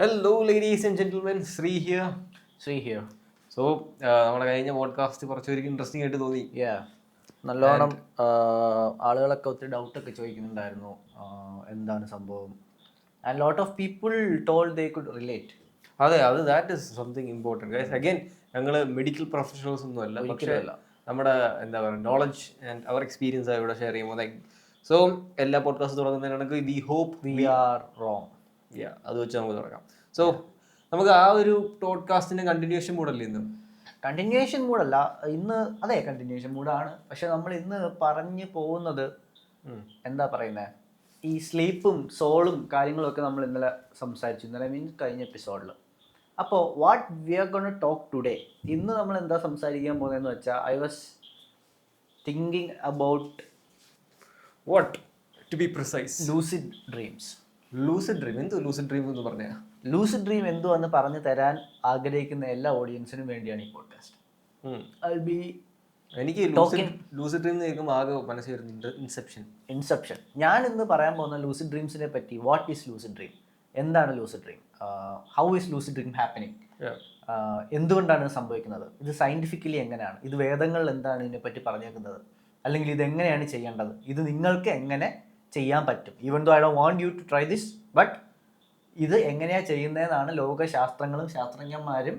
Hello ladies and gentlemen, Shri here. So നമ്മുടെ കഴിഞ്ഞ podcast കുറച്ചൊരു ഇൻട്രസ്റ്റിംഗ് ആയിട്ട് തോന്നി. നല്ലോണം ആളുകളൊക്കെ ഒത്തിരി ഡൗട്ടൊക്കെ ചോദിക്കുന്നുണ്ടായിരുന്നു, എന്താണ് സംഭവം. And lot of people told they could relate. അതെ, that is something important guys. Again, ഞങ്ങൾ മെഡിക്കൽ പ്രൊഫഷണൽസ് ഒന്നും അല്ല, പക്ഷേ നമ്മുടെ എന്താ പറയുക നോളജ് ആൻഡ് അവർ എക്സ്പീരിയൻസ് ഇവിടെ ഷെയർ ചെയ്യുമ്പോൾ സോ എല്ലാ പോഡ്കാസ്റ്റ് തുടങ്ങുന്നതിനാണെങ്കിൽ we hope we are wrong. അത് വെച്ച് നമുക്ക് തുടങ്ങാം. സോ നമുക്ക് ആ ഒരു പോഡ്കാസ്റ്റിന്റെ കണ്ടിന്യൂഷൻ മൂഡല്ലേ ഇന്ന്? കണ്ടിന്യൂഷൻ മൂഡല്ല ഇന്ന്. അതെ, കണ്ടിന്യൂഷൻ മൂഡാണ്. പക്ഷെ നമ്മൾ ഇന്ന് പറഞ്ഞു പോകുന്നത് എന്താ പറയുന്നത്, ഈ സ്ലീപ്പും സോളും കാര്യങ്ങളൊക്കെ നമ്മൾ ഇന്നലെ സംസാരിച്ചു. ഇന്നലെ മീൻസ് കഴിഞ്ഞ എപ്പിസോഡിൽ. അപ്പോൾ what we are gonna talk today, ഇന്ന് നമ്മൾ എന്താ സംസാരിക്കാൻ പോകുന്നതെന്ന് വെച്ചാൽ, I was thinking about what to be precise, lucid dreams. Lucid dream എന്ത്? ലൂസിഡ് ഡ്രീം എന്ന് പറഞ്ഞാൽ ലൂസിഡ് ഡ്രീം എന്തുവെന്ന് പറഞ്ഞു തരാൻ ആഗ്രഹിക്കുന്ന എല്ലാ ഓഡിയൻസിനും വേണ്ടിയാണ് ഈ പോഡ്കാസ്റ്റ്. എനിക്ക് ലൂസിഡ് ഡ്രീം കേൾക്കുമ്പോൾ ആകെ മനസ്സിൽ വരുന്നുണ്ട് ഇൻസെപ്ഷൻ. ഞാൻ ഇന്ന് പറയാൻ പോകുന്ന ലൂസിഡ് ഡ്രീംസിനെ പറ്റി. What is lucid dream? എന്താണ് lucid dream? How is lucid dream happening? എന്തുകൊണ്ടാണ് ഇത് സംഭവിക്കുന്നത്? ഇത് സയന്റിഫിക്കലി എങ്ങനെയാണ്? ഇത് വേദങ്ങളിൽ എന്താണ് ഇതിനെപ്പറ്റി പറഞ്ഞേക്കുന്നത്? അല്ലെങ്കിൽ ഇതെങ്ങനെയാണ് ചെയ്യേണ്ടത്? ഇത് നിങ്ങൾക്ക് എങ്ങനെ ചെയ്യാൻ പറ്റും? Even though I don't want you to try this, but ഇത് എങ്ങനെയാണ് ചെയ്യുന്നതെന്നാണ് ലോകശാസ്ത്രങ്ങളും ശാസ്ത്രജ്ഞന്മാരും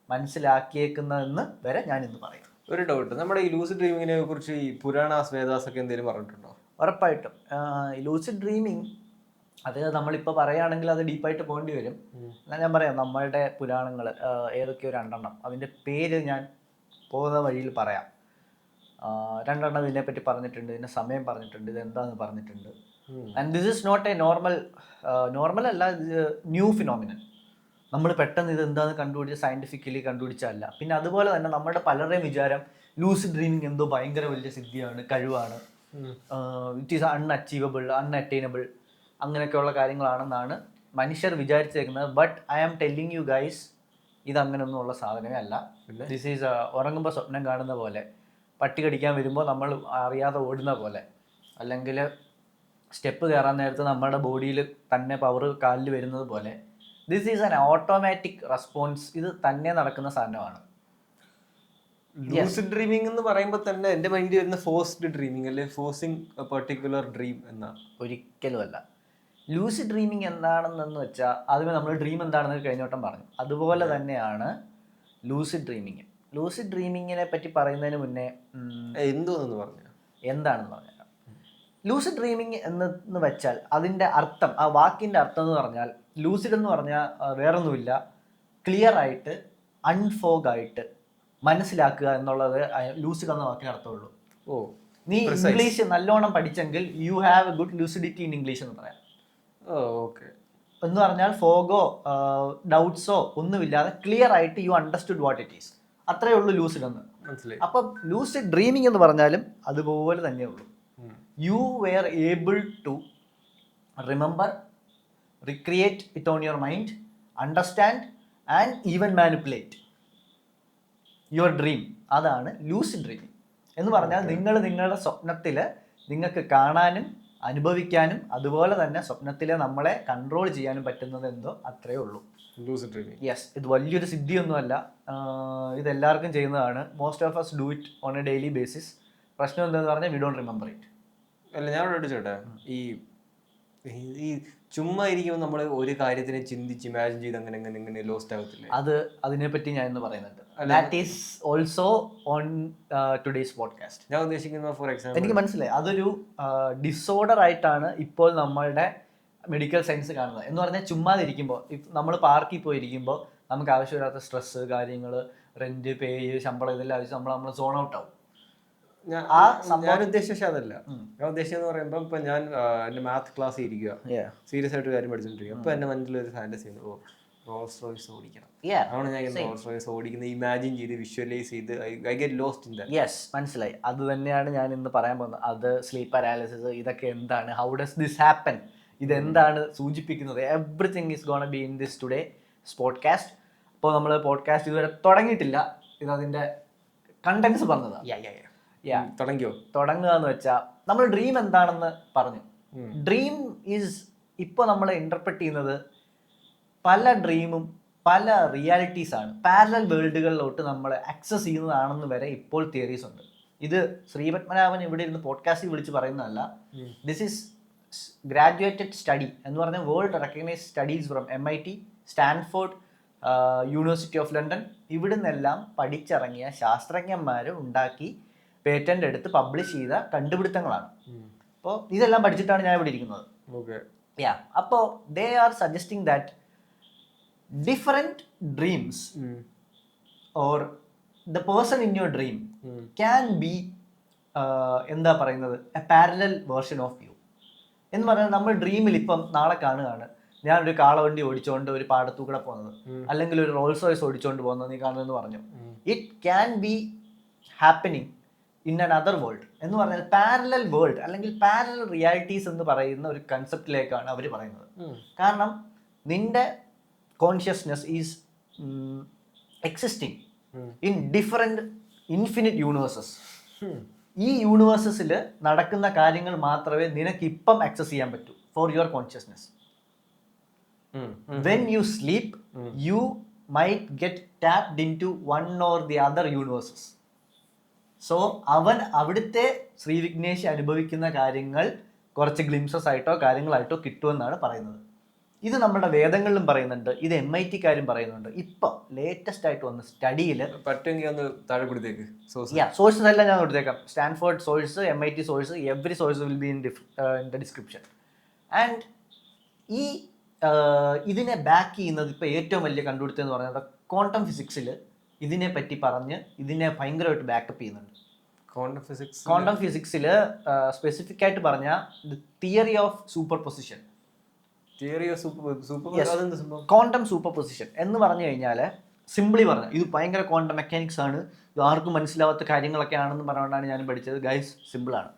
മനസ്സിലാക്കിയേക്കുന്നതെന്ന് വരെ ഞാൻ ഇന്ന് പറയും. ഒരു ഡൗട്ട്, നമ്മുടെ ഈ ലൂസിഡ് ഡ്രീമിങ്ങിനെ കുറിച്ച് ഈ പുരാണാസ് വേദാസ് ഒക്കെ എന്തെങ്കിലും പറഞ്ഞിട്ടുണ്ടോ? ഉറപ്പായിട്ടും. ലൂസിഡ് ഡ്രീമിങ് അത് നമ്മളിപ്പോൾ പറയുകയാണെങ്കിൽ അത് ഡീപ്പായിട്ട് പോകേണ്ടി വരും. എന്നാൽ ഞാൻ പറയാം, നമ്മളുടെ പുരാണങ്ങൾ ഏതൊക്കെയോ രണ്ടെണ്ണം, അതിൻ്റെ പേര് ഞാൻ പോകുന്ന വഴിയിൽ പറയാം. രണ്ടെണ്ണം ഇതിനെപ്പറ്റി പറഞ്ഞിട്ടുണ്ട്, ഇതിൻ്റെ സമയം പറഞ്ഞിട്ടുണ്ട്, ഇതെന്താന്ന് പറഞ്ഞിട്ടുണ്ട്. And this is not a normal അല്ല, ന്യൂ ഫിനോമിനൻ. നമ്മൾ പെട്ടെന്ന് ഇത് എന്താണെന്ന് കണ്ടുപിടിച്ച് സയൻറ്റിഫിക്കലി കണ്ടുപിടിച്ചല്ല. പിന്നെ അതുപോലെ തന്നെ നമ്മുടെ പലരുടെയും വിചാരം ലൂസിഡ് ഡ്രീമിങ് എന്തോ ഭയങ്കര വലിയ സിദ്ധിയാണ്, കഴിവാണ്, ഇറ്റ് ഈസ് അൺഅറ്റൈനബിൾ, അങ്ങനെയൊക്കെയുള്ള കാര്യങ്ങളാണെന്നാണ് മനുഷ്യർ വിചാരിച്ചേക്കുന്നത്. But I am telling you guys, ഇതങ്ങനെയൊന്നും ഉള്ള സാധനമേ അല്ല. ദിസ് ഈസ് ഉറങ്ങുമ്പോൾ സ്വപ്നം കാണുന്ന പോലെ, പട്ടി കടിക്കാൻ വരുമ്പോൾ നമ്മൾ അറിയാതെ ഓടുന്ന പോലെ, അല്ലെങ്കിൽ സ്റ്റെപ്പ് കയറാൻ നേരത്ത് നമ്മുടെ ബോഡിയിൽ തന്നെ പവർ കാലിൽ വരുന്നത് പോലെ. This is an automatic response. ഇത് തന്നെ നടക്കുന്ന സാധനമാണ്. ലൂസിഡ് ഡ്രീമിംഗ് എന്ന് പറയുമ്പോൾ തന്നെ എൻ്റെ മൈൻഡിൽ വരുന്ന ഫോഴ്സ്ഡ് ഡ്രീമിംഗ് അല്ലെ, ഫോഴ്സിങ് എ പെർട്ടിക്കുലർ ഡ്രീം എന്നാ? ഒരിക്കലും അല്ല. ലൂസിഡ് ഡ്രീമിംഗ് എന്താണെന്ന് വെച്ചാൽ, ആദ്യമേ നമ്മൾ ഡ്രീം എന്താണെന്ന് കഴിഞ്ഞോട്ടം പറഞ്ഞു. അതുപോലെ തന്നെയാണ് ലൂസിഡ് ഡ്രീമിങ്. ലൂസിഡ് ഡ്രീമിങ്ങിനെ പറ്റി പറയുന്നതിന് മുന്നേ എന്താണെന്ന് പറഞ്ഞു. ലൂസിഡ് ഡ്രീമിങ് എന്ന് വെച്ചാൽ അതിൻ്റെ അർത്ഥം, ആ വാക്കിൻ്റെ അർത്ഥം എന്ന് പറഞ്ഞാൽ, ലൂസിഡ് എന്ന് പറഞ്ഞാൽ വേറൊന്നുമില്ല, ക്ലിയർ ആയിട്ട് അൺഫോഗായിട്ട് മനസ്സിലാക്കുക എന്നുള്ളത് ലൂസിഡ് എന്ന വാക്കിന് അർത്ഥമുള്ളൂ. നീ ഇംഗ്ലീഷ് നല്ലോണം പഠിച്ചെങ്കിൽ you have a good lucidity in English എന്ന് പറയാം. എന്ന് പറഞ്ഞാൽ ഫോഗോ ഡൗട്ട്സോ ഒന്നുമില്ലാതെ ക്ലിയർ ആയിട്ട് you understood what it is. അത്രയേ ഉള്ളൂ ലൂസിഡ് എന്ന്. അപ്പം ലൂസിഡ് ഡ്രീമിംഗ് എന്ന് പറഞ്ഞാലും അതുപോലെ തന്നെ ഉള്ളൂ. You were able to remember, recreate it on your mind, understand and even manipulate your dream. അതാണ് ലൂസിഡ് ഡ്രീമിംഗ് എന്ന് പറഞ്ഞാൽ. നിങ്ങളുടെ സ്വപ്നത്തിൽ നിങ്ങൾക്ക് കാണാനും അനുഭവിക്കാനും അതുപോലെ തന്നെ സ്വപ്നത്തിലെ നമ്മളെ കൺട്രോൾ ചെയ്യാനും പറ്റുന്നത് എന്തോ അത്രയേ ഉള്ളൂ ലൂസിഡ് ഡ്രീമിംഗ്. യെസ്, ഇത് വലിയൊരു സിദ്ധിയൊന്നുമല്ല. ഇതെല്ലാവർക്കും ചെയ്യുന്നതാണ്. Most of us do it on A daily basis. പ്രശ്നം എന്താണെന്ന് പറഞ്ഞാൽ വി ഡോണ്ട് റിമെമ്പർ ഇറ്റ്. അല്ല, ഞാൻ ഇവിടെ ചോട്ടെ, ഈ ചുമ്മാ ഇരിക്കുമ്പോൾ നമ്മൾ ഒരു കാര്യത്തിനെ ചിന്തിച്ച് ഇമാജിൻ ചെയ്ത് അങ്ങനെ ലോസ്റ്റ് ആകത്തില്ലേ? അതിനെപ്പറ്റി ഞാൻ ഇന്ന് പറയുന്നുണ്ട്. That is also on today's podcast. ഞാൻ ഉദ്ദേശിക്കുന്നത്, ഫോർ എക്സാമ്പിൾ, എനിക്ക് മനസ്സിലായി, അതൊരു ഡിസോർഡർ ആയിട്ടാണ് ഇപ്പോൾ നമ്മളുടെ മെഡിക്കൽ സയൻസ് കാണുന്നത്. എന്ന് പറഞ്ഞാൽ ചുമ്മാതിരിക്കുമ്പോൾ, നമ്മൾ പാർക്കിൽ പോയിരിക്കുമ്പോൾ നമുക്ക് ആവശ്യമില്ലാത്ത സ്ട്രെസ്, കാര്യങ്ങൾ, റെന്റ് പേ, ശമ്പളം, ഇതെല്ലാം ആവശ്യം നമ്മൾ സോൺ ഔട്ട് ആവും. ഞാൻ ഉദ്ദേശിച്ച അതല്ല. ഞാൻ ഉദ്ദേശിച്ചെന്ന് പറയുമ്പോൾ, ഇപ്പൊ ഞാൻ എന്റെ മാത്ത് ക്ലാസ് ഇരിക്കുക, സീരിയസ് ആയിട്ട് കാര്യം പഠിച്ചോണ്ടിരിക്കുക, അപ്പൊ എന്റെ മനസ്സിൽ ഒരു ഫാന്റസി ഉണ്ട്, റോൾസ് റോയ്സ് ഓടിക്കണം. ആണ് ഞാൻ റോൾസ് റോയ്സ് ഓടിക്കുന്നത് ഇമാജിൻ ചെയ്ത് വിഷ്വലൈസ് ചെയ്ത് I get lost in that. Yes, മനസ്സിലായി. അത് തന്നെയാണ് ഞാൻ ഇന്ന് പറയാൻ പോകുന്നത്. അത് സ്ലീപ്പ് പാരാലിസിസ്, ഇതൊക്കെ എന്താണ്, ഹൗ ഡസ് ദിസ് ഹാപ്പൻ, ഇതെന്താണ് സൂചിപ്പിക്കുന്നത്, everything is gonna be in this today podcast. അപ്പോൾ നമ്മൾ പോഡ്കാസ്റ്റ് ഇതുവരെ തുടങ്ങിയിട്ടില്ല, ഇതതിൻ്റെ കണ്ടന്റ്സ് പറഞ്ഞതാണ്. തുടങ്ങുക എന്ന് വെച്ചാൽ, നമ്മൾ ഡ്രീം എന്താണെന്ന് പറഞ്ഞു. ഡ്രീം ഈസ് ഇപ്പോൾ നമ്മൾ ഇന്റർപ്രറ്റ് ചെയ്യുന്നത് പല ഡ്രീമും പല റിയാലിറ്റീസ് ആണ്, പാരലൽ വേൾഡുകളിലോട്ട് നമ്മൾ ആക്സസ് ചെയ്യുന്നതാണെന്ന് വരെ ഇപ്പോൾ തിയറീസ് ഉണ്ട്. ഇത് ശ്രീപത്മനാഭൻ ഇവിടെ ഇരുന്ന് പോഡ്കാസ്റ്റിൽ വിളിച്ച് പറയുന്നതല്ല. ദിസ് ഈസ് ഗ്രാജുവേറ്റഡ് സ്റ്റഡി എന്ന് പറഞ്ഞാൽ world recognised studies from MIT, Stanford, university of London, ഇവിടെ നിന്നെല്ലാം പഠിച്ചിറങ്ങിയ ശാസ്ത്രജ്ഞന്മാർ ഉണ്ടാക്കി പേറ്റന്റ് എടുത്ത് പബ്ലിഷ് ചെയ്ത കണ്ടുപിടുത്തങ്ങളാണ്. അപ്പോൾ ഇതെല്ലാം പഠിച്ചിട്ടാണ് ഞാൻ ഇവിടെ ഇരിക്കുന്നത്. അപ്പോൾ they are suggesting that different dreams or the person in your dream can be എന്താ പറയുന്നത് a parallel version of you എന്ന് പറയുന്നത്. നമ്മൾ ഡ്രീമിൽ ഇപ്പം നാളെ കാണുകയാണ് ഞാനൊരു കാളവണ്ടി ഓടിച്ചുകൊണ്ട് ഒരു പാടത്തൂടെ പോകുന്നത്, അല്ലെങ്കിൽ ഒരു റോൾസ് റോയ്സ് ഓടിച്ചുകൊണ്ട് പോകുന്നത് നീ കാണുന്നെന്ന് പറഞ്ഞു. It can B happening in another world എന്ന് പറഞ്ഞാൽ പാരലൽ വേൾഡ് അല്ലെങ്കിൽ പാരലൽ റിയാലിറ്റീസ് എന്ന് പറയുന്ന ഒരു കൺസെപ്റ്റിലേക്കാണ് അവർ പറയുന്നത്. കാരണം നിന്റെ consciousness is existing in different infinite universes. ഈ യൂണിവേഴ്സസിൽ നടക്കുന്ന കാര്യങ്ങൾ മാത്രമേ നിനക്ക് ഇപ്പം ആക്സസ് ചെയ്യാൻ പറ്റൂ for your consciousness. When you sleep you might get tapped into one or the other universes. So അവൻ അവിടുത്തെ ശ്രീ വിഘ്നേഷ് അനുഭവിക്കുന്ന കാര്യങ്ങൾ കുറച്ച് ഗ്ലിംസസ് ആയിട്ടോ കാര്യങ്ങളായിട്ടോ കിട്ടുമെന്നാണ് പറയുന്നത്. ഇത് നമ്മുടെ വേദങ്ങളിലും പറയുന്നുണ്ട്, ഇത് MIT-കാരും പറയുന്നുണ്ട്. ഇപ്പം ലേറ്റസ്റ്റ് ആയിട്ട് വന്ന സ്റ്റഡിയിൽ സോഴ്സസ് എല്ലാം ഞാൻ കൊടുത്തേക്കാം. Stanford source, MIT source, every source will be in the description. And ഈ ഇതിനെ ബാക്ക് ചെയ്യുന്നത് ഇപ്പോൾ ഏറ്റവും വലിയ കണ്ടുപിടുത്തം എന്ന് പറയുന്നത് ക്വാണ്ടം ഫിസിക്സിൽ ഇതിനെ പറ്റി പറഞ്ഞ് ഇതിനെ ഭയങ്കരമായിട്ട് ബാക്കപ്പ് ചെയ്യുന്നുണ്ട്. ക്വാണ്ടം ഫിസിക്സിൽ സ്പെസിഫിക് ആയിട്ട് പറഞ്ഞ theory of super position, quantum super position എന്ന് പറഞ്ഞു കഴിഞ്ഞാൽ സിംപ്ലി പറഞ്ഞാൽ ഇത് ഭയങ്കര ക്വാണ്ടം മെക്കാനിക്സ് ആണ്, ഇത് ആർക്കും മനസ്സിലാവാത്ത കാര്യങ്ങളൊക്കെ ആണെന്ന് പറഞ്ഞുകൊണ്ടാണ് ഞാൻ പഠിച്ചത്. ഗൈസ് സിമ്പിളാണ്.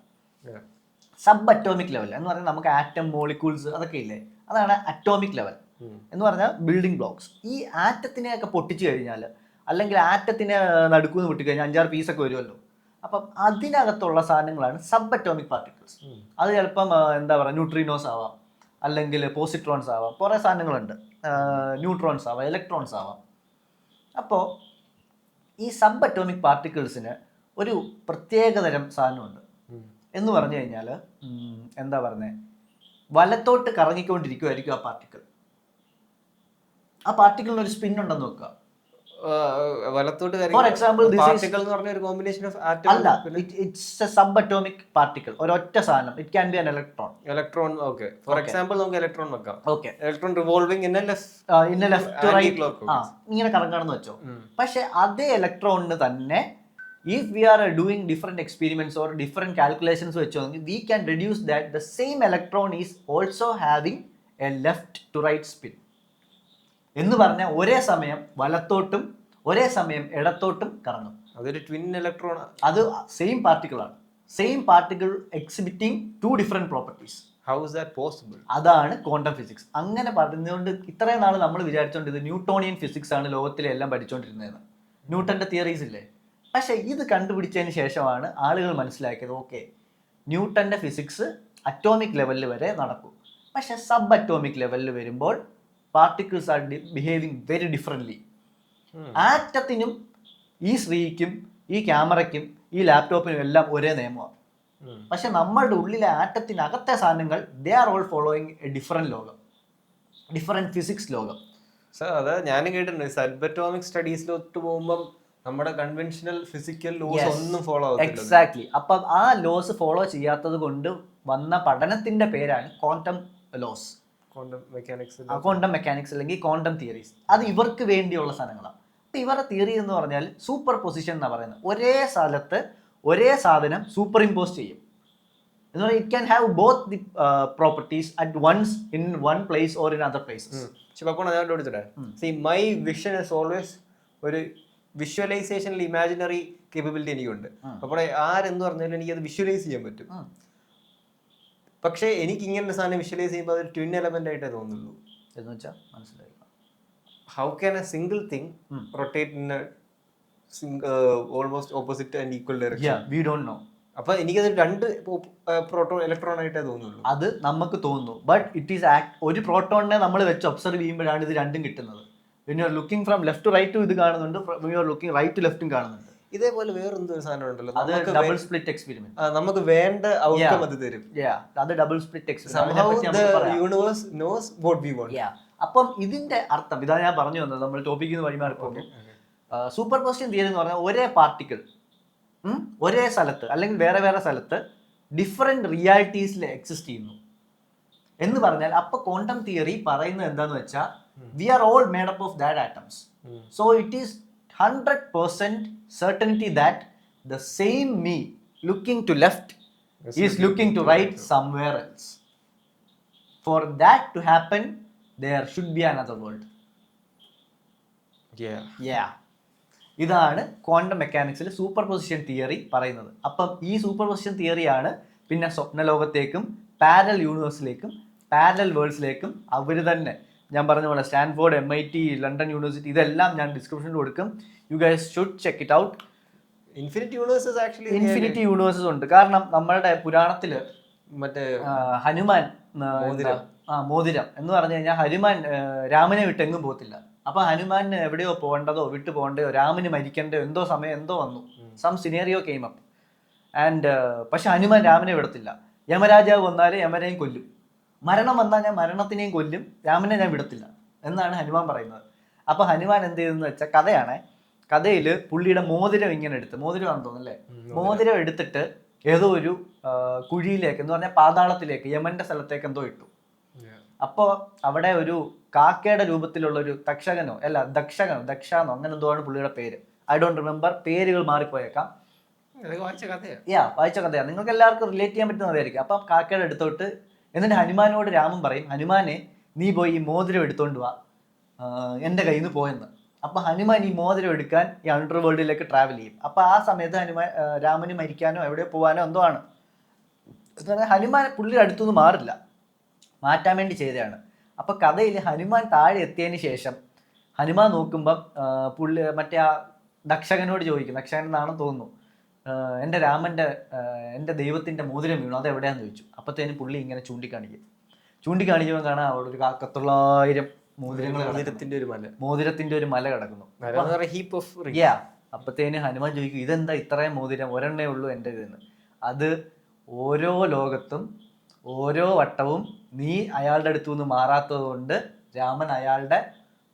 സബ് അറ്റോമിക് ലെവൽ എന്ന് പറഞ്ഞാൽ നമുക്ക് ആറ്റം, മോളിക്യൂൾസ് അതൊക്കെ ഇല്ലേ, അതാണ് അറ്റോമിക് ലെവൽ എന്ന് പറഞ്ഞാൽ ബിൽഡിംഗ് ബ്ലോക്സ്. ഈ ആറ്റത്തിനെയൊക്കെ പൊട്ടിച്ചു കഴിഞ്ഞാൽ അല്ലെങ്കിൽ ആറ്റത്തിനെ നടുക്കുന്ന് പൊട്ടിക്കഴിഞ്ഞാൽ 5-6 പീസൊക്കെ വരുമല്ലോ. അപ്പം അതിനകത്തുള്ള സാധനങ്ങളാണ് സബ് അറ്റോമിക് പാർട്ടിക്കിൾസ്. അത് ചിലപ്പം എന്താ പറയുക ന്യൂട്രീനോസ് ആവാം, അല്ലെങ്കിൽ പോസിട്രോൺസ് ആവാം, കുറേ സാധനങ്ങളുണ്ട്, ന്യൂട്രോൺസ് ആവാം, ഇലക്ട്രോൺസ് ആവാം. അപ്പോൾ ഈ സബ് അറ്റോമിക് പാർട്ടിക്കിൾസിന് ഒരു പ്രത്യേകതരം സാധനമുണ്ട്. എന്ന് പറഞ്ഞു കഴിഞ്ഞാൽ എന്താ പറയുന്നത്, വലത്തോട്ട് കറങ്ങിക്കൊണ്ടിരിക്കുമായിരിക്കും ആ പാർട്ടിക്കിൾ. ആ പാർട്ടിക്കിളിന് ഒരു സ്പിൻ ഉണ്ടെന്ന് നോക്കുക. For example it's a subatomic particle, ഒരൊറ്റ സാധനം. It can be an electron. Okay, for example നമുക്ക് ഇലക്ട്രോൺ വെക്കാം. Okay, electron revolving in a left to right ഇങ്ങനെ കറങ്ങാണെന്ന് വെച്ചോ. പക്ഷെ അതേ ഇലക്ട്രോണിന് തന്നെ if we are doing different experiments or different calculations വെച്ചോങ്കിൽ we can deduce that the same electron is also having a left to right spin എന്ന് പറഞ്ഞാൽ ഒരേ സമയം വലത്തോട്ടും ഒരേ സമയം ഇടത്തോട്ടും കറങ്ങും. അതൊരു ട്വിൻ ഇലക്ട്രോൺ, അത് സെയിം പാർട്ടിക്കിൾ ആണ്. Same particle exhibiting 2 different properties. How is that possible? അതാണ് ക്വാണ്ടം ഫിസിക്സ്. അങ്ങനെ പറഞ്ഞുകൊണ്ട് ഇത്രയും നാൾ നമ്മൾ വിചാരിച്ചോണ്ട് ഇത് ന്യൂട്ടോണിയൻ ഫിസിക്സ് ആണ് ലോകത്തിലെ എല്ലാം പഠിച്ചുകൊണ്ടിരുന്നതെന്ന്. ന്യൂട്ടന്റെ തിയറീസ് ഇല്ലേ. പക്ഷേ ഇത് കണ്ടുപിടിച്ചതിന് ശേഷമാണ് ആളുകൾ മനസ്സിലാക്കിയത് ഓക്കെ ന്യൂട്ടന്റെ ഫിസിക്സ് അറ്റോമിക് ലെവലിൽ വരെ നടക്കും. പക്ഷെ സബ് അറ്റോമിക് ലെവലിൽ വരുമ്പോൾ particles are behaving very differently. ആറ്റത്തിനും ഈ ശ്രീക്കും ഈ ക്യാമറയ്ക്കും ഈ ലാപ്ടോപ്പിനും എല്ലാം ഒരേ നിയമമാണ്. പക്ഷെ നമ്മളുടെ ഉള്ളിലെ ആറ്റത്തിനകത്തെ സാധനങ്ങൾ they are all following A different ലോകം, ഡിഫറെൻറ്റ് ഫിസിക്സ് ലോകം. അത് ഞാൻ കേട്ടിട്ടുണ്ട്. സബ് അറ്റോമിക് സ്റ്റഡീസിലോട്ട് പോകുമ്പോൾ നമ്മുടെ കൺവെൻഷണൽ ഫിസിക്കൽ ലോസ് ഒന്നും ഫോളോ ആവുന്നില്ല. എക്സാക്ട്ലി. അപ്പം ആ ലോസ് ഫോളോ ചെയ്യാത്തത് കൊണ്ട് വന്ന പഠനത്തിന്റെ പേരാണ് ക്വാണ്ടം ലോസ്, ക്വാണ്ടം മെക്കാനിക്സ് അല്ലെങ്കിൽ ക്വാണ്ടം തിയറീസ്. അത് ഇവർക്ക് വേണ്ടിയുള്ള സാധനങ്ങളാണ്. അപ്പം ഇവരുടെ തിയറി എന്ന് പറഞ്ഞാൽ സൂപ്പർ പൊസിഷൻ എന്നാണ് പറയുന്നത്. ഒരേ സ്ഥലത്ത് ഒരേ സാധനം സൂപ്പർ ഇമ്പോസ് ചെയ്യും എന്ന് പറഞ്ഞാൽ it can have both the properties at once in one place or in other places. My vision is always ഒരു വിഷ്വലൈസേഷനിൽ ഇമാജിനറി കേപ്പബിലിറ്റി എനിക്കുണ്ട്. അപ്പോൾ ആരെന്ന് പറഞ്ഞാലും എനിക്കത് വിഷ്വലൈസ് ചെയ്യാൻ പറ്റും. പക്ഷേ എനിക്ക് ഇങ്ങനെ സാധനം വിഷ്വലൈസ് ചെയ്യുമ്പോൾ അതൊരു ട്വിൻ എലമെന്റ് ആയിട്ടേ തോന്നുള്ളൂ. എന്ന് വെച്ചാൽ മനസ്സിലായി. How can A single thing rotate in almost opposite and equal direction? We don't know. അപ്പൊ എനിക്കത് 2 പ്രോട്ടോൺ ഇലക്ട്രോൺ ആയിട്ടേ തോന്നുള്ളൂ. അത് നമുക്ക് തോന്നുന്നു. ബട്ട് ഇറ്റ് ഈസ് ഒരു പ്രോട്ടോണിനെ നമ്മൾ വെച്ച് ഒബ്സർവ് ചെയ്യുമ്പോഴാണ് ഇത് രണ്ടും കിട്ടുന്നത്. When you are looking from left to right ഇത് കാണുന്നുണ്ട്, when you are looking right to ലെഫ്റ്റും കാണുന്നുണ്ട്. ഇതേപോലെ വേറെന്തോ സാധനം ഉണ്ടല്ലോ, അത് ഡബിൾ സ്പ്ലിറ്റ് എക്സ്പെരിമെന്റ്. നമുക്ക് വേണ്ട ഔട്ട്കം അത് തരും. അത് double split experiment. Universe knows what we want. അപ്പം ഇതിന്റെ അർത്ഥം ഇതാ ഞാൻ പറഞ്ഞു വന്നത്, നമ്മൾ ടോപ്പിക്കിൽ നിന്ന് വഴിമാറി പോകുന്നു. സൂപ്പർ പൊസിഷൻ തിയറി എന്ന് പറഞ്ഞാൽ ഒരേ പാർട്ടിക്കിൾ ഒരേ സ്ഥലത്ത് അല്ലെങ്കിൽ വേറെ വേറെ സ്ഥലത്ത് ഡിഫറെന്റ് റിയാലിറ്റീസിൽ എക്സിസ്റ്റ് ചെയ്യുന്നു എന്ന് പറഞ്ഞാൽ, അപ്പൊ ക്വാണ്ടം തിയറി പറയുന്നത് എന്താന്ന് വെച്ചാൽ we are all made up of that atoms. So it is 100% certainty that the same me looking to left is looking to right somewhere else. For that to happen, there should be another world. Yeah. ഇതാണ് quantum മെക്കാനിക്സിൽ super position theory പറയുന്നത്. അപ്പം ഈ super position തിയറിയാണ് പിന്നെ സ്വപ്നലോകത്തേക്കും parallel യൂണിവേഴ്സിലേക്കും parallel വേൾഡ്സിലേക്കും അവർ തന്നെ, ഞാൻ പറഞ്ഞ പോലെ സ്റ്റാൻഫോർഡ്, MIT, ലണ്ടൻ യൂണിവേഴ്സിറ്റി, ഇതെല്ലാം ഞാൻ ഡിസ്ക്രിപ്ഷനിൽ കൊടുക്കും. You guys should check it out. Infinity universes ഉണ്ട്. കാരണം നമ്മളുടെ പുരാണത്തില് മറ്റേ ഹനുമാൻ മോതിരം എന്ന് പറഞ്ഞു കഴിഞ്ഞാൽ ഹനുമാൻ രാമനെ വിട്ട് എങ്ങും പോകത്തില്ല. അപ്പൊ ഹനുമാൻ എവിടെയോ പോകേണ്ടതോ വിട്ടു പോകേണ്ടയോ രാമന് മരിക്കേണ്ടോ എന്തോ സമയം എന്തോ വന്നു, some scenario came up and പക്ഷെ ഹനുമാൻ രാമനെ വിടത്തില്ല. യമരാജാവ് വന്നാല് യമനെയും കൊല്ലും, മരണം വന്നാൽ ഞാൻ മരണത്തിനെയും കൊല്ലും, രാമനെ ഞാൻ വിടത്തില്ല എന്നാണ് ഹനുമാൻ പറയുന്നത്. അപ്പൊ ഹനുമാൻ എന്ത് ചെയ്തെന്ന് വെച്ചാൽ കഥയാണ്. കഥയിൽ പുള്ളിയുടെ മോതിരം ഇങ്ങനെ എടുത്ത്, മോതിരമാണെന്ന് തോന്നുന്നല്ലേ, മോതിരം എടുത്തിട്ട് ഏതോ ഒരു കുഴിയിലേക്ക് എന്ന് പറഞ്ഞാൽ പാതാളത്തിലേക്ക്, യമന്റെ സ്ഥലത്തേക്ക് എന്തോ ഇട്ടു. അപ്പോൾ അവിടെ ഒരു കാക്കയുടെ രൂപത്തിലുള്ള ഒരു തക്ഷകനോ അല്ല ദക്ഷാന്നോ അങ്ങനെ എന്തോ ആണ് പുള്ളിയുടെ പേര്. ഐ ഡോണ്ട് റിമെമ്പർ, പേരുകൾ മാറിപ്പോയേക്കാം. വായിച്ച കഥയാണ്, നിങ്ങൾക്ക് എല്ലാവർക്കും റിലേറ്റ് ചെയ്യാൻ പറ്റുന്ന കഥയായിരിക്കും. അപ്പം കാക്കയുടെ അടുത്തോട്ട് എന്നിട്ട് ഹനുമാനോട് രാമൻ പറയും, ഹനുമാനെ നീ പോയി ഈ മോതിരം എടുത്തോണ്ട് വാ, എൻ്റെ കയ്യിൽ നിന്ന് പോയെന്ന്. അപ്പൊ ഹനുമാൻ ഈ മോതിരം എടുക്കാൻ ഈ അണ്ടർ വേൾഡിലേക്ക് ട്രാവൽ ചെയ്യും. അപ്പൊ ആ സമയത്ത് രാമന് മരിക്കാനോ എവിടെ പോകാനോ എന്തോ ആണ്. ഹനുമാൻ പുള്ളിയുടെ അടുത്തൊന്നും മാറില്ല, മാറ്റാൻ വേണ്ടി ചെയ്തതാണ്. അപ്പൊ കഥയിൽ ഹനുമാൻ താഴെ എത്തിയതിന് ശേഷം ഹനുമാൻ നോക്കുമ്പം പുള്ളി മറ്റേ ആ ദക്ഷകനോട് ചോദിക്കും, ദക്ഷകൻ എന്നാണെന്ന് തോന്നുന്നു, എൻ്റെ ദൈവത്തിന്റെ മോതിരം വീണു, അത് എവിടെയാന്ന് ചോദിച്ചു. അപ്പത്തേനും പുള്ളി ഇങ്ങനെ ചൂണ്ടിക്കാണിക്കുമ്പോൾ കാണാൻ അവിടെ ഒരു 1,000 മോതിരത്തിന്റെ ഒരു മല കിടക്കുന്നു. അപ്പത്തേന് ഹനുമാൻ ചോദിക്കും, ഇതെന്താ ഇത്രയും മോതിരം, ഒരെണ്ണേ ഉള്ളൂ എൻ്റെ ഇതെന്ന്. അത് ഓരോ ലോകത്തും ഓരോ വട്ടവും നീ അയാളുടെ അടുത്തു നിന്ന് മാറാത്തത് കൊണ്ട് രാമൻ അയാളുടെ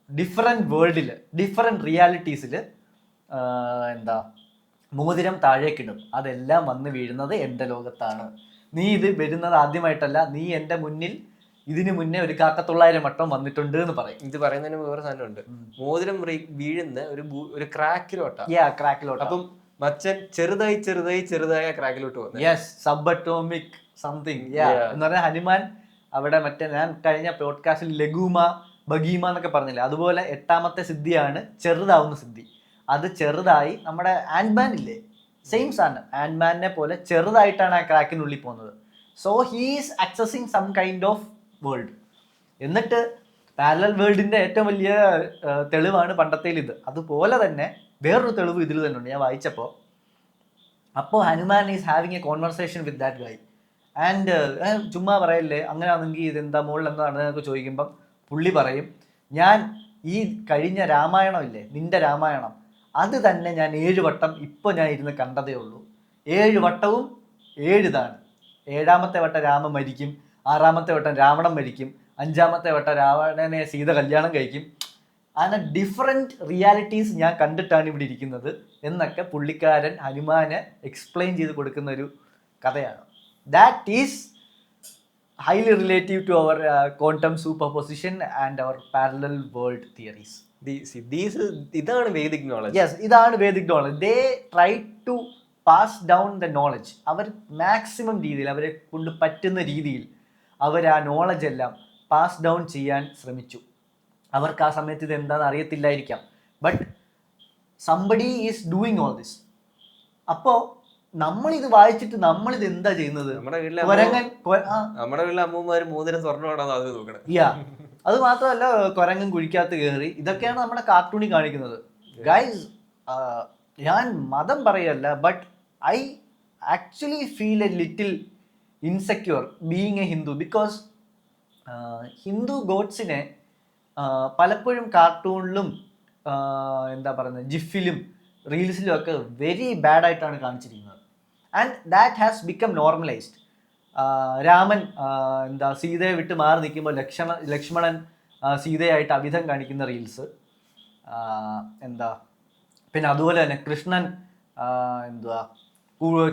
ഡിഫറെന്റ് വേൾഡിൽ ഡിഫറെന്റ് റിയാലിറ്റീസിൽ മോതിരം താഴേക്കിടും. അതെല്ലാം വന്ന് വീഴുന്നത് എൻ്റെ ലോകത്താണ്. നീ ഇത് വരുന്നത് ആദ്യമായിട്ടല്ല, നീ എൻ്റെ മുന്നിൽ ഇതിനു മുന്നേ ഒരു 1,000 വട്ടം വന്നിട്ടുണ്ട് എന്ന് പറയും. ഇത് പറയുന്നതിന് വേറെ സാധനമുണ്ട്, മോതിരം വീഴുന്ന ഒരു ക്രാക്കിലോട്ടാ. അപ്പം മച്ചൻ ചെറുതായി ക്രാക്കിലോട്ട് പോകും. യെസ്, സബ്-അറ്റോമിക് സംതിങ് എന്ന് പറഞ്ഞാൽ ഹനുമാൻ അവിടെ മറ്റേ ഞാൻ കഴിഞ്ഞ പോഡ്കാസ്റ്റിൽ ലഘൂമ ബഗീമ എന്നൊക്കെ പറഞ്ഞില്ലേ, അതുപോലെ 8ാമത്തെ സിദ്ധിയാണ് ചെറുതാവുന്ന സിദ്ധി. അത് ചെറുതായി നമ്മുടെ ആൻഡ്മാൻ ഇല്ലേ, സെയിം സാധനം, ആൻഡ്മാനെ പോലെ ചെറുതായിട്ടാണ് ആ ക്രാക്കിനുള്ളിൽ പോകുന്നത്. So he's accessing some kind of world. എന്നിട്ട് പാരലൽ വേൾഡിന്റെ ഏറ്റവും വലിയ തെളിവാണ് പണ്ടത്തേൽ ഇത്. അതുപോലെ തന്നെ വേറൊരു തെളിവ് ഇതിൽ തന്നെ ഉണ്ട്, ഞാൻ വായിച്ചപ്പോൾ. അപ്പോൾ Hanuman is having A conversation with that guy and ചുമ്മാ പറയല്ലേ, അങ്ങനെ ആണെങ്കിൽ ഇതെന്താ മുകളിൽ എന്താ നടന്നതെന്നൊക്കെ ചോദിക്കുമ്പം പുള്ളി പറയും, ഞാൻ ഈ കഴിഞ്ഞ രാമായണം ഇല്ലേ, നിന്റെ രാമായണം, അത് തന്നെ ഞാൻ 7 വട്ടം ഇപ്പോൾ ഞാൻ ഇരുന്ന് കണ്ടതേ ഉള്ളൂ. 7 വട്ടവും 7 ഇതാണ്. 7ാമത്തെ വട്ടം രാമൻ മരിക്കും, 6ാമത്തെ വട്ടം രാവണൻ മരിക്കും, 5ാമത്തെ വട്ടം രാവണനെ സീത കല്യാണം കഴിക്കും. അങ്ങനെ ഡിഫറെൻറ്റ് റിയാലിറ്റീസ് ഞാൻ കണ്ടിട്ടാണ് ഇവിടെ ഇരിക്കുന്നത് എന്നൊക്കെ പുള്ളിക്കാരൻ ഹനുമാന് എക്സ്പ്ലെയിൻ ചെയ്ത് കൊടുക്കുന്ന ഒരു കഥയാണ്. That is highly relative to our quantum superposition and our parallel world theories. ഇതാണ് വേദിക് നോളജ്. Yes, ഇതാണ് Vedic knowledge. They try to pass down the knowledge. അവർ മാക്സിമം രീതിയിൽ അവരെ കൊണ്ട് പറ്റുന്ന രീതിയിൽ അവർ ആ നോളജ് എല്ലാം പാസ് ഡൗൺ ചെയ്യാൻ ശ്രമിച്ചു. അവർക്ക് ആ സമയത്ത് ഇത് എന്താണെന്ന് അറിയത്തില്ലായിരിക്കാം, but somebody is doing all this. അപ്പോൾ നമ്മളിത് വായിച്ചിട്ട് നമ്മളിത് എന്താ ചെയ്യുന്നത്? നമ്മുടെ വീട്ടിലെ അമ്മൂമ്മമാര് മോതിരം സ്വർണ്ണമാണെന്ന് അത് നോക്കണം. അത് മാത്രമല്ല, കുരങ്ങൻ കുഴിക്കകത്ത് കയറി, ഇതൊക്കെയാണ് നമ്മുടെ കാർട്ടൂണിൽ കാണിക്കുന്നത്. ഗൈസ്, ഞാൻ മതം പറയല്ല, but I actually feel a little insecure being a Hindu because Hindu ഗോഡ്സിനെ പലപ്പോഴും കാർട്ടൂണിലും എന്താ പറയുന്നത് ജിഫിലും റീൽസിലും ഒക്കെ വെരി ബാഡായിട്ടാണ് കാണിച്ചിരിക്കുന്നത്. And that has become normalised. Raman എന്താ സീതയെ വിട്ട് മാറി നിൽക്കുമ്പോൾ ലക്ഷ്മണൻ സീതയായിട്ട് അവിധം കാണിക്കുന്ന റീൽസ്, എന്താ പിന്നെ അതുപോലെ തന്നെ കൃഷ്ണൻ എന്തുവാ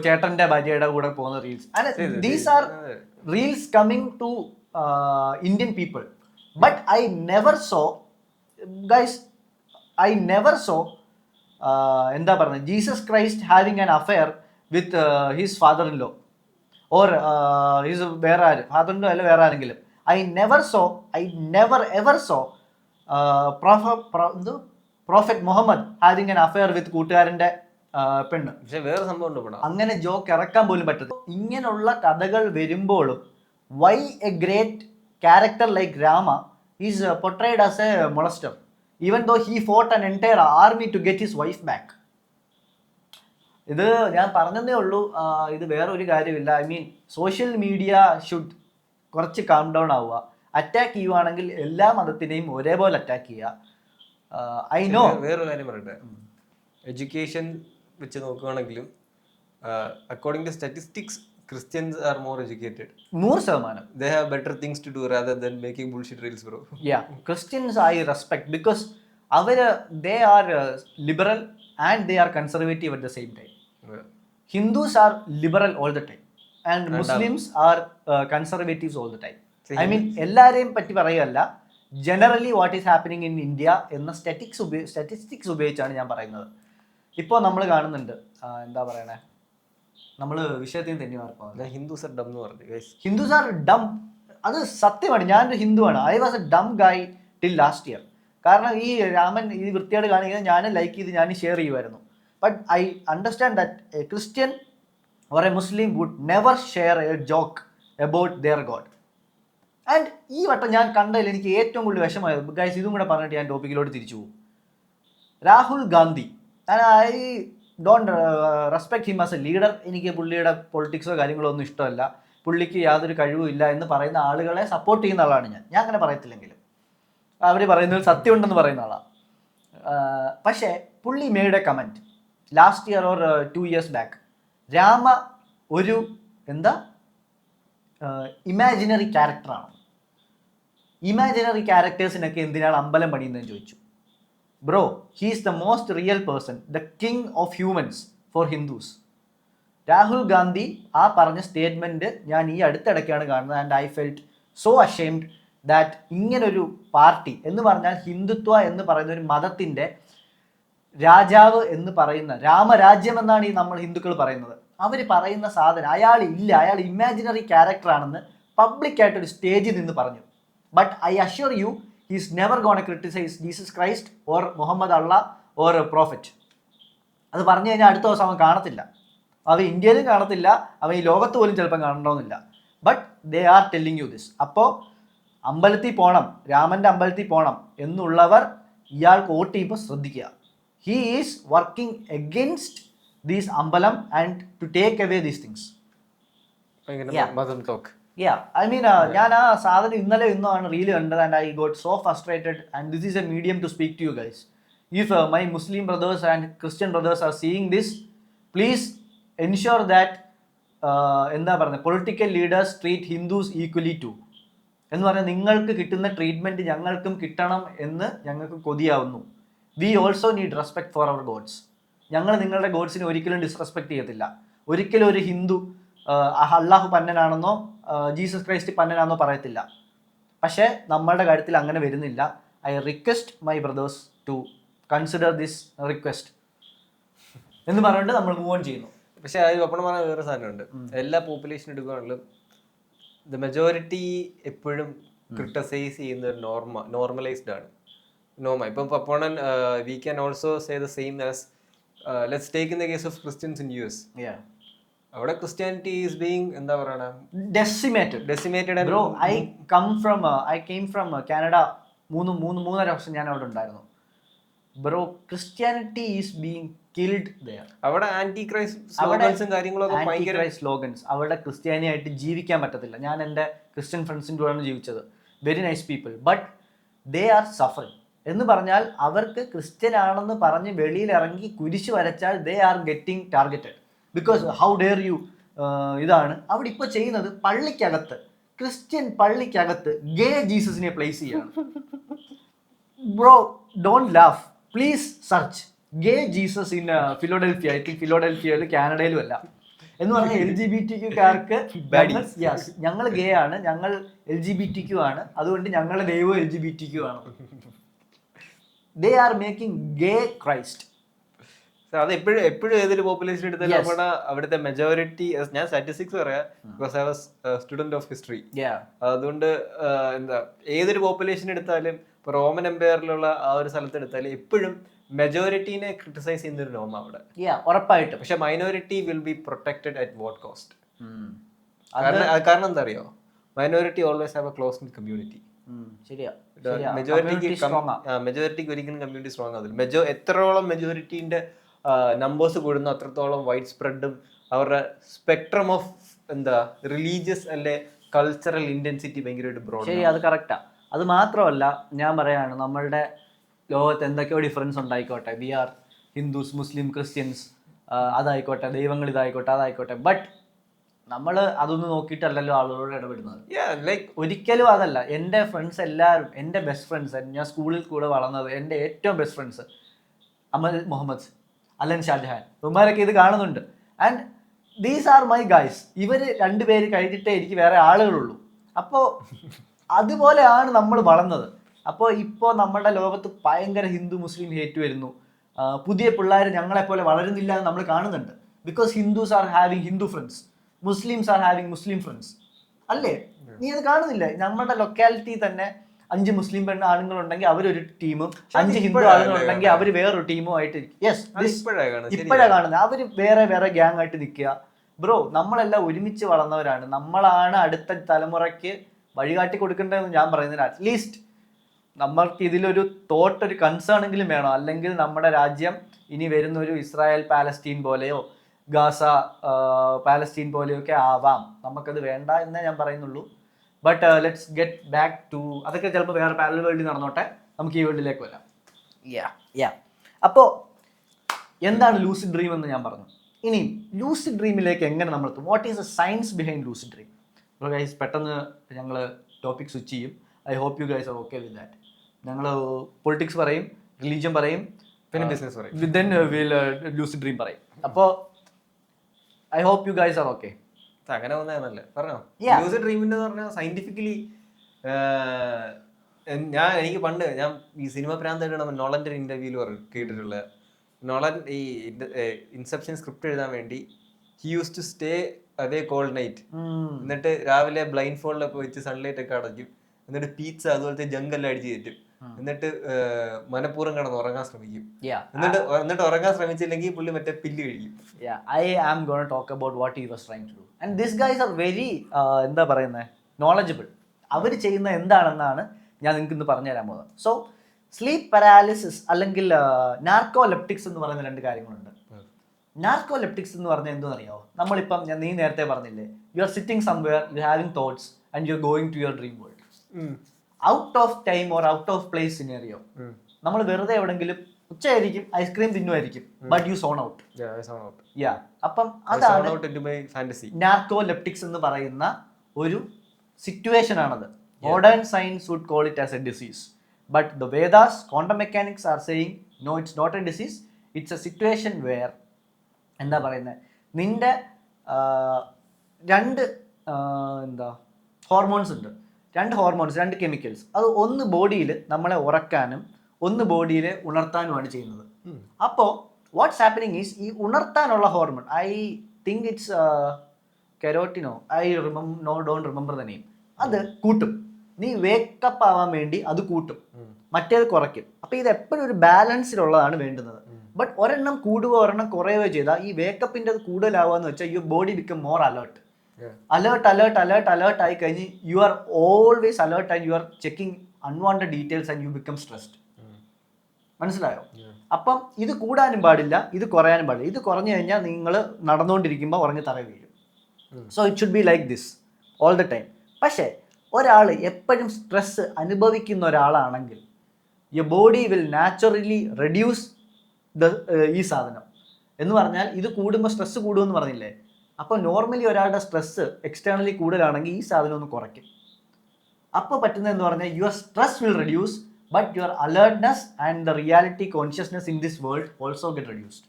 ചേട്ടൻ്റെ ഭാര്യയുടെ കൂടെ പോകുന്ന reels. And these are reels coming to Indian people, but I never saw എന്താ പറയുന്നത് Jesus Christ having an affair with his father-in-law or his വേറെ ആരും father-in-law അല്ല വേറെ ആരെങ്കിലും. I never ever saw Prophet Muhammad having an affair with കൂട്ടുകാരൻ്റെ പെണ്ണ്. പക്ഷെ വേറെ സംഭവം അങ്ങനെ ജോക്ക് ഇറക്കാൻ പോലും പറ്റുന്നത്. ഇങ്ങനെയുള്ള കഥകൾ വരുമ്പോഴും why a great character like Rama is portrayed as a molester, even though he fought an entire army to get his wife back. ഇത് ഞാൻ പറഞ്ഞതേ ഉള്ളൂ, ഇത് വേറെ ഒരു കാര്യമില്ല. I mean social media should കുറച്ച് കാം ഡൗൺ ആവുക. അറ്റാക്ക് ചെയ്യുവാണെങ്കിൽ എല്ലാ മതത്തിനെയും ഒരേപോലെ അറ്റാക്ക് ചെയ്യുക. I know. വേറൊരു കാര്യം പറയട്ടെ, എഡ്യൂക്കേഷൻ വെച്ച് നോക്കുകയാണെങ്കിലും according to statistics Christians are more educated. 100%. They have better things to do rather than making bullshit reels, bro. Yeah, Christians I respect because they are liberal and they are conservative at the same time. Yeah. Hindus are liberal all the time and Muslims are conservatives all the time. I mean എല്ലാരെയും പറ്റി പറയല്ല, generally what is happening in India എന്ന statistics ഉപയോഗിച്ചാണ് ഞാൻ പറയുന്നത്. ഇപ്പോൾ നമ്മൾ കാണുന്നുണ്ട്, എന്താ പറയണേ, നമ്മൾ വിഷയത്തിൽ തന്നെ മാറിപ്പോകുന്നത്. ഹിന്ദുസ് ആർ ഡം എന്ന് പറഞ്ഞു. ഹിന്ദുസ് ആർ ഡം, അത് സത്യമാണ്. ഞാനൊരു ഹിന്ദുവാണ്. I was a dumb guy till last year. കാരണം ഈ രാമൻ ഈ വൃത്തിയോട് കാണിക്കുന്നത് ഞാൻ ലൈക്ക് ചെയ്ത് ഞാൻ ഷെയർ ചെയ്യുമായിരുന്നു. But I understand that a Christian or a Muslim would never share a joke about their God. And ഈ വട്ടം ഞാൻ കണ്ടതിൽ എനിക്ക് ഏറ്റവും കൂടുതൽ വിഷമമായത്, ഗൈസ് ഇതും കൂടെ പറഞ്ഞിട്ട് ഞാൻ ടോപ്പിക്കിലോട്ട് തിരിച്ചു പോകും. Rahul Gandhi, I don't respect him as A leader. എനിക്ക് പുള്ളിയുടെ പൊളിറ്റിക്സോ കാര്യങ്ങളോ ഒന്നും ഇഷ്ടമല്ല. പുള്ളിക്ക് യാതൊരു കഴിവും ഇല്ല എന്ന് പറയുന്ന ആളുകളെ സപ്പോർട്ട് ചെയ്യുന്ന ആളാണ് ഞാൻ അങ്ങനെ പറയത്തില്ലെങ്കിലും അവർ പറയുന്നത് സത്യമുണ്ടെന്ന് പറയുന്ന ആളാണ്. പക്ഷേ പുള്ളി made A comment last year or 2 years back, Rama ഒരു എന്താ ഇമാജിനറി ക്യാരക്ടറാണ്. ഇമാജിനറി ക്യാരക്ടേഴ്സിനൊക്കെ എന്തിനാണ് അമ്പലം പണിയുന്നതെന്ന് ചോദിച്ചു. Bro, he is the most real person, the king of humans for Hindus. Rahul Gandhi ആ പറഞ്ഞ സ്റ്റേറ്റ്മെൻറ്റ് ഞാൻ ഈ അടുത്തിടയ്ക്കാണ് കാണുന്നത്. And I felt so ashamed that ഇങ്ങനൊരു പാർട്ടി എന്ന് പറഞ്ഞാൽ ഹിന്ദുത്വ എന്ന് പറയുന്ന ഒരു മതത്തിൻ്റെ രാജാവ് എന്ന് പറയുന്ന രാമരാജ്യം എന്നാണ് ഈ നമ്മൾ ഹിന്ദുക്കൾ പറയുന്നത്. അവർ പറയുന്ന സാധനം അയാൾ ഇമാജിനറി ക്യാരക്ടറാണെന്ന് പബ്ലിക്കായിട്ടൊരു സ്റ്റേജിൽ നിന്ന് പറഞ്ഞു. But I assure U he's never going to criticize Jesus Christ or Muhammad Allah or a prophet. അത് പറഞ്ഞു കഴിഞ്ഞാൽ അടുത്ത ദിവസം അവൻ കാണത്തില്ല, അവൻ ഇന്ത്യയിലും കാണത്തില്ല, അവൻ ഈ ലോകത്ത് പോലും ചിലപ്പം കാണണമെന്നില്ല. But they are telling you this. അപ്പോൾ അമ്പലത്തിൽ പോകണം, രാമൻ്റെ അമ്പലത്തിൽ പോകണം എന്നുള്ളവർ ഇയാൾക്ക് വോട്ട് ചെയ്യുമ്പോൾ ശ്രദ്ധിക്കുക. He is working against these ambalam and to take away these things. Yeah, I mean, ഞാൻ ആ സാധനം ഇന്നലെ ഇന്നാണ് റീല് കണ്ടത് and I got so frustrated and this is a medium to speak to you guys. If my Muslim brothers and Christian brothers are seeing this, please ensure that എന്താ പറയുന്നത്, political leaders treat Hindus equally too എന്ന് പറഞ്ഞാൽ നിങ്ങൾക്ക് കിട്ടുന്ന treatment ഞങ്ങൾക്കും കിട്ടണം എന്ന് ഞങ്ങൾക്ക് കൊതിയാവുന്നു. We also need respect for our gods. ഞങ്ങൾ നിങ്ങളുടെ ഗോഡ്സിനെ ഒരിക്കലും ഡിസ്റെസ്പെക്ട് ചെയ്യത്തില്ല. ഒരിക്കലും ഒരു ഹിന്ദു അള്ളാഹു പന്നനാണെന്നോ ജീസസ് ക്രൈസ്റ്റ് പന്നനാണെന്നോ പറയത്തില്ല. പക്ഷേ നമ്മളുടെ കാര്യത്തിൽ അങ്ങനെ വരുന്നില്ല. I request my brothers to consider this request എന്ന് പറഞ്ഞിട്ട് നമ്മൾ മൂവ് ഓൺ ചെയ്യുന്നു. പക്ഷെ അത് ഒപ്പം പറഞ്ഞ വേറെ സാധനമുണ്ട്. എല്ലാ പോപ്പുലേഷൻ എടുക്കുകയാണെങ്കിലും ദ മെജോറിറ്റി എപ്പോഴും ക്രിട്ടിസൈസ് ചെയ്യുന്ന ഒരു നോർമലൈസ്ഡ് ആണ്. ഇപ്പം അപ്പോണൻ we can also say the same as let's take in the case of Christians in US. അവിടെ ക്രിസ്ത്യാനിറ്റി ഈസ് ബീയിങ് എന്താ പറയണ decimated. Bro, I came from Canada. 3.5 വർഷം ഞാൻ അവിടെ ഉണ്ടായിരുന്നു. Bro Christianity is being killed there. അവിടെ anti Christ സ്ലോഗൻസും കാര്യങ്ങളൊക്കെ ഭയങ്കര സ്ലോഗൻസ്. അവിടെ ക്രിസ്ത്യാനിയായിട്ട് ജീവിക്കാൻ പറ്റത്തില്ല. ഞാൻ എൻ്റെ ക്രിസ്ത്യൻ ഫ്രണ്ട്സിൻ്റെ കൂടെയാണ് ജീവിച്ചത്. Very nice people, but they are suffering. എന്ന് പറഞ്ഞാൽ അവർക്ക് ക്രിസ്ത്യൻ ആണെന്ന് പറഞ്ഞ് വെളിയിൽ ഇറങ്ങി കുരിശ് വരച്ചാൽ they are getting targeted. Because how dare you. ഇതാണ് അവിടെ ഇപ്പോൾ ചെയ്യുന്നത്. പള്ളിക്കകത്ത്, ക്രിസ്ത്യൻ പള്ളിക്കകത്ത് ഗേ ജീസസിനെ പ്ലേസ് ചെയ്യാണ്. Bro don't laugh, please search gay Jesus in Philadelphia. I think ഫിലോഡൽഫിയയിൽ, കാനഡയിലും അല്ല. എന്ന് പറഞ്ഞാൽ LGBTQ-കാർക്ക് ഞങ്ങൾ ഗേ ആണ്, ഞങ്ങൾ LGBTQ ആണ്, അതുകൊണ്ട് ഞങ്ങളുടെ ദൈവം LGBTQ ആണ്. They are making gay Christ. അത് എപ്പോഴും ഏതൊരു പോപ്പുലേഷൻ എടുത്താലും നമ്മുടെ അവിടുത്തെ മെജോറിറ്റി, ഞാൻ സ്റ്റാറ്റിസ്റ്റിക്സ് പറയാം, because I was student of history. അതുകൊണ്ട് എന്താ ഏതൊരു പോപ്പുലേഷൻ എടുത്താലും ഇപ്പൊ റോമൻ എംപയറിലുള്ള ആ ഒരു സ്ഥലത്ത് എടുത്താലും എപ്പോഴും മെജോറിറ്റീനെ ക്രിട്ടിസൈസ് ചെയ്യുന്ന ഒരു നോം അവിടെ ഉറപ്പായിട്ടും. പക്ഷെ minority will be protected at what cost. കാരണം എന്താ അറിയോ, minority always have a close community. മെജോറിറ്റിക്ക് ഒരിക്കലും കമ്മ്യൂണിറ്റി സ്ട്രോങ് ആവില്ല. എത്രത്തോളം മെജോറിറ്റീന്റെ നമ്പേഴ്സ് കൂടുന്നു അത്രത്തോളം വൈഡ് സ്പ്രെഡും അവരുടെ സ്പെക്ട്രം ഓഫ് എന്താ റിലീജിയസ് അല്ലെ കൾച്ചറൽ ഇന്റൻസിറ്റി ഭയങ്കരമായിട്ട് ബ്രോഡ്. ശരി, അത് കറക്റ്റാ. അത് മാത്രമല്ല ഞാൻ പറയാണ്, നമ്മളുടെ ലോകത്ത് എന്തൊക്കെയോ ഡിഫറൻസ് ഉണ്ടായിക്കോട്ടെ, വി ആർ ഹിന്ദുസ്, മുസ്ലിം, ക്രിസ്ത്യൻസ്, അതായിക്കോട്ടെ, ദൈവങ്ങൾ ഇതായിക്കോട്ടെ, അതായിക്കോട്ടെ, ബട്ട് നമ്മൾ അതൊന്നും നോക്കിയിട്ടല്ലല്ലോ ആളുകളോട് ഇടപെടുന്നത്. ലൈക്ക് ഒരിക്കലും അതല്ല. എൻ്റെ ഫ്രണ്ട്സ് എല്ലാവരും, എൻ്റെ ബെസ്റ്റ് ഫ്രണ്ട്സ്, ഞാൻ സ്കൂളിൽ കൂടെ വളർന്നത്, എൻ്റെ ഏറ്റവും ബെസ്റ്റ് ഫ്രണ്ട്സ് അമൽ മുഹമ്മദ്, അലൻ ഷാജഹാൻ, ഇവന്മാരൊക്കെ ഇത് കാണുന്നുണ്ട്. And these are my guys. ഇവർ രണ്ടുപേര് കഴിഞ്ഞിട്ടേ എനിക്ക് വേറെ ആളുകളുള്ളൂ. അപ്പോൾ അതുപോലെയാണ് നമ്മൾ വളർന്നത്. അപ്പോൾ ഇപ്പോൾ നമ്മുടെ ലോകത്ത് ഭയങ്കര ഹിന്ദു മുസ്ലിം ഹേറ്റ് വരുന്നു. പുതിയ പിള്ളേർ ഞങ്ങളെപ്പോലെ വളരുന്നില്ല എന്ന് നമ്മൾ കാണുന്നുണ്ട്. Because Hindus are having Hindu friends, Muslims are having Muslim friends. അല്ലേ? നീ അത് കാണുന്നില്ല? നമ്മുടെ ലൊക്കാലിറ്റി തന്നെ 5 മുസ്ലിം ആണുങ്ങളുണ്ടെങ്കിൽ അവരൊരു ടീമും 5 ഹിന്ദു ആളുകളുണ്ടെങ്കിൽ അവർ വേറൊരു ടീമും ആയിട്ട്. ഇപ്പോഴാണ് കാണുന്നത്. അവർ വേറെ വേറെ ഗ്യാങ് ആയിട്ട് നിൽക്കുക. ബ്രോ, നമ്മളെല്ലാം ഒരുമിച്ച് വളർന്നവരാണ്. നമ്മളാണ് അടുത്ത തലമുറയ്ക്ക് വഴികാട്ടി കൊടുക്കേണ്ടതെന്ന് ഞാൻ പറയുന്നത്. അറ്റ്ലീസ്റ്റ് നമ്മൾക്ക് ഇതിലൊരു തോട്ട്, ഒരു കൺസേൺ എങ്കിലും വേണം. അല്ലെങ്കിൽ നമ്മുടെ രാജ്യം ഇനി വരുന്ന ഒരു ഇസ്രായേൽ പാലസ്തീൻ പോലെയോ ഗാസ പാലസ്തീൻ പോലെയൊക്കെ ആവാം. നമുക്കത് വേണ്ട എന്നേ ഞാൻ പറയുന്നുള്ളൂ. But let's get back to, അതൊക്കെ ചിലപ്പോൾ വേറെ പാരലൽ വേൾഡിൽ നടന്നോട്ടെ, നമുക്ക് ഈ വേൾഡിലേക്ക് വരാം. അപ്പോൾ എന്താണ് ലൂസിഡ് ഡ്രീം എന്ന് ഞാൻ പറഞ്ഞു. ഇനി ലൂസിഡ് ഡ്രീമിലേക്ക് എങ്ങനെ നമ്മൾ എത്തും? What is the science behind lucid dream? അപ്പോൾ ഗൈസ് പെട്ടെന്ന് ഞങ്ങൾ ടോപ്പിക് സ്വിച്ച് ചെയ്യും. I hope you guys are okay with that. ഞങ്ങൾ പൊളിറ്റിക്സ് പറയും, റിലീജിയൻ പറയും, പിന്നെ ബിസിനസ് പറയും, ദെൻ ലൂസിഡ് ഡ്രീം പറയും. അപ്പോൾ I hope you guys are okay. അങ്ങനെ വന്നതല്ലേ പറഞ്ഞോ. ലൂസിഡ് ഡ്രീമിന്റെ പറഞ്ഞാൽ സയന്റിഫിക്കലി എനിക്ക് പണ്ട് ഞാൻ ഈ സിനിമ പ്രാന്തായിട്ടാണ് നോളന്റെ ഒരു ഇന്റർവ്യൂല് കേട്ടിട്ടുള്ളത്. നോളൻ ഈ ഇൻസെപ്ഷൻ സ്ക്രിപ്റ്റ് എഴുതാൻ വേണ്ടി he use to stay away cold night. എന്നിട്ട് രാവിലെ ബ്ലൈൻഡ് ഫോൾഡൊക്കെ വെച്ച് സൺലൈറ്റ് ഒക്കെ അടയ്ക്കും. എന്നിട്ട് പീച്ച അതുപോലത്തെ ജങ്കെല്ലാം അടിച്ച് കയറ്റും. എന്നിട്ട് മനഃപൂർവ്വം കിടന്ന് ഉറങ്ങാൻ ശ്രമിക്കും. എന്നിട്ട് ഉറങ്ങാൻ ശ്രമിച്ചില്ലെങ്കിൽ പുള്ളി മറ്റേ പില്ല് കഴിക്കും. I am going to talk about what he was trying to do. And these guys are very എന്താ പറയുന്നത്, knowledgeable. അവർ ചെയ്യുന്ന എന്താണെന്നാണ് ഞാൻ നിങ്ങൾക്ക് ഇന്ന് പറഞ്ഞു തരാൻ പോകുന്നത്. സോ സ്ലീപ്പ് പാരാലിസിസ് അല്ലെങ്കിൽ നാർക്കോലെപ്റ്റിക്സ് എന്ന് പറയുന്ന 2 കാര്യങ്ങളുണ്ട്. നാർക്കോലെപ്റ്റിക്സ് എന്ന് പറഞ്ഞാൽ എന്തെന്നറിയാമോ? നമ്മളിപ്പം നീ നേരത്തെ പറഞ്ഞില്ലേ, you are sitting somewhere, you having thoughts and you are going to your dream world. Out of time or out of place scenario, നമ്മൾ വെറുതെ എവിടെങ്കിലും ഉച്ചയായിരിക്കും, ഐസ്ക്രീം തിന്നുമായിരിക്കും, ബട്ട് യു സോൺ ഔട്ട്. അപ്പം അതാണ് നാർക്കോലെപ്റ്റിക്സ് എന്ന് പറയുന്ന ഒരു സിറ്റുവേഷൻ ആണത്. Modern science would call it as a disease, but the Vedas, quantum mechanics are saying no, it's not a disease, it's a situation where എന്താ പറയുന്നത്, നിന്റെ 2 ഹോർമോൺസ് ഉണ്ട്, 2 ഹോർമോൺസ്, 2 കെമിക്കൽസ്. അത് ഒന്ന് ബോഡിയിൽ നമ്മളെ ഉറക്കാനും ഒന്ന് ബോഡിയിൽ ഉണർത്താനുമാണ് ചെയ്യുന്നത്. അപ്പോൾ വാട്ട്സ് ഹാപ്പനിങ് ഈസ്, ഈ ഉണർത്താനുള്ള ഹോർമോൺ, ഐ തിങ്ക് ഇറ്റ്സ് കെരോട്ടിനോ, ഡോണ്ട് റിമെമ്പർ ദ നെയിം, അത് കൂട്ടും. നീ വേക്കപ്പ് ആവാൻ വേണ്ടി അത് കൂട്ടും, മറ്റേത് കുറയ്ക്കും. അപ്പോൾ ഇത് എപ്പോഴും ഒരു ബാലൻസിലുള്ളതാണ് വേണ്ടുന്നത്. ബട്ട് ഒരെണ്ണം കൂടുകയോ ഒരെണ്ണം കുറയുകയോ ചെയ്താൽ ഈ വേക്കപ്പിൻ്റെ അത് കൂടുതലാവുകയെന്ന് വെച്ചാൽ your body become more alert. Alert ആയി കഴിഞ്ഞ് you are always alert and you R checking unwanted details and you become stressed. മനസ്സിലായോ? അപ്പം ഇത് കൂടാനും പാടില്ല, ഇത് കുറയാനും പാടില്ല. ഇത് കുറഞ്ഞു കഴിഞ്ഞാൽ നിങ്ങൾ നടന്നുകൊണ്ടിരിക്കുമ്പോൾ ഉറങ്ങി തറ വീഴും. So it should be like this all the time. പക്ഷേ ഒരാൾ എപ്പോഴും സ്ട്രെസ് അനുഭവിക്കുന്ന ഒരാളാണെങ്കിൽ your body will naturally reduce ഈ സാധനം. എന്ന് പറഞ്ഞാൽ ഇത് കൂടുമ്പോൾ സ്ട്രെസ് കൂടുമെന്ന് പറഞ്ഞില്ലേ, അപ്പോൾ നോർമലി ഒരാളുടെ സ്ട്രെസ് എക്സ്റ്റേണലി കൂടുതലാണെങ്കിൽ ഈ സാധനം ഒന്ന് കുറയ്ക്കും. അപ്പോൾ പറ്റുന്നതെന്ന് പറഞ്ഞാൽ your stress will reduce, but your alertness and the reality consciousness in this world also get reduced.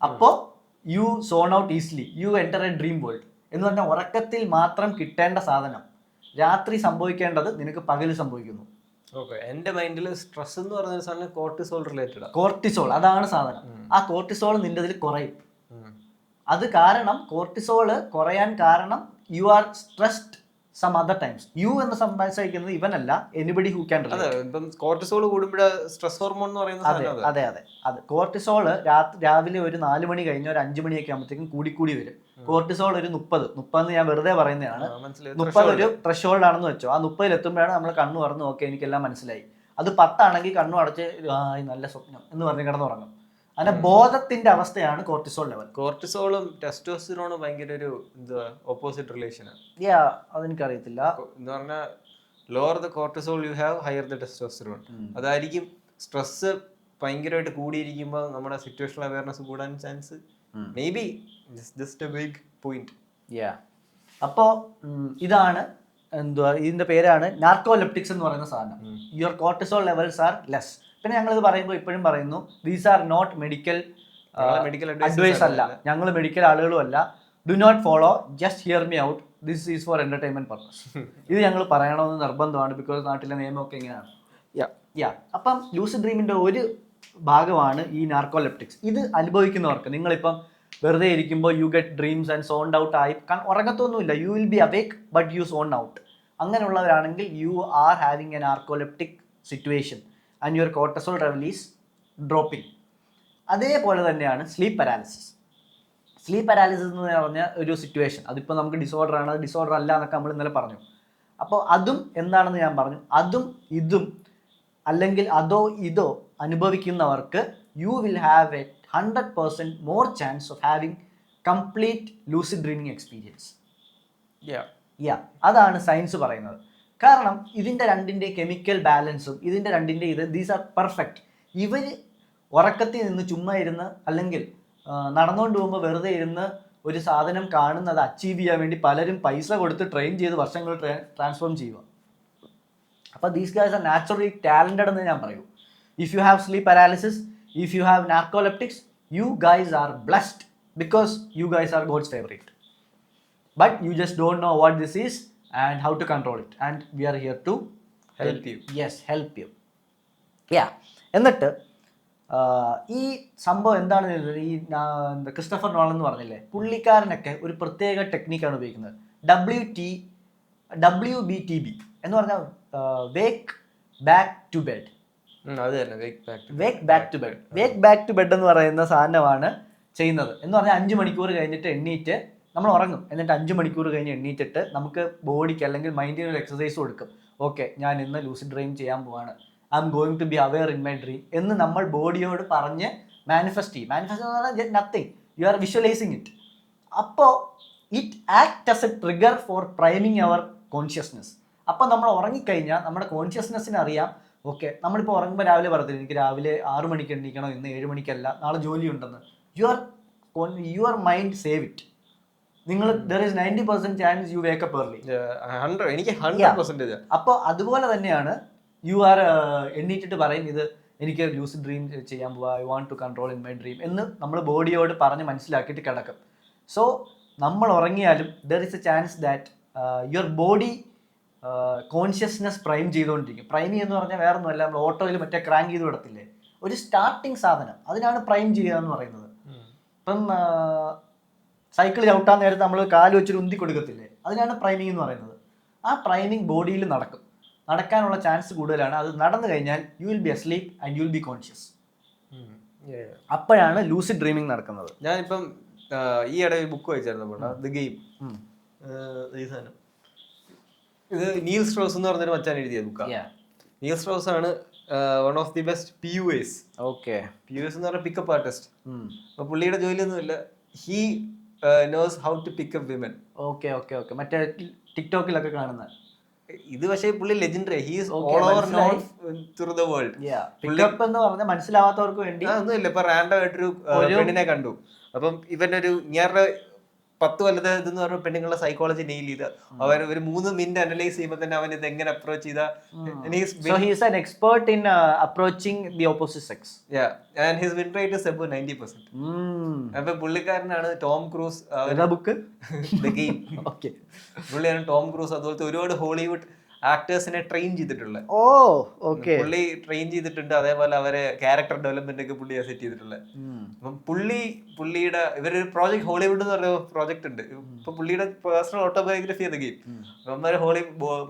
അപ്പോൾ you zone out easily, you enter a dream world. എന്ന് പറഞ്ഞാൽ ഉറക്കത്തിൽ മാത്രം കിട്ടേണ്ട സാധനം രാത്രി സംഭവിക്കേണ്ടത് നിനക്ക് പകൽ സംഭവിക്കുന്നു. എന്റെ മൈൻഡിൽ സ്ട്രെസ് എന്ന് പറഞ്ഞ സാധനം കോർട്ടിസോൾ റിലേറ്റഡ്. കോർട്ടിസോൾ അതാണ് സാധനം. ആ കോർട്ടിസോൾ നിന്റെ ഇതിൽ കുറയും. അത് കാരണം കോർട്ടിസോള് കുറയാൻ കാരണം you are stressed some other times. You എന്ന് സംസാരിക്കുന്നത് ഇവനല്ല, എനിബഡി ഹു ക്യാൻ. കോർട്ടിസോൾ കൂടുമ്പോഴേ സ്ട്രെസ് ഹോർമോൺ എന്ന് പറയുന്നത്. അതെ അത് കോർട്ടിസോള് രാവിലെ ഒരു 4 മണി കഴിഞ്ഞ ഒരു 5 മണിയൊക്കെ ആകുമ്പോഴത്തേക്കും കൂടി വരും. കോർട്ടിസോൾ ഒരു 30 ഞാൻ വെറുതെ പറയുന്നതാണ്. 30 ഒരു ത്രഷോൾഡ് ആണെന്ന് വെച്ചോ. ആ 30 എത്തുമ്പോഴാണ് നമ്മൾ കണ്ണു തുറന്ന് ഓക്കെ എനിക്കെല്ലാം മനസ്സിലായി. അത് 10 ആണെങ്കിൽ കണ്ണു അടച്ച് നല്ല സ്വപ്നം എന്ന് പറഞ്ഞ് കിടന്നുറങ്ങും. അങ്ങനെ ബോധത്തിന്റെ അവസ്ഥയാണ് കോർട്ടിസോൾ ലെവൽ. കോർട്ടിസോളും ടെസ്റ്റോസ്റ്ററോണും ഭയങ്കര ഒരു ഓപ്പോസിറ്റ് റിലേഷനാണ്. അതെനിക്കറിയത്തില്ല. എന്ന് പറഞ്ഞാൽ lower the cortisol you have higher the testosterone. അതായിരിക്കും സ്ട്രെസ് ഭയങ്കരമായിട്ട് കൂടിയിരിക്കുമ്പോൾ നമ്മുടെ സിറ്റുവേഷണൽ അവയർനെസ് കൂടാൻ chance. Maybe just a big point. അപ്പോൾ ഇതാണ് ഇതിന്റെ പേരാണ് നാർക്കോലെപ്റ്റിക്സ് എന്ന് പറയുന്ന സാധനം. Your cortisol levels are less. പിന്നെ ഞങ്ങളിത് പറയുമ്പോൾ ഇപ്പോഴും പറയുന്നു, these are not medical advice അല്ല, ഞങ്ങൾ മെഡിക്കൽ ആളുകളും അല്ല. Do not follow, just hear me out, this is for entertainment purpose. ഇത് ഞങ്ങൾ പറയണമെന്ന് നിർബന്ധമാണ്, ബിക്കോസ് നാട്ടിലെ നിയമമൊക്കെ ഇങ്ങനെയാണ്. അപ്പം ലൂസിഡ് ഡ്രീമിന്റെ ഒരു ഭാഗമാണ് ഈ നാർക്കോലെപ്റ്റിക്സ്. ഇത് അനുഭവിക്കുന്നവർക്ക് നിങ്ങളിപ്പം വെറുതെ ഇരിക്കുമ്പോൾ you get dreams and zoned out ആയി ഉറങ്ങത്തൊന്നുമില്ല, you will be awake but you zone out. അങ്ങനെയുള്ളവരാണെങ്കിൽ you are having a narcoleptic situation and your cortisol level is dropping. അതേപോലെ തന്നെയാണ് സ്ലീപ്പ് പാരാലിസിസ്. സ്ലീപ്പ് പാരാലിസിസ് എന്ന് പറഞ്ഞ ഒരു സിറ്റുവേഷൻ, അതിപ്പോൾ നമുക്ക് ഡിസോർഡർ ആണ്, ഡിസോർഡർ അല്ല എന്നൊക്കെ നമ്മൾ ഇന്നലെ പറഞ്ഞു. അപ്പോൾ അതും എന്താണെന്ന് ഞാൻ പറഞ്ഞു. അതും ഇതും അല്ലെങ്കിൽ അതോ ഇതോ അനുഭവിക്കുന്നവർക്ക് you will have a 100% more chance of having complete lucid dreaming experience. അതാണ് സയൻസ് പറയുന്നത്. കാരണം ഇതിൻ്റെ രണ്ടിൻ്റെ കെമിക്കൽ ബാലൻസും ഇതിൻ്റെ രണ്ടിൻ്റെ ദീസ് ആർ പെർഫെക്റ്റ്. ഇവർ ഉറക്കത്തിൽ നിന്ന് ചുമ്മാ ഇരുന്ന് അല്ലെങ്കിൽ നടന്നുകൊണ്ട് പോകുമ്പോൾ വെറുതെ ഇരുന്ന് ഒരു സാധനം കാണുന്നത് അച്ചീവ് ചെയ്യാൻ വേണ്ടി പലരും പൈസ കൊടുത്ത് ട്രെയിൻ ചെയ്ത് വർഷങ്ങൾ ട്രാൻസ്ഫോം ചെയ്യുക. അപ്പോൾ these guys are naturally talented എന്ന് ഞാൻ പറയൂ. If you have sleep paralysis, if you have narcoleptics, you guys are blessed because you guys are God's favorite. But you just don't know what this is and how to control it. And we are here to help you. Yes, help you. എന്നിട്ട് ഈ സംഭവം എന്താണ്, ഈ Christopher Nolan എന്ന് പറഞ്ഞില്ലേ, പുള്ളിക്കാരനൊക്കെ ഒരു പ്രത്യേക ടെക്നിക്കാണ് ഉപയോഗിക്കുന്നത്. WBTB എന്ന് പറഞ്ഞാൽ wake back to bed. Wake back to bed. Wake back to bed എന്ന് പറയുന്ന സാധനമാണ് ചെയ്യുന്നത്. എന്ന് പറഞ്ഞാൽ 5 മണിക്കൂർ കഴിഞ്ഞിട്ട് എണ്ണീറ്റ് നമ്മൾ ഉറങ്ങും. എന്നിട്ട് 5 മണിക്കൂർ കഴിഞ്ഞ് എണ്ണീറ്റിട്ട് നമുക്ക് ബോഡിക്ക് അല്ലെങ്കിൽ മൈൻഡിന് ഒരു എക്സസൈസ് കൊടുക്കും. ഓക്കെ, ഞാൻ ഇന്ന് ലൂസിഡ് ഡ്രീം ചെയ്യാൻ പോവാണ്, I M going to be aware in my dream എന്ന് നമ്മൾ ബോഡിയോട് പറഞ്ഞ് മാനിഫെസ്റ്റ് ചെയ്യും. മാനിഫെസ്റ്റ് എന്ന് പറഞ്ഞാൽ nothing, you are visualising it. അപ്പോൾ it act as a trigger for priming our consciousness. അപ്പോൾ നമ്മൾ ഉറങ്ങിക്കഴിഞ്ഞാൽ നമ്മുടെ കോൺഷ്യസ്നെസ്സിന് അറിയാം, ഓക്കെ നമ്മളിപ്പോൾ ഉറങ്ങുമ്പോൾ രാവിലെ പറയത്തില്ല എനിക്ക് രാവിലെ 6 മണിക്ക് എണീക്കണം, ഇന്ന് 7 മണിക്കല്ല, നാളെ ജോലി ഉണ്ടെന്ന്. Your mind save it. നിങ്ങൾ there is 90% chance you wake up early. എനിക്ക് 100%. അപ്പോൾ അതുപോലെ തന്നെയാണ് യു ആർ എണ്ണീറ്റിട്ട് പറയും ഇത് എനിക്ക് ലൂസിഡ് ഡ്രീം ചെയ്യാൻ പോവാ, I want to control in my dream എന്ന് നമ്മൾ ബോഡിയോട് പറഞ്ഞ് മനസ്സിലാക്കിയിട്ട് കിടക്കും. സോ നമ്മൾ ഉറങ്ങിയാലും there is a chance that your body consciousness prime ചെയ്തുകൊണ്ടിരിക്കും. പ്രൈമിങ് എന്ന് പറഞ്ഞാൽ വേറെ ഒന്നുമല്ല, നമ്മൾ ഓട്ടോയിൽ മറ്റേ ക്രാങ്ക് ചെയ്ത് വിടത്തില്ലേ, ഒരു സ്റ്റാർട്ടിങ് സാധനം, അതിനാണ് പ്രൈം ചെയ്യുക എന്ന് പറയുന്നത്. ഇപ്പം സൈക്കിൾ ചവിട്ടാൻ നേരത്തെ നമ്മൾ കാല് വെച്ചൊരു ഉന്തി കൊടുക്കത്തില്ലേ, അതിനാണ് പ്രൈമിങ് എന്ന് പറയുന്നത്. ആ പ്രൈമിങ് ബോഡിയിൽ നടക്കാനുള്ള ചാൻസ് കൂടുതലാണ്. അത് നടന്നു കഴിഞ്ഞാൽ U will B asleep and you will B conscious. അപ്പോഴാണ് ലൂസിഡ് ഡ്രീമിങ് നടക്കുന്നത്. ഞാനിപ്പം ഈ ഇടയിൽ ബുക്ക് വായിച്ചായിരുന്നു, ദ ഗെയിം. ഈ സാധനം ഇത് നീൽ സ്ട്രോസ് എന്ന് പറഞ്ഞൊരു മച്ചാൻ എഴുതിയ ബുക്കാണ്. നീൽ സ്ട്രോസ് ആണ് one of the best PUAs. Okay. PUAs എന്ന് പറഞ്ഞാൽ പിക്കപ്പ് ആർട്ടിസ്റ്റ്. അപ്പൊ പുള്ളിയുടെ ജോലിയൊന്നുമില്ല, he knows how to pick up women. Okay okay okay. മറ്റേ ടിക്ടോക്കിലൊക്കെ കാണുന്ന ഇത്. പക്ഷേ പുള്ളി legendary, he is all over known through the world. Pickup എന്ന് പറഞ്ഞാൽ മനസ്സിലാവാത്തവർക്ക് വേണ്ടി ഒന്നുമില്ല. ഇപ്പൊ റാൻഡം ആയിട്ടൊരു പെണ്ണിനെ കണ്ടു, അപ്പം ഇവനൊരു ഞാറുടെ 10 കൊല്ലത്തെ ഇതെന്ന് പറഞ്ഞ പെണ്ണുങ്ങളുടെ സൈക്കോളജി നെയിൽ ചെയ്ത അവൻ ഒരു 3 മിനിറ്റ് അനലൈസ് ചെയ്യുമ്പോൾ തന്നെ അവൻ ഇത് എങ്ങനെ അപ്രോച്ച് ചെയ്ത. So he is an expert in approaching the opposite sex. Yeah, and his win rate is above 90%. അപ്പൊ പുള്ളിക്കാരനാണ് Tom Cruise. Book the game. Okay. പുള്ളിയാണ് ടോം ക്രൂസ്. അതുപോലത്തെ ഒരുപാട് ഹോളിവുഡ് ആക്ടേഴ്സിനെ ട്രെയിൻ ചെയ്തിട്ടുള്ളത്. പുള്ളി ട്രെയിൻ ചെയ്തിട്ടുണ്ട്. അതേപോലെ അവരെ ക്യാരക്ടർ ഡെവലപ്മെന്റ് ഒക്കെ പുള്ളിയെ സെറ്റ് ചെയ്തിട്ടുള്ളത്. അപ്പം പുള്ളിയുടെ ഇവരൊരു പ്രോജക്ട് ഹോളിവുഡ് എന്ന് പറഞ്ഞ പ്രോജക്ട് ഉണ്ട്. ഇപ്പൊ പുള്ളിയുടെ പേഴ്സണൽ ഓട്ടോബയോഗ്രഫി അത് ഗെയിം.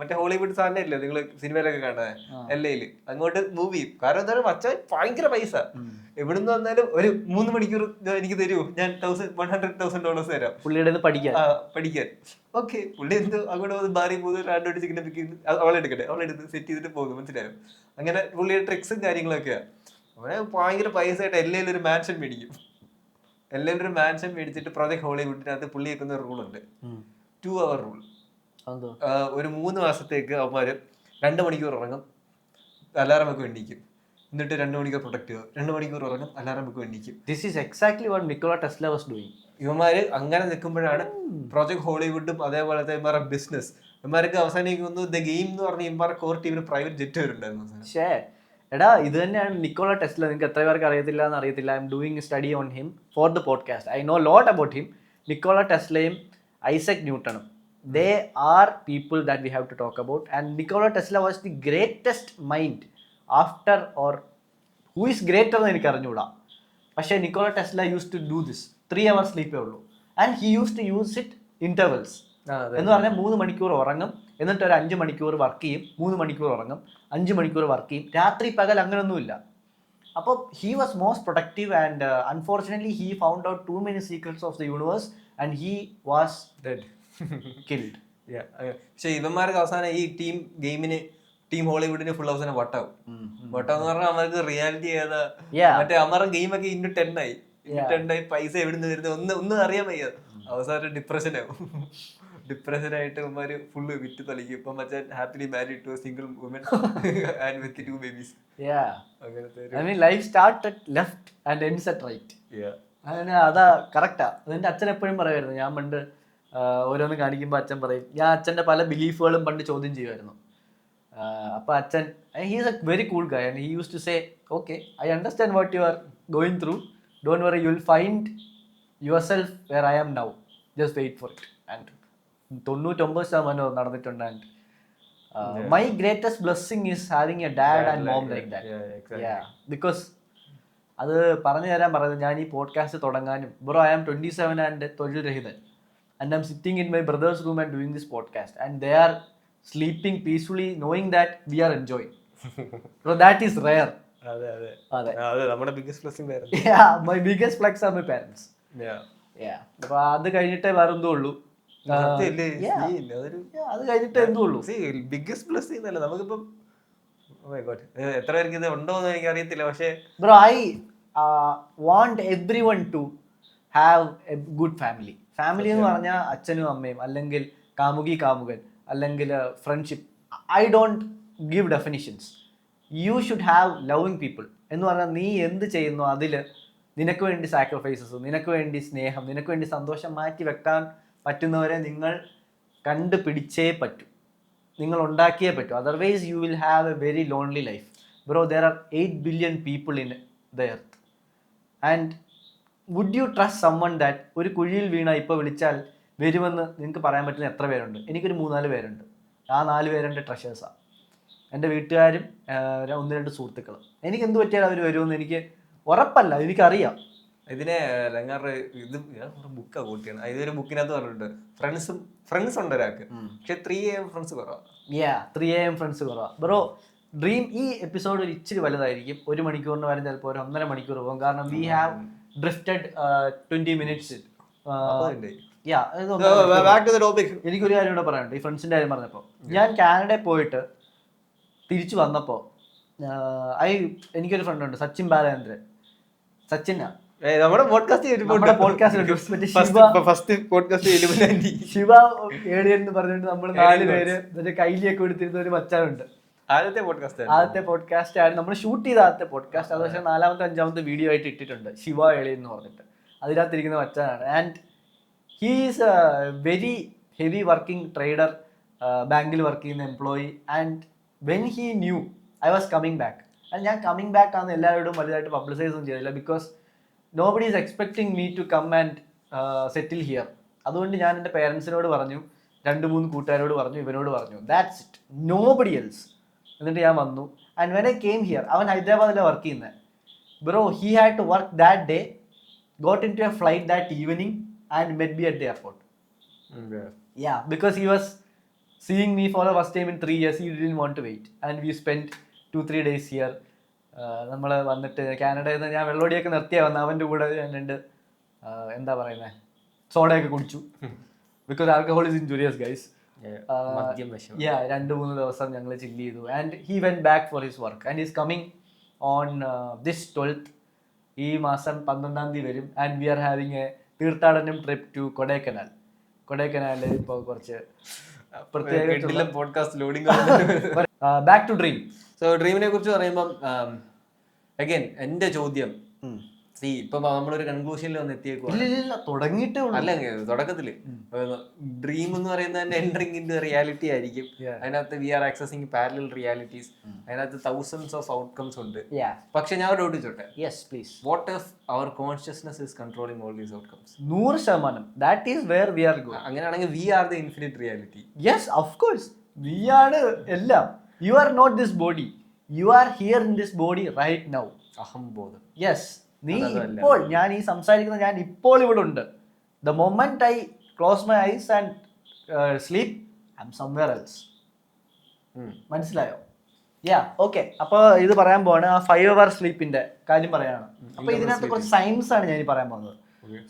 മറ്റേ ഹോളിവുഡ് സാധനം ഇല്ലേ നിങ്ങൾ സിനിമയിലൊക്കെ കാണുന്നത് LA അങ്ങോട്ട് മൂവ് ചെയ്യും. കാരണം എന്താ മച്ചാൻ ഭയങ്കര പൈസ. എവിടുന്ന് വന്നാലും ഒരു 3 മണിക്കൂർ എനിക്ക് തരൂ, ഞാൻ $100,000 തരാം പുള്ളിയുടെ പഠിക്കാൻ. ഓക്കെ, പുള്ളി എന്ത് അങ്ങോട്ട് വന്ന് ബാറി പോകുന്നു, റാൻഡോട്ട് ചിക്കൻ അവളെടുക്കട്ടെ, അവളെടുത്ത് സെറ്റ് ചെയ്തിട്ട് പോകുന്നു. മനസ്സിലായോ? അങ്ങനെ പുള്ളിയുടെ ട്രിക്സും കാര്യങ്ങളൊക്കെയാണ്. അവനെ ഭയങ്കര പൈസ ആയിട്ട് LA ഒരു മാൻഷൻ മേടിക്കും. LA ഒരു മാൻഷൻ മേടിച്ചിട്ട് പ്രോജക്ട് ഹോളിവുഡിനകത്ത് പുള്ളി വെക്കുന്ന ഒരു റൂളുണ്ട്, 2 hour റൂൾ. ഒരു 3 മാസത്തേക്ക് അവന്മാര് 2 മണിക്കൂർ ഉറങ്ങും, അലാറം ഒക്കെ വേണ്ടിക്കും. എന്നിട്ട് 2 മണിക്കൂർ പ്രൊട്ടക്ട് ചെയ്യുക, 2 മണിക്കൂർ ഉറങ്ങും, അലാറം ഒക്കെ വേണ്ടിക്കും. This is exactly what Nikola Tesla was doing. ഇവന്മാര് അങ്ങനെ നിൽക്കുമ്പോഴാണ് പ്രോജക്ട് ഹോളിവുഡും അതേപോലത്തെ ഇവന്മാരുടെ ബിസിനസ് ഇവന്മാർക്ക് അവസാനിക്കുന്നു. ദ ഗെയിം എന്ന് പറഞ്ഞ ഇവന്മാരുടെ കോർ ടീമിന് പ്രൈവറ്റ് ജെറ്റ് വരുന്നുണ്ടായിരുന്നു. എടാ ഇത് തന്നെയാണ് നിക്കോള ടെസ്ല. നിങ്ങൾക്ക് എത്ര പേർക്ക് അറിയത്തില്ല എന്ന് അറിയത്തില്ല. I am doing study on him for the podcast. I know lot about him. Nikola ടെസ്ലയും ഐസക് ന്യൂട്ടണും, they are people that we have to talk about. And Nikola Tesla was the greatest mind after, or who is greater എന്ന് എനിക്ക് അറിഞ്ഞൂടാ. പക്ഷേ Nikola Tesla use to do this. 3 hours സ്ലീപ്പേ ഉള്ളൂ. And he use to use it intervals എന്ന് പറഞ്ഞാൽ 3 മണിക്കൂർ ഉറങ്ങും, എന്നിട്ട് ഒരു 5 മണിക്കൂർ വർക്ക് ചെയ്യും, 3 മണിക്കൂർ ഉറങ്ങും, 5 മണിക്കൂർ വർക്ക് ചെയ്യും, രാത്രി പകൽ അങ്ങനെയൊന്നുമില്ല. അപ്പോൾ he was most productive. And unfortunately he found out too many secrets of the universe and he was dead, killed. പക്ഷെ ഇവന്മാർക്ക് അവസാനം ഈ ടീം ഹോളിവുഡിന് ഫുൾ അവസാനം വട്ടാവും. വട്ടാന്ന് പറഞ്ഞാൽ അവർക്ക് റിയാലിറ്റി ഏതാ മറ്റേ അമറ ഗെയിമൊക്കെ ഇന്ന് 10 ആയി, പൈസ എവിടുന്ന് വരുന്നത് ഒന്നും അറിയാൻ വയ്യ. അവസാനം ഡിപ്രഷനായിട്ട് ഇവന്മാര് ഫുള്ള് വിറ്റ് തളിക്കും. ഇപ്പൊ മച്ചാൻ happily married to a single woman and with 2 babies. Life start left and ends at right. അങ്ങനെ അതാ കറക്റ്റാ. അതെന്റെ അച്ഛൻ എപ്പോഴും പറയുമായിരുന്നു. ഞാൻ പണ്ട് ഓരോന്ന് കാണിക്കുമ്പോൾ അച്ഛൻ പറയും, ഞാൻ അച്ഛൻ്റെ പല ബിലീഫുകളും പണ്ട് ചോദ്യം ചെയ്യുമായിരുന്നു. അപ്പോൾ അച്ഛൻ, he is a very cool guy and he use to say, okay, I understand what you are going through, don't worry, you will find your self where I am now, just wait for it. And 99% നടന്നിട്ടുണ്ട്. And my greatest blessing is having a dad and mom like that. Because അത് പറഞ്ഞു തരാൻ പറയുന്നത്, ഞാൻ ഈ podcast തുടങ്ങാനും, bro I am 27 and തൊഴിൽ രഹിതൻ. And I'm sitting in my brother's room and doing this podcast, and they are sleeping peacefully knowing that we are enjoying. So that is rare. Ade നമ്മുടെ biggest blessing there. Yeah, my biggest flex are my parents. Yeah. അപ്പോൾ അത് കഴിഞ്ഞിട്ടേ വേറെന്തോ ഉള്ളൂ. അത് കഴിഞ്ഞിട്ടേ എന്തോ ഉള്ളൂ. ബിഗ്ഗസ്റ്റ് ബ്ലെസ്സിംഗ് അല്ല നമുക്കിപ്പം. Oh my God, എത്ര പേർക്ക് ഇത് ഉണ്ടോ എന്ന് എനിക്ക് അറിയത്തില്ല. പക്ഷേ bro, I want everyone to have a good family. Family എന്ന് പറഞ്ഞാൽ അച്ഛനും അമ്മയും, അല്ലെങ്കിൽ കാമുകൻ, അല്ലെങ്കിൽ friendship. I don't give definitions. You should have loving people എന്ന് പറഞ്ഞാൽ നീ എന്ത് ചെയ്യുന്നു അതിൽ നിനക്ക് വേണ്ടി സാക്രിഫൈസസ്, നിനക്ക് വേണ്ടി സ്നേഹം, നിനക്ക് വേണ്ടി സന്തോഷം മാറ്റി വെക്കാൻ പറ്റുന്നവരെ നിങ്ങൾ കണ്ടുപിടിച്ചേ പറ്റൂ, നിങ്ങൾ ഉണ്ടാക്കിയേ പറ്റൂ. Otherwise you will have a very lonely life. Bro, there are 8 billion people in the earth. And would you trust someone that ഒരു കുഴിയിൽ വീണ ഇപ്പോൾ വിളിച്ചാൽ വരുമെന്ന് നിങ്ങൾക്ക് പറയാൻ പറ്റുന്ന എത്ര പേരുണ്ട്? എനിക്കൊരു 3-4 പേരുണ്ട്. ആ 4 പേരെൻ്റെ ട്രഷേഴ്സാണ്. എൻ്റെ വീട്ടുകാരും 1-2 സുഹൃത്തുക്കളും. എനിക്ക് എന്ത് പറ്റിയാൽ അവർ വരുമെന്ന് എനിക്ക് ഉറപ്പല്ല, എനിക്കറിയാം. ഇതിനെ ഇത് ബുക്കാണ് കൂട്ടിയാണ്. ഇതൊരു ബുക്കിനകത്ത് പറഞ്ഞിട്ടുണ്ട്, ഫ്രണ്ട്സ് ഉണ്ട് ഒരാൾക്ക്, പക്ഷെ 3 AM ഫ്രണ്ട്സ് കുറവാണ്. 3 AM ഫ്രണ്ട്സ് കുറവാണ്. ബ്രോ, ഡ്രീം ഈ എപ്പിസോഡ് ഒരു ഇച്ചിരി വലുതായിരിക്കും. 1 മണിക്കൂറിന് വരും, ചിലപ്പോൾ 1.5 മണിക്കൂർ പോകും. കാരണം വി ഹാവ് drifted 20 minutes. എനിക്കൊരു കാര്യം കൂടെ പറയാനുണ്ട്. ഈ ഫ്രണ്ട്സിന്റെ കാര്യം പറഞ്ഞപ്പോൾ, ഞാൻ കാനഡയിൽ പോയിട്ട് തിരിച്ചു വന്നപ്പോൾ എനിക്കൊരു ഫ്രണ്ട് ഉണ്ട്, സച്ചിൻ ബാലചന്ദ്രൻ. സച്ചിനാ നമ്മുടെ പോഡ്കാസ്റ്റ് ശിവ ഏളിയൻ എന്ന് പറഞ്ഞിട്ട് നമ്മൾ 4 പേര് കയ്യിലേക്ക് എടുത്തിരുന്ന ഒരു മച്ചാനുണ്ട്. ആദ്യത്തെ പോഡ്കാസ്റ്റ് ആണ് നമ്മൾ ഷൂട്ട് ചെയ്ത ആദ്യത്തെ പോഡ്കാസ്റ്റ്. അത് പക്ഷേ 4ാമത്തെ 5ാമത്തെ വീഡിയോ ആയിട്ട് ഇട്ടിട്ടുണ്ട്, ശിവ ഏളിയൻ എന്ന് പറഞ്ഞിട്ട്. അതിനകത്തിരിക്കുന്ന മച്ചാനാണ്. And he is a very heavy working trader, ബാങ്കിൽ വർക്ക് ചെയ്യുന്ന employee. And when he knew I was coming back, and ഞാൻ കമ്മിങ് ബാക്ക് ആണെന്ന് എല്ലാവരോടും വലുതായിട്ട് പബ്ലിസൈസ് ഒന്നും ചെയ്തില്ല, because nobody is expecting me to come and settle here. അതുകൊണ്ട് ഞാൻ എൻ്റെ പേരൻസിനോട് പറഞ്ഞു, 2-3 കൂട്ടുകാരോട് പറഞ്ഞു, ഇവനോട് പറഞ്ഞു, ദാറ്റ്സ് ഇറ്റ്, നോബഡി എൽസ്. എന്നിട്ട് ഞാൻ വന്നു. And when I came here, അവൻ ഹൈദരാബാദിലാണ് വർക്ക് ചെയ്യുന്നത്. Bro, he had to work that day, got into a flight that evening and met B at the airport. Yeah, because he was seeing me for the first time in 3 years. He didn't want to wait. And we spent 2-3 days here. നമ്മൾ വന്നിട്ട് കാനഡയിൽ നിന്ന് ഞാൻ വെള്ളോടിയൊക്കെ നിർത്തിയാൽ വന്നത്. അവൻ്റെ കൂടെ ഞാൻ എന്താ പറയുന്നത്, സോഡയൊക്കെ കുടിച്ചു. Because alcohol is injurious guys. 2-3 ദിവസം ഞങ്ങൾ ചില്ല് ചെയ്തു. And he went back for his work and is coming on this 12th. ഈ മാസം 12-ാം തീയതി വരും. And we are having a തീർത്ഥാടനം ട്രിപ്പ് ടു കൊടൈക്കനാലിൽ. ഇപ്പോൾ കുറച്ച് പ്രത്യേക podcast loading. Back to dream. So ഡ്രീമിനെ കുറിച്ച് പറയുമ്പം അഗൈൻ എൻ്റെ ചോദ്യം, ഇപ്പൊ നമ്മളൊരു കൺക്ലൂഷനിൽ വന്ന് എത്തിയേക്കുവാ. തുടങ്ങിയിട്ടേ അല്ല, തുടക്കത്തില് ഡ്രീം എന്ന് പറയുന്നത് എൻട്രിങ് ഇൻ റിയാലിറ്റി ആയിരിക്കും. അതിനകത്ത് we are accessing parallel realities. അതിനകത്ത് thousands of outcomes ഉണ്ട്. പക്ഷെ ഞാൻ ഒരു ഡൗട്ട് ചോട്ടെ, what if our consciousness is controlling all these outcomes? 100%. That is where we are going. അങ്ങനെയാണെങ്കിൽ we are the infinite reality. Yes, of course, we ആണ് എല്ലാം. You are not this body, you are here in this body right now. അഹംബോധം. Yes, നീ ഇപ്പോൾ, ഞാൻ ഈ സംസാരിക്കുന്ന ഞാൻ ഇപ്പോൾ ഇവിടെ ഉണ്ട്. The moment I close my eyes and sleep, I M somewhere else. മനസ്സിലായോ? ഓക്കെ. അപ്പോൾ ഇത് പറയാൻ പോവാണ് ആ 5 hour സ്ലീപ്പിന്റെ കാര്യം പറയാണ്. അപ്പോൾ ഇതിനകത്ത് കുറച്ച് സയൻസ് ആണ് ഞാൻ പറയാൻ പോകുന്നത്.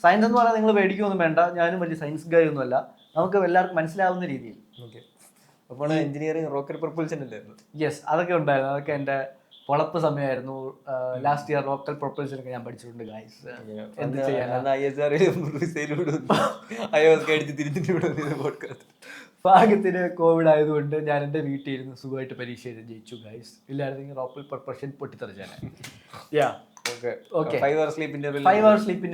സയൻസ് എന്ന് പറഞ്ഞാൽ നിങ്ങൾ പേടിക്കൊന്നും വേണ്ട, ഞാനും വലിയ സയൻസ് ഗായ് ഒന്നുമല്ല. നമുക്ക് എല്ലാവർക്കും മനസ്സിലാവുന്ന രീതിയിൽ. അപ്പോൾ എഞ്ചിനീയറിംഗ്, റോക്കറ്റ് പ്രൊപ്പൽഷൻ അല്ലായിരുന്നു? യെസ്, അതൊക്കെ ഉണ്ടായിരുന്നു. അതൊക്കെ എൻ്റെ പൊളപ്പ് സമയമായിരുന്നു. ലാസ്റ്റ് ഇയർ റോക്കൽ പ്രൊപ്പൽഷൻ ഒക്കെ ഞാൻ പഠിച്ചിട്ടുണ്ട് ഗൈസ്. എന്ത് ചെയ്യാൻ, ഭാഗ്യത്തിന് കോവിഡ് ആയതുകൊണ്ട് ഞാൻ എൻ്റെ വീട്ടിൽ ഇരുന്ന് സുഖമായിട്ട് പരീക്ഷ എഴുതി ജയിച്ചു ഗൈസ്. ഇല്ലായിരുന്നെങ്കിൽ റോക്കൽ പ്രൊപ്പൽഷൻ പൊട്ടിത്തെറിച്ചാണ്. 5 hour സ്ലീപ്പിന്റെ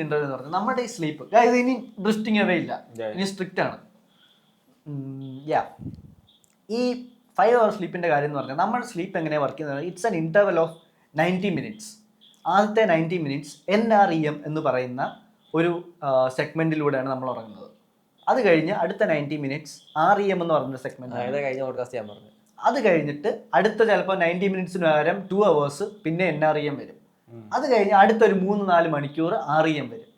ഇന്റർവ്യൂ എന്ന് പറഞ്ഞാൽ നമ്മുടെ ഈ സ്ലീപ്പ് ഗൈസ് ഇനി ഡ്രിഫ്റ്റിംഗ് അവേ ഇല്ല, ഇനി സ്ട്രിക്റ്റ് ആണ്. ഈ 5 hour സ്ലീപ്പിൻ്റെ കാര്യം എന്ന് പറഞ്ഞാൽ നമ്മുടെ സ്ലീപ്പ് എങ്ങനെയാണ് വർക്ക് ചെയ്യുന്നത്? It's an interval of 90 minutes. ആദ്യത്തെ 90 minutes NREM എന്ന് പറയുന്ന ഒരു സെഗ്മെൻറ്റിലൂടെയാണ് നമ്മൾ ഉറങ്ങുന്നത്. അത് കഴിഞ്ഞ് അടുത്ത 90 minutes REM എന്ന് പറയുന്ന സെഗ്മെൻറ്റ്. അത് കഴിഞ്ഞിട്ട് അടുത്ത ചിലപ്പോൾ 90 minutesന് പകരം 2 hours പിന്നെ NREM വരും. അത് കഴിഞ്ഞ് അടുത്തൊരു 3-4 മണിക്കൂർ REM വരും.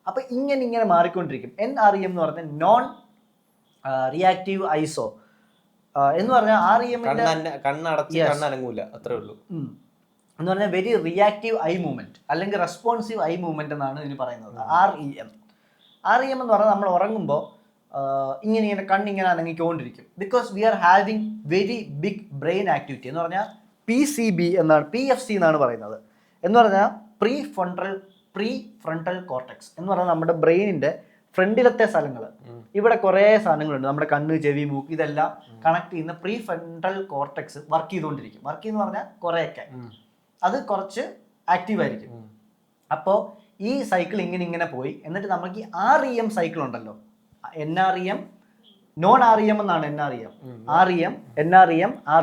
അപ്പോൾ ഇങ്ങനെ മാറിക്കൊണ്ടിരിക്കും. NREM എന്ന് പറഞ്ഞാൽ നോൺ റിയാക്റ്റീവ് ഐസോ എന്ന് പറഞ്ഞാൽ അത്രേ ഉള്ളൂ. എന്ന് പറഞ്ഞാൽ വെരി റിയാക്റ്റീവ് ഐ മൂവ്മെന്റ് അല്ലെങ്കിൽ റെസ്പോൺസീവ് ഐ മൂവ്മെന്റ് എന്നാണ് ഇതിന് പറയുന്നത്. REM എന്ന് പറഞ്ഞാൽ നമ്മൾ ഉറങ്ങുമ്പോൾ ഇങ്ങനെ കണ്ണിങ്ങനെ അനങ്ങിക്കൊണ്ടിരിക്കും. Because we are having very big brain activity എന്ന് പറഞ്ഞാൽ PCB എന്നാണ്, PFC എന്നാണ് പറയുന്നത്. എന്ന് പറഞ്ഞാൽ പ്രീ ഫ്രണ്ടൽ കോർട്ടെക്സ് എന്ന് പറഞ്ഞാൽ നമ്മുടെ ബ്രെയിനിന്റെ ഫ്രണ്ടിലത്തെ സ്ഥലങ്ങൾ. ഇവിടെ കുറേ സാധനങ്ങളുണ്ട്, നമ്മുടെ കണ്ണ്, ചെവി, മൂക്ക്, ഇതെല്ലാം കണക്ട് ചെയ്യുന്ന പ്രീ ഫ്രണ്ടൽ കോർട്ടെക്സ് വർക്ക് ചെയ്തുകൊണ്ടിരിക്കും. വർക്ക് എന്ന് പറഞ്ഞാൽ കുറേയൊക്കെ അത് കുറച്ച് ആക്റ്റീവ് ആയിരിക്കും. അപ്പോൾ ഈ സൈക്കിൾ ഇങ്ങനെ പോയി എന്നിട്ട് നമുക്ക് ഈ REM സൈക്കിൾ ഉണ്ടല്ലോ, NREM, നോൺ REM എന്നാണ് NREM,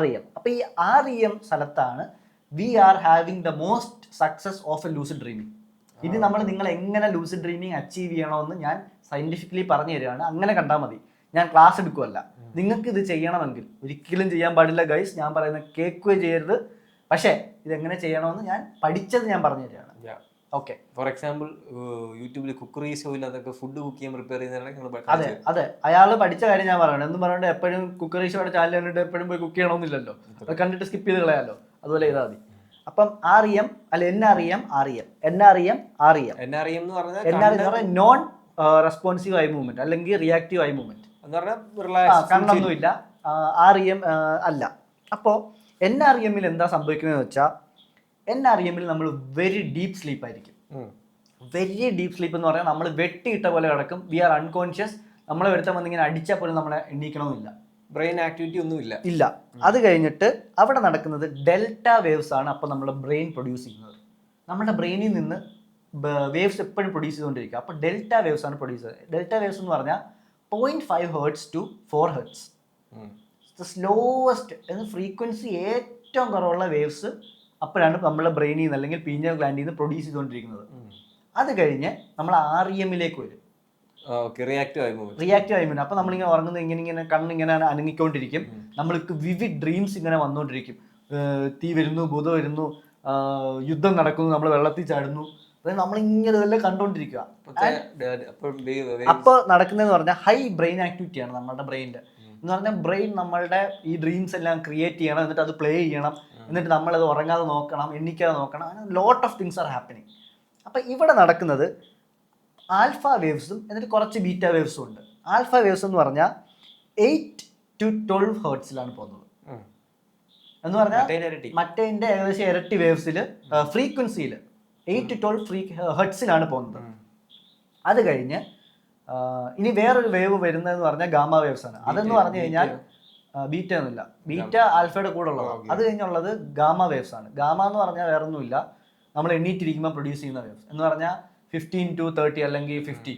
REM. അപ്പോൾ ഈ REM സ്ഥലത്താണ് we are having the most success of a lucid dreaming. ഇത് നിങ്ങൾ എങ്ങനെ ലൂസിഡ് ഡ്രീമിങ് അച്ചീവ് ചെയ്യണമെന്ന് ഞാൻ സയന്റിഫിക്കലി പറഞ്ഞു തരികയാണ്. അങ്ങനെ കണ്ടാൽ മതി, ഞാൻ ക്ലാസ് എടുക്കുമല്ല. നിങ്ങൾക്ക് ഇത് ചെയ്യണമെങ്കിൽ ഒരിക്കലും ചെയ്യാൻ പാടില്ല ഗൈസ്, ഞാൻ പറയുന്നത് കേൾക്കുകയും ചെയ്യരുത്. പക്ഷേ ഇതെങ്ങനെ ചെയ്യണമെന്ന് ഞാൻ പഠിച്ചത് ഞാൻ പറഞ്ഞു തരികയാണ്. ഓക്കെ, ഫോർ എക്സാമ്പിൾ യൂട്യൂബിൽ കുക്കറി ഷോയിൽ അതൊക്കെ ഫുഡ് കുക്ക് ചെയ്യാൻ പ്രിപ്പയർ ചെയ്യുന്ന. അതെ, അയാൾ പഠിച്ച കാര്യം ഞാൻ പറയണം. എന്ന് പറഞ്ഞിട്ട് എപ്പോഴും കുക്കറി ഷോയുടെ ചാനൽ കണ്ടിട്ട് എപ്പോഴും പോയി കുക്ക് ചെയ്യണമെന്നില്ലല്ലോ, അത് കണ്ടിട്ട് സ്കിപ്പ് ചെയ്ത് കളയാമല്ലോ. അതുപോലെ ചെയ്താൽ മതി. അപ്പം REM അല്ല NREM എന്ന് പറഞ്ഞാൽ നോൺ റെസ്പോൺസീവ് ഐ മൂവ്മെന്റ് അല്ലെങ്കിൽ റിയാക്റ്റീവ് ഐ മൂവ്മെന്റ്. കണ്ണൊന്നുമില്ല, REM അല്ല. അപ്പോൾ NREMൽ എന്താ സംഭവിക്കുന്നതെന്ന് വെച്ചാൽ NREMൽ നമ്മൾ വെരി ഡീപ്പ് സ്ലീപ്പ് ആയിരിക്കും. വെരി ഡീപ്പ് സ്ലീപ്പ് എന്ന് പറഞ്ഞാൽ നമ്മൾ വെട്ടിയിട്ട പോലെ കിടക്കും. We are unconscious. നമ്മളെ ഒരുത്തം വന്നിങ്ങനെ അടിച്ചാൽ പോലും നമ്മളെ എണ്ണീക്കണമെന്നില്ല. ബ്രെയിൻ ആക്ടിവിറ്റി ഒന്നും ഇല്ല. അത് കഴിഞ്ഞിട്ട് അവിടെ നടക്കുന്നത് ഡെൽറ്റ വേവ്സ് ആണ്. അപ്പോൾ നമ്മുടെ ബ്രെയിൻ പ്രൊഡ്യൂസ് ചെയ്യുന്നത്. നമ്മുടെ ബ്രെയിനിൽ നിന്ന് വേവ്സ് എപ്പോഴും പ്രൊഡ്യൂസ് ചെയ്തുകൊണ്ടിരിക്കുക. അപ്പോൾ ഡെൽറ്റ വേവ്സ് ആണ് പ്രൊഡ്യൂസ് ചെയ്യുന്നത്. ഡെൽറ്റ വേവ്സ് എന്ന് പറഞ്ഞാൽ 0.5 Hz to 4 Hz. The slowest എന്ന് ഫ്രീക്വൻസി ഏറ്റവും കുറവുള്ള വേവ്സ് അപ്പോഴാണ് നമ്മുടെ ബ്രെയിനിൽ നിന്ന് അല്ലെങ്കിൽ പീനിയൽ ഗ്ലാൻഡിൽ നിന്ന് പ്രൊഡ്യൂസ് ചെയ്തുകൊണ്ടിരിക്കുന്നത്. അത് കഴിഞ്ഞ് നമ്മൾ REMലേക്ക് വരും. റിയാക്റ്റീവ് ആയി വരും. അപ്പോൾ നമ്മളിങ്ങനെ ഉറങ്ങുന്നത് ഇങ്ങനെ കണ്ണിങ്ങനെ അനങ്ങിക്കൊണ്ടിരിക്കും. നമ്മൾക്ക് വിവിഡ് ഡ്രീംസ് ഇങ്ങനെ വന്നുകൊണ്ടിരിക്കും. തീ വരുന്നു, ഭൂതം വരുന്നു, യുദ്ധം നടക്കുന്നു, നമ്മൾ വെള്ളത്തിൽ ചാടുന്നു. അതായത് നമ്മളിങ്ങനെ ഇതെല്ലാം കണ്ടുകൊണ്ടിരിക്കുക. അപ്പോൾ നടക്കുന്നതെന്ന് പറഞ്ഞാൽ ഹൈ ബ്രെയിൻ ആക്ടിവിറ്റിയാണ് നമ്മുടെ ബ്രെയിനിൻ്റെ. എന്ന് പറഞ്ഞാൽ ബ്രെയിൻ നമ്മളുടെ ഈ ഡ്രീംസ് എല്ലാം ക്രിയേറ്റ് ചെയ്യണം, എന്നിട്ട് അത് പ്ലേ ചെയ്യണം, എന്നിട്ട് നമ്മളത് ഉറങ്ങാതെ നോക്കണം, എണ്ണിക്കാതെ നോക്കണം. അങ്ങനെ lot of things are happening. അപ്പം ഇവിടെ നടക്കുന്നത് ആൽഫ വേവ്സും എന്നിട്ട് കുറച്ച് ബീറ്റ വേവ്സും ഉണ്ട്. ആൽഫ വേവ്സ് എന്ന് പറഞ്ഞാൽ 8 to 12 ഹെർട്സിലാണ് പോകുന്നത്. എന്ന് പറഞ്ഞാൽ മറ്റേതിൻ്റെ ഏകദേശം ഇരട്ടി വേവ്സിൽ ഫ്രീക്വൻസിയിൽ 8 to 12 ഹെർട്സിലാണ് പോകുന്നത്. അത് കഴിഞ്ഞ് ഇനി വേറൊരു വേവ് വരുന്നതെന്ന് പറഞ്ഞാൽ ഗാമ വേവ്സ് ആണ്. അതെന്ന് പറഞ്ഞു കഴിഞ്ഞാൽ ബീറ്റ ഒന്നുമില്ല, ബീറ്റ ആൽഫയുടെ കൂടെ ഉള്ളതാണ്. അത് കഴിഞ്ഞുള്ളത് ഗാമ വേവ്സ് ആണ്. ഗാമ എന്ന് പറഞ്ഞാൽ വേറെ ഒന്നുമില്ല, നമ്മൾ എണ്ണീറ്റിരിക്കുമ്പോൾ പ്രൊഡ്യൂസ് ചെയ്യുന്ന വേവ്സ്. എന്ന് പറഞ്ഞാൽ 15 to 30 അല്ലെങ്കിൽ 50.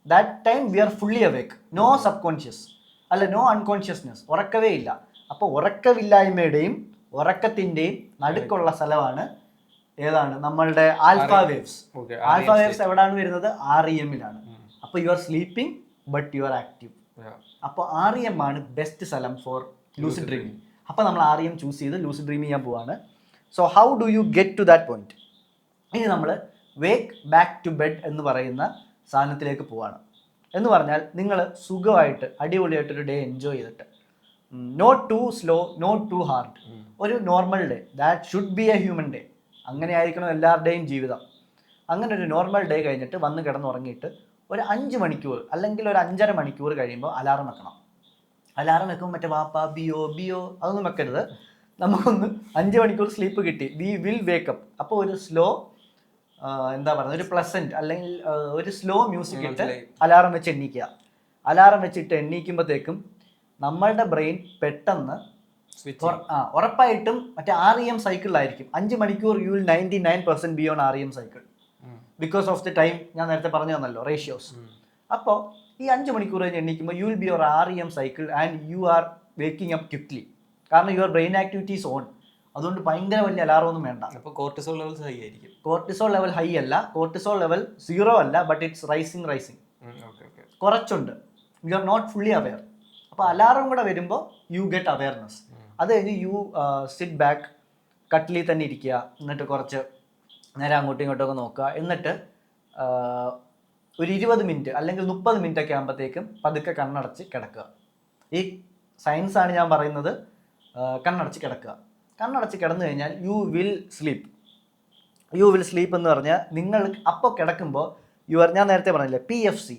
That time we are fully awake. No subconscious അല്ല, നോ അൺകോൺഷ്യസ്നെസ്. ഉറക്കവേ ഇല്ല. അപ്പോൾ ഉറക്കമില്ലായ്മയുടെയും ഉറക്കത്തിൻ്റെയും നടുക്കുള്ള സ്ഥലമാണ് ഏതാണ് നമ്മളുടെ ആൽഫ വേവ്സ്. ആൽഫ വേവ്സ് എവിടെയാണ് വരുന്നത്? REMലാണ്. അപ്പോൾ you are sleeping but you are active. അപ്പോൾ REM ആണ് ബെസ്റ്റ് സ്ഥലം ഫോർ ലൂസിഡ് ഡ്രീമിങ്. അപ്പോൾ നമ്മൾ REM ചൂസ് ചെയ്ത് ലൂസിഡ് ഡ്രീം ചെയ്യാൻ പോവാണ്. So how do you get to that point? ഇനി നമ്മൾ വേക്ക് ബാക്ക് ടു ബെഡ് എന്ന് പറയുന്ന സാധനത്തിലേക്ക് പോവാണ്. എന്ന് പറഞ്ഞാൽ നിങ്ങൾ സുഖമായിട്ട് അടിപൊളിയായിട്ടൊരു ഡേ എൻജോയ് ചെയ്തിട്ട്, not too slow, not too hard, ഒരു normal day, that should be a human day. അങ്ങനെ ആയിരിക്കണം എല്ലാവരുടെയും ജീവിതം. അങ്ങനെ ഒരു നോർമൽ ഡേ കഴിഞ്ഞിട്ട് വന്ന് കിടന്നുറങ്ങിയിട്ട് ഒരു 5 മണിക്കൂർ അല്ലെങ്കിൽ ഒരു 5.5 മണിക്കൂർ കഴിയുമ്പോൾ അലാറം വെക്കണം. അലാറം വെക്കുമ്പോൾ മറ്റേ വാപ്പ ബിയോ അതൊന്നും വെക്കരുത്. നമുക്കൊന്ന് 5 മണിക്കൂർ സ്ലീപ്പ് കിട്ടി, വി വിൽ വേക്കപ്പ്. അപ്പോൾ ഒരു സ്ലോ എന്താ പറയുക, ഒരു പ്ലസൻറ്റ് അല്ലെങ്കിൽ ഒരു സ്ലോ മ്യൂസിക് ഇട്ട് അലാറം വെച്ച് എണ്ണീക്കുക. അലാറം വെച്ചിട്ട് എണ്ണീക്കുമ്പോഴത്തേക്കും നമ്മളുടെ ബ്രെയിൻ പെട്ടെന്ന് ഉറപ്പായിട്ടും മറ്റേ REM സൈക്കിളിലായിരിക്കും. 5 മണിക്കൂർ you will 99% B on REM cycle because of the time ഞാൻ നേരത്തെ പറഞ്ഞു തന്നല്ലോ, റേഷ്യോസ്. അപ്പോൾ ഈ 5 മണിക്കൂർ കഴിഞ്ഞ് എണ്ണീക്കുമ്പോൾ you will be your REM cycle and you are waking up quickly. കാരണം your brain activity is on. അതുകൊണ്ട് ഭയങ്കര വലിയ അലാറം ഒന്നും വേണ്ട. അപ്പോൾ കോർട്ടിസോൾ ലെവൽസ് ഹൈ ആയിരിക്കും. കോർട്ടിസോൾ ലെവൽ ഹൈ അല്ല, കോർട്ടിസോൾ ലെവൽ 0 അല്ല, ബട്ട് ഇറ്റ്സ് റൈസിങ്. കുറച്ചുണ്ട്. You are not fully aware. അപ്പോൾ അലാറം കൂടെ വരുമ്പോൾ യു ഗെറ്റ് അവെയർനെസ്. അത് കഴിഞ്ഞ് യു സിറ്റ് ബാക്ക്, കട്ടിലിൽ തന്നെ ഇരിക്കുക, എന്നിട്ട് കുറച്ച് നേരം അങ്ങോട്ടും ഇങ്ങോട്ടൊക്കെ നോക്കുക. എന്നിട്ട് ഒരു 20 മിനിറ്റ് അല്ലെങ്കിൽ 30 മിനിറ്റ് ഒക്കെ ആകുമ്പോഴത്തേക്കും പതുക്കെ കണ്ണടച്ച് കിടക്കുക. ഈ സയൻസാണ് ഞാൻ പറയുന്നത്. കണ്ണടച്ച് കിടക്കുക. കണ്ണടച്ച് കിടന്നു കഴിഞ്ഞാൽ യു വിൽ സ്ലീപ്പ്. എന്ന് പറഞ്ഞാൽ നിങ്ങൾ അപ്പോൾ കിടക്കുമ്പോൾ ഞാൻ നേരത്തെ പറഞ്ഞില്ലേ PFC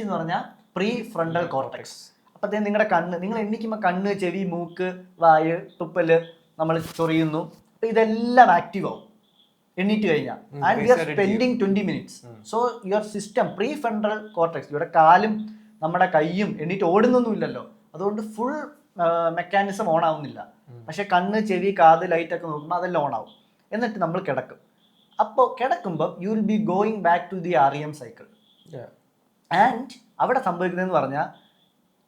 എന്ന് പറഞ്ഞാൽ പ്രീ ഫ്രണ്ടൽ കോർട്ടെക്സ്. അപ്പോഴത്തേക്കും നിങ്ങളുടെ കണ്ണ്, നിങ്ങൾ എണ്ണിക്കുമ്പോൾ കണ്ണ്, ചെവി, മൂക്ക്, വായ്, തുപ്പല്, നമ്മൾ ചൊറിയുന്നു, അപ്പോൾ ഇതെല്ലാം ആക്റ്റീവ് ആവും എണ്ണീറ്റ് കഴിഞ്ഞാൽ. And we R spending 20 minutes. So your system pre frontal cortex, ഇവിടെ കാലും നമ്മുടെ കൈയും എണ്ണീറ്റ് ഓടുന്നൊന്നും ഇല്ലല്ലോ, അതുകൊണ്ട് ഫുൾ മെക്കാനിസം ഓൺ ആവുന്നില്ല. പക്ഷെ കണ്ണ്, ചെവി, കാത്, ലൈറ്റൊക്കെ നോക്കുമ്പോൾ അതെല്ലാം ഓൺ ആവും. എന്നിട്ട് നമ്മൾ കിടക്കും. അപ്പോൾ കിടക്കുമ്പോൾ you will be going back to the REM cycle. And അവിടെ സംഭവിക്കുന്നതെന്ന് പറഞ്ഞാൽ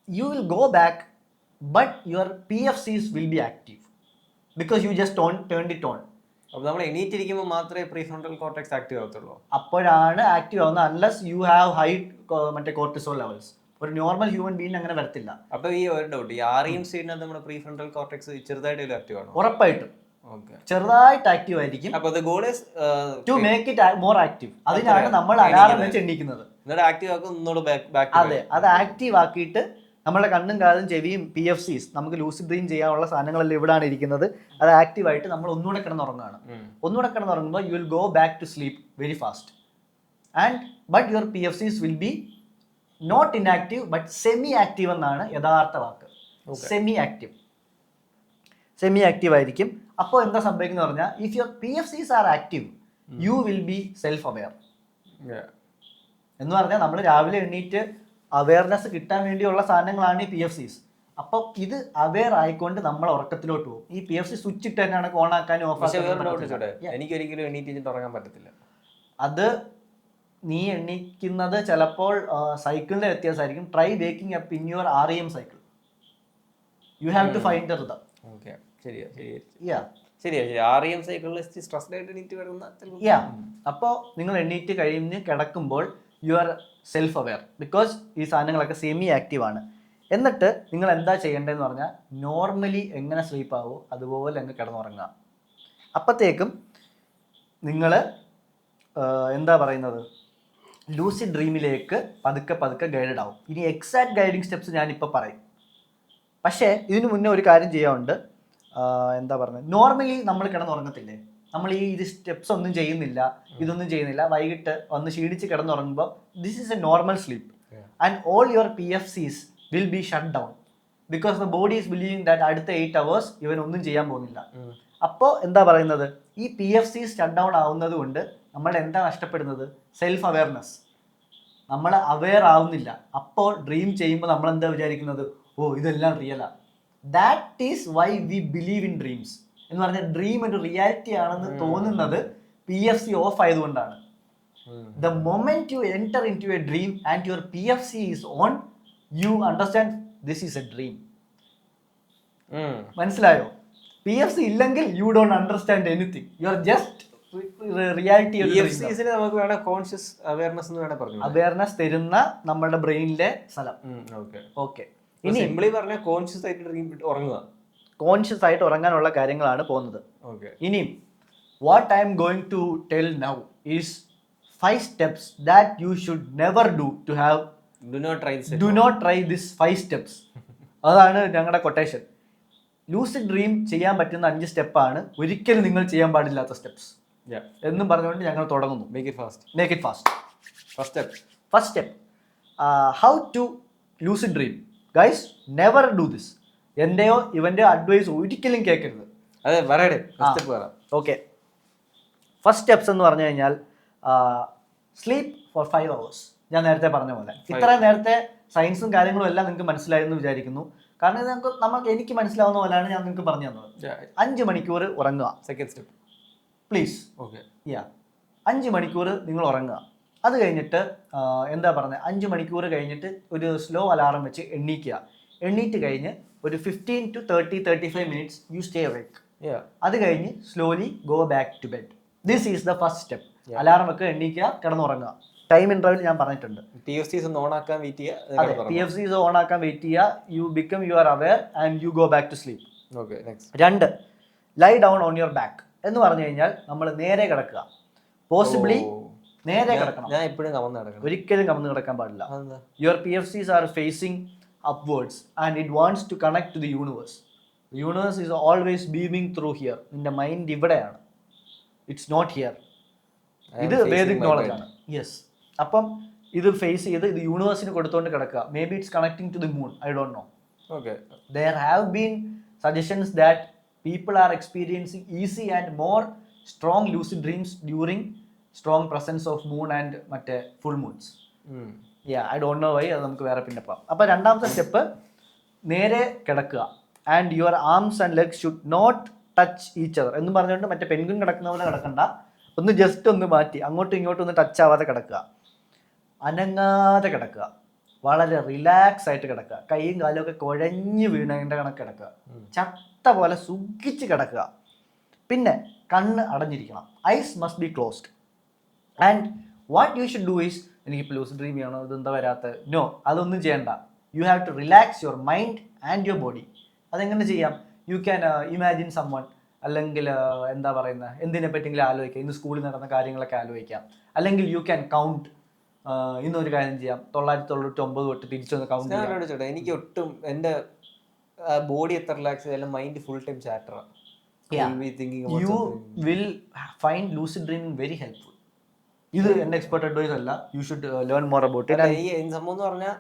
you will go back, but your PFCs will be active because you just turned it on. അപ്പോൾ നമ്മൾ എണീറ്റിരിക്കുമ്പോൾ മാത്രമേ പ്രീ ഫ്രണ്ടൽ കോർട്ടെക്സ് ആക്റ്റീവ് ആവത്തുള്ളൂ. അപ്പോഴാണ് ആക്റ്റീവ് ആവുന്നത്, അൺലെസ് യു ഹാവ് ഹൈ മറ്റേ കോർട്ടിസോൾ ലെവൽസ്. ഒരു നോർമൽ ഹ്യൂമൻ ബീയിന് അങ്ങനെ വരത്തില്ല. അപ്പോൾ ഈ ഒരു ഡൗട്ട്, ഈ REM സ്റ്റേറ്റിനകത്ത് നമ്മുടെ പ്രീ ഫ്രണ്ടൽ കോർട്ടെക്സ് ചെറുതായിട്ട് ആക്റ്റീവ് ആണോ? ഉറപ്പായിട്ടും ചെറുതായിട്ട് ആക്റ്റീവ് ആയിരിക്കും. അപ്പോൾ the goal is to make it more active. അതിനാണ് നമ്മൾ അലാറം വെച്ച് എണ്ണിക്കുന്നത്. ആക്റ്റീവ് ആക്കും ഒന്നുകൂടെ ബാക്ക്. അതെ, അത് ആക്റ്റീവ് ആക്കിയിട്ട് നമ്മുടെ കണ്ണും കാതും ചെവിയും PFCs, നമുക്ക് ലൂസിഡ് ഡ്രീം ചെയ്യാനുള്ള സാധനങ്ങളെല്ലാം ഇവിടെയാണ് ഇരിക്കുന്നത്. അത് ആക്റ്റീവായിട്ട് നമ്മൾ ഒന്നുകൂടെ കിടന്നുറങ്ങുകയാണ്. ഒന്നുകൂടെ കിടന്നുറങ്ങുമ്പോൾ you will go back to sleep very fast. And but your PFCs will be not inactive but semi active എന്നാണ് യഥാർത്ഥ വാക്ക്. Semi active. സെമി ആക്റ്റീവ് ആയിരിക്കും. അപ്പോൾ എന്താ സംഭവിക്കുന്നത് പറഞ്ഞാൽ if your PFCs are active you will be self aware. എന്ന് പറഞ്ഞാൽ നമ്മൾ രാവിലെ എണ്ണീറ്റ് അവയർനെസ് കിട്ടാൻ വേണ്ടിയുള്ള സാധനങ്ങളാണ് ഈ PFCs. അപ്പം ഇത് അവെയർ ആയിക്കൊണ്ട് നമ്മൾ ഉറക്കത്തിലോട്ട് പോകും. ഈ PFC സ്വിച്ച് ഇട്ട് തന്നെയാണ് ഓൺ ആക്കാനും ഓഫ് ആക്കാനും. എനിക്കൊരിക്കലും എണീറ്റ് ഉറങ്ങാൻ പറ്റത്തില്ല. അത് നീ എണീക്കുന്നത് ചിലപ്പോൾ സൈക്കിളിന്റെ വ്യത്യാസമായിരിക്കും. Try waking up in your REM cycle. You have to find the rhythm. Okay, ശരിയാ. REM സൈക്കിളിൽ സ്ട്രെസ്ഡ് ആയിട്ട് എണീറ്റ് വരുന്ന. അപ്പോൾ നിങ്ങൾ എണീറ്റ് കഴിഞ്ഞ് കിടക്കുമ്പോൾ you are self aware because ഈ സാധനങ്ങളൊക്കെ സെമി ആക്റ്റീവ് ആണ്. എന്നിട്ട് നിങ്ങൾ എന്താ ചെയ്യേണ്ടതെന്ന് പറഞ്ഞാൽ നോർമലി എങ്ങനെ സ്ലീപ്പ് ആവുമോ അതുപോലെ അങ്ങ് കിടന്നുറങ്ങുക. അപ്പോഴത്തേക്കും നിങ്ങൾ എന്താ പറയുന്നത് ലൂസിഡ് ഡ്രീമിലേക്ക് പതുക്കെ ഗൈഡഡ് ആവും. ഇനി എക്സാക്ട് ഗൈഡിങ് സ്റ്റെപ്സ് ഞാനിപ്പോൾ പറയും. പക്ഷേ ഇതിനു മുന്നേ ഒരു കാര്യം ചെയ്യാറുണ്ട്. എന്താ പറയുന്നത്, നോർമലി നമ്മൾ കിടന്നുറങ്ങത്തില്ലേ, നമ്മൾ ഇത് സ്റ്റെപ്സ് ഒന്നും ചെയ്യുന്നില്ല, ഇതൊന്നും ചെയ്യുന്നില്ല, വൈകിട്ട് വന്ന് ക്ഷീണിച്ച് കിടന്നുറങ്ങുമ്പോൾ this is a normal sleep and all your PFCs will be shut down because the body is believing that അടുത്ത 8 hours ഇവൻ ഒന്നും ചെയ്യാൻ പോകുന്നില്ല. അപ്പോൾ എന്താ പറയുന്നത്, ഈ PFCs ഷട്ട് ഡൗൺ ആവുന്നത് കൊണ്ട് നമ്മൾ എന്താ നഷ്ടപ്പെടുന്നത്, സെൽഫ് അവെയർനെസ്. നമ്മൾ അവെയർ ആവുന്നില്ല. അപ്പോൾ ഡ്രീം ചെയ്യുമ്പോൾ നമ്മൾ എന്താ വിചാരിക്കുന്നത്, ഓ ഇതെല്ലാം റിയലാ. That is why we believe in dreams എന്ന് പറഞ്ഞാൽ ഡ്രീം ഒരു റിയാലിറ്റി ആണെന്ന് തോന്നുന്നത് PFC ഓഫ് ആയതുകൊണ്ടാണ്. The moment you enter into a dream and your PFC is on, you understand this is a dream. മനസ്സിലായോ? PFC ഇല്ലെങ്കിൽ you don't understand anything, you are just reality. നമുക്ക് വേണം conscious awareness എന്ന് വേണം പറഞ്ഞു. Awareness തരുന്ന നമ്മുടെ ബ്രെയിനിലെ സ്ഥലം. ഓക്കെ, ഇനി സിംപ്ലി പറഞ്ഞാൽ കോൺഷ്യസ് ആയിട്ട് ഉറങ്ങുക, കോൺഷ്യസ് ആയിട്ട് ഉറങ്ങാനുള്ള കാര്യങ്ങളാണ് പോകുന്നത്. ഇനി what I M going to tell now is 5 steps that you should never do to have. Do not try this 5 steps. അതാണ് ഞങ്ങളുടെ കൊട്ടേഷൻ. ലൂസിഡ് ഡ്രീം ചെയ്യാൻ പറ്റുന്ന 5 സ്റ്റെപ്പാണ് ഒരിക്കലും നിങ്ങൾ ചെയ്യാൻ പാടില്ലാത്ത സ്റ്റെപ്സ് എന്നും പറഞ്ഞുകൊണ്ട് ഞങ്ങൾ തുടങ്ങുന്നു. Make it fast. First step, how to lucid dream. Guys, never do this. എന്റെയോ ഇവന്റെയോ അഡ്വൈസ് ഒരിക്കലും കേൾക്കരുത്. ഓക്കെ, ഫസ്റ്റ് സ്റ്റെപ്സ് എന്ന് പറഞ്ഞു കഴിഞ്ഞാൽ സ്ലീപ്പ് ഫോർ 5 hours. ഞാൻ നേരത്തെ പറഞ്ഞ പോലെ ഇത്ര നേരത്തെ സയൻസും കാര്യങ്ങളും എല്ലാം നിങ്ങൾക്ക് മനസ്സിലായെന്ന് വിചാരിക്കുന്നു. കാരണം ഇത് എനിക്ക് മനസ്സിലാവുന്ന പോലെയാണ് ഞാൻ നിങ്ങൾക്ക് പറഞ്ഞു തന്നത്. 5 മണിക്കൂർ ഉറങ്ങുക. Second step please. 5 മണിക്കൂർ നിങ്ങൾ ഉറങ്ങുക. അത് കഴിഞ്ഞിട്ട് എന്താ പറയുന്നത്, 5 മണിക്കൂർ കഴിഞ്ഞിട്ട് ഒരു സ്ലോ അലാറം വെച്ച് എണ്ണീറ്റ് കഴിഞ്ഞ് ഒരു 15 to 35 minutes you stay awake. അത് കഴിഞ്ഞ് slowly go back to bed. This is the first step. Alarm വെക്കുക, എണ്ണീക്കുക, കിടന്നുറങ്ങുക. ടൈം ഇന്റർവെൽ ഞാൻ പറഞ്ഞിട്ടുണ്ട്. PFCs ഓൺ ആക്കാൻ വെയിറ്റ് ചെയ്യുക. You become you are aware and you go back to sleep. 2, lie down on your back. എന്ന് പറഞ്ഞു കഴിഞ്ഞാൽ നമ്മൾ നേരെ കിടക്കുക. പോസിബിളി നേരെ കിടക്കണം. ഒരിക്കലും കമന്ന് കിടക്കാൻ പാടില്ല. Your PFCs are facing upwards and it wants to connect to the universe. The universe is always beaming through here. നിന്റെ മൈൻഡ് ഇവിടെയാണ്, ഇറ്റ്സ് നോട്ട് ഹിയർ. ഇത് വേദിക് നോളജ് ആണ്. യെസ്. അപ്പം ഇത് ഫേസ് ചെയ്ത് ഇത് യൂണിവേഴ്സിന് കൊടുത്തുകൊണ്ട് കിടക്കുക. Maybe it's connecting to the moon, I don't know. There have been suggestions that people are experiencing easy and more strong lucid dreams during strong presence of moon and മറ്റേ full moons. I don't know why. അത് നമുക്ക് വേറെ പിന്നെ പോകാം. അപ്പോൾ രണ്ടാമത്തെ step, നേരെ കിടക്കുക. And your arms and legs should not touch each other എന്ന് പറഞ്ഞുകൊണ്ട് മറ്റേ പെൻഗ്വിൻ കിടക്കുന്ന പോലെ കിടക്കണ്ട. ഒന്ന് ജസ്റ്റ് ഒന്ന് മാറ്റി അങ്ങോട്ടും ഇങ്ങോട്ടും ഒന്ന് ടച്ച് ആവാതെ കിടക്കുക. അനങ്ങാതെ കിടക്കുക. വളരെ റിലാക്സ് ആയിട്ട് കിടക്കുക. കൈയും കാലും ഒക്കെ കുഴഞ്ഞ് വീണേണ്ട കണക്ക് കിടക്കുക. ചത്ത പോലെ സുഖിച്ച് കിടക്കുക. പിന്നെ കണ്ണ് അടഞ്ഞിരിക്കണം. Eyes must be closed. And what you should do is, എനിക്ക് ലൂസിഡ് ഡ്രീം ചെയ്യണോ, ഇതെന്താ വരാത്ത, നോ, അതൊന്നും ചെയ്യണ്ട. You have to relax your mind and your body. അതെങ്ങനെ ചെയ്യാം? യു ക്യാൻ ഇമാജിൻ സംവൺ, അല്ലെങ്കിൽ എന്താ പറയുന്നത്, എന്തിനെ പറ്റിയെങ്കിലും ആലോചിക്കാം. ഇന്ന് സ്കൂളിൽ നടന്ന കാര്യങ്ങളൊക്കെ ആലോചിക്കാം. അല്ലെങ്കിൽ യു ക്യാൻ കൗണ്ട്. ഇന്നൊരു കാര്യം ചെയ്യാം, 1999 തൊട്ട് തിരിച്ചൊന്ന് കൗണ്ട് ചെയ്യാം. എനിക്ക് ഒട്ടും എൻ്റെ ബോഡി എത്ര റിലാക്സ് ചെയ്താലും മൈൻഡ് ഫുൾ ടൈം ചാറ്ററാണ്. You will find lucid dreaming very helpful. ഇത് എൻ്റെ എക്സ്പെർട്ട് അഡ്വൈസ് അല്ല. You should learn more about it. ഈ സംഭവം എന്ന് പറഞ്ഞാൽ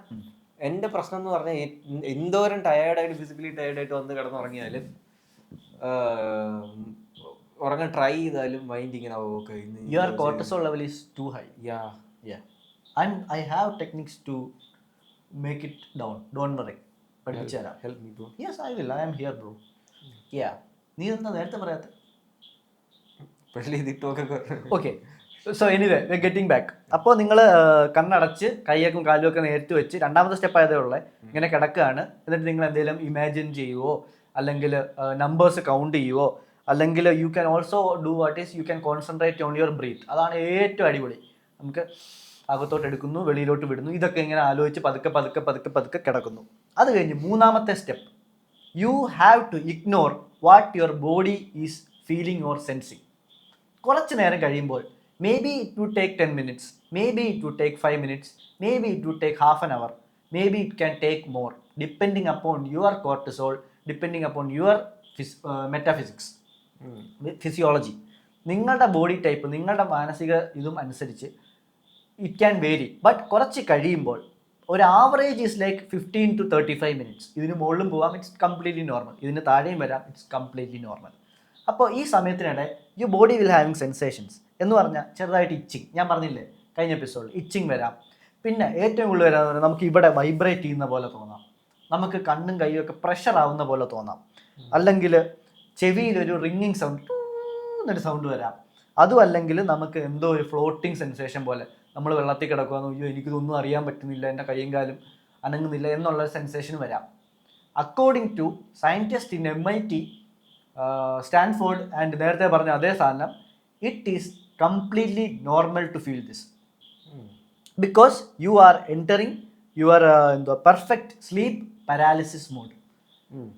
എൻ്റെ പ്രശ്നം എന്ന് പറഞ്ഞാൽ എന്തോരം ടയേർഡായിട്ട് ഫിസിക്കലി ടയേർഡായിട്ട് വന്ന് കിടന്നുറങ്ങിയാലും ഉറങ്ങാൻ ട്രൈ ചെയ്താലും മൈൻഡ് ഇങ്ങനെ your cortisol level is too high. And I have techniques to make it down. Don't worry. പഠിപ്പിച്ചു തരാം. Help me, bro. Yes, I will. I am here, bro. Yeah. നീ എന്താ നേരത്തെ പറയാത്ത? Okay, so anyway we getting back. അപ്പോൾ നിങ്ങൾ കണ്ണടച്ച് കൈയ്യക്കും കാലും ഒക്കെ നേരത്തെ വെച്ച് രണ്ടാമത്തെ സ്റ്റെപ്പ് ആയതേ ഉള്ളേ, ഇങ്ങനെ കിടക്കുകയാണ്. എന്നിട്ട് നിങ്ങൾ എന്തെങ്കിലും ഇമാജിൻ ചെയ്യുവോ, അല്ലെങ്കിൽ നമ്പേഴ്സ് കൗണ്ട് ചെയ്യുവോ, അല്ലെങ്കിൽ you can also do what is you can concentrate on your breath. അതാണ് ഏറ്റവും അടിപൊളി. നമുക്ക് അകത്തോട്ട് എടുക്കുന്നു, വെളിയിലോട്ട് വിടുന്നു, ഇതൊക്കെ ഇങ്ങനെ ആലോചിച്ച് പതുക്കെ പതുക്കെ പതുക്കെ പതുക്കെ കിടക്കുന്നു. അത് കഴിഞ്ഞ് മൂന്നാമത്തെ step, you have to ignore what your body is feeling or sensing. കുറച്ച് നേരം കഴിയുമ്പോൾ maybe it would take 10 minutes, maybe it would take 5 minutes, maybe it would take half an hour, maybe it can take more, depending upon your cortisol, depending upon your metaphysics, physiology. നിങ്ങളുടെ body type, നിങ്ങളുടെ മാനസിക ഇതും അനുസരിച്ച് it can vary. But കുറച്ച് കഴിയുമ്പോൾ ഒരു average is like 15 to 35 minutes. ഇതിന് മുകളിലും പോകാം, ഇറ്റ്സ് കംപ്ലീറ്റ്ലി നോർമൽ. ഇതിന് താഴെയും വരാം, ഇറ്റ്സ് കംപ്ലീറ്റ്ലി നോർമൽ. അപ്പോൾ ഈ സമയത്തിനിടെ you body will having sensations എന്ന് പറഞ്ഞാൽ ചെറുതായിട്ട് ഇച്ചിങ്, ഞാൻ പറഞ്ഞില്ലേ കഴിഞ്ഞ എപ്പിസോഡിൽ, ഇച്ചിങ് വരാം. പിന്നെ ഏറ്റവും കൂടുതൽ വരാമെന്ന് പറഞ്ഞാൽ നമുക്ക് ഇവിടെ വൈബ്രേറ്റ് ചെയ്യുന്ന പോലെ തോന്നാം, നമുക്ക് കണ്ണും കൈയും ഒക്കെ പ്രഷർ ആവുന്ന പോലെ തോന്നാം, അല്ലെങ്കിൽ ചെവിയിലൊരു റിങ്ങിങ് സൗണ്ട് എന്നൊരു സൗണ്ട് വരാം. അതും അല്ലെങ്കിൽ നമുക്ക് എന്തോ ഒരു ഫ്ലോട്ടിങ് സെൻസേഷൻ പോലെ, നമ്മൾ വെള്ളത്തിൽ കിടക്കുകയെന്ന്, അയ്യോ എനിക്കിതൊന്നും അറിയാൻ പറ്റുന്നില്ല, എൻ്റെ കൈയും കാലും അനങ്ങുന്നില്ല എന്നുള്ളൊരു സെൻസേഷൻ വരാം. According to scientist in MIT, Stanford and നേരത്തെ പറഞ്ഞ അതേ സാധനം, it is completely normal to feel this because you are entering your perfect sleep paralysis mode.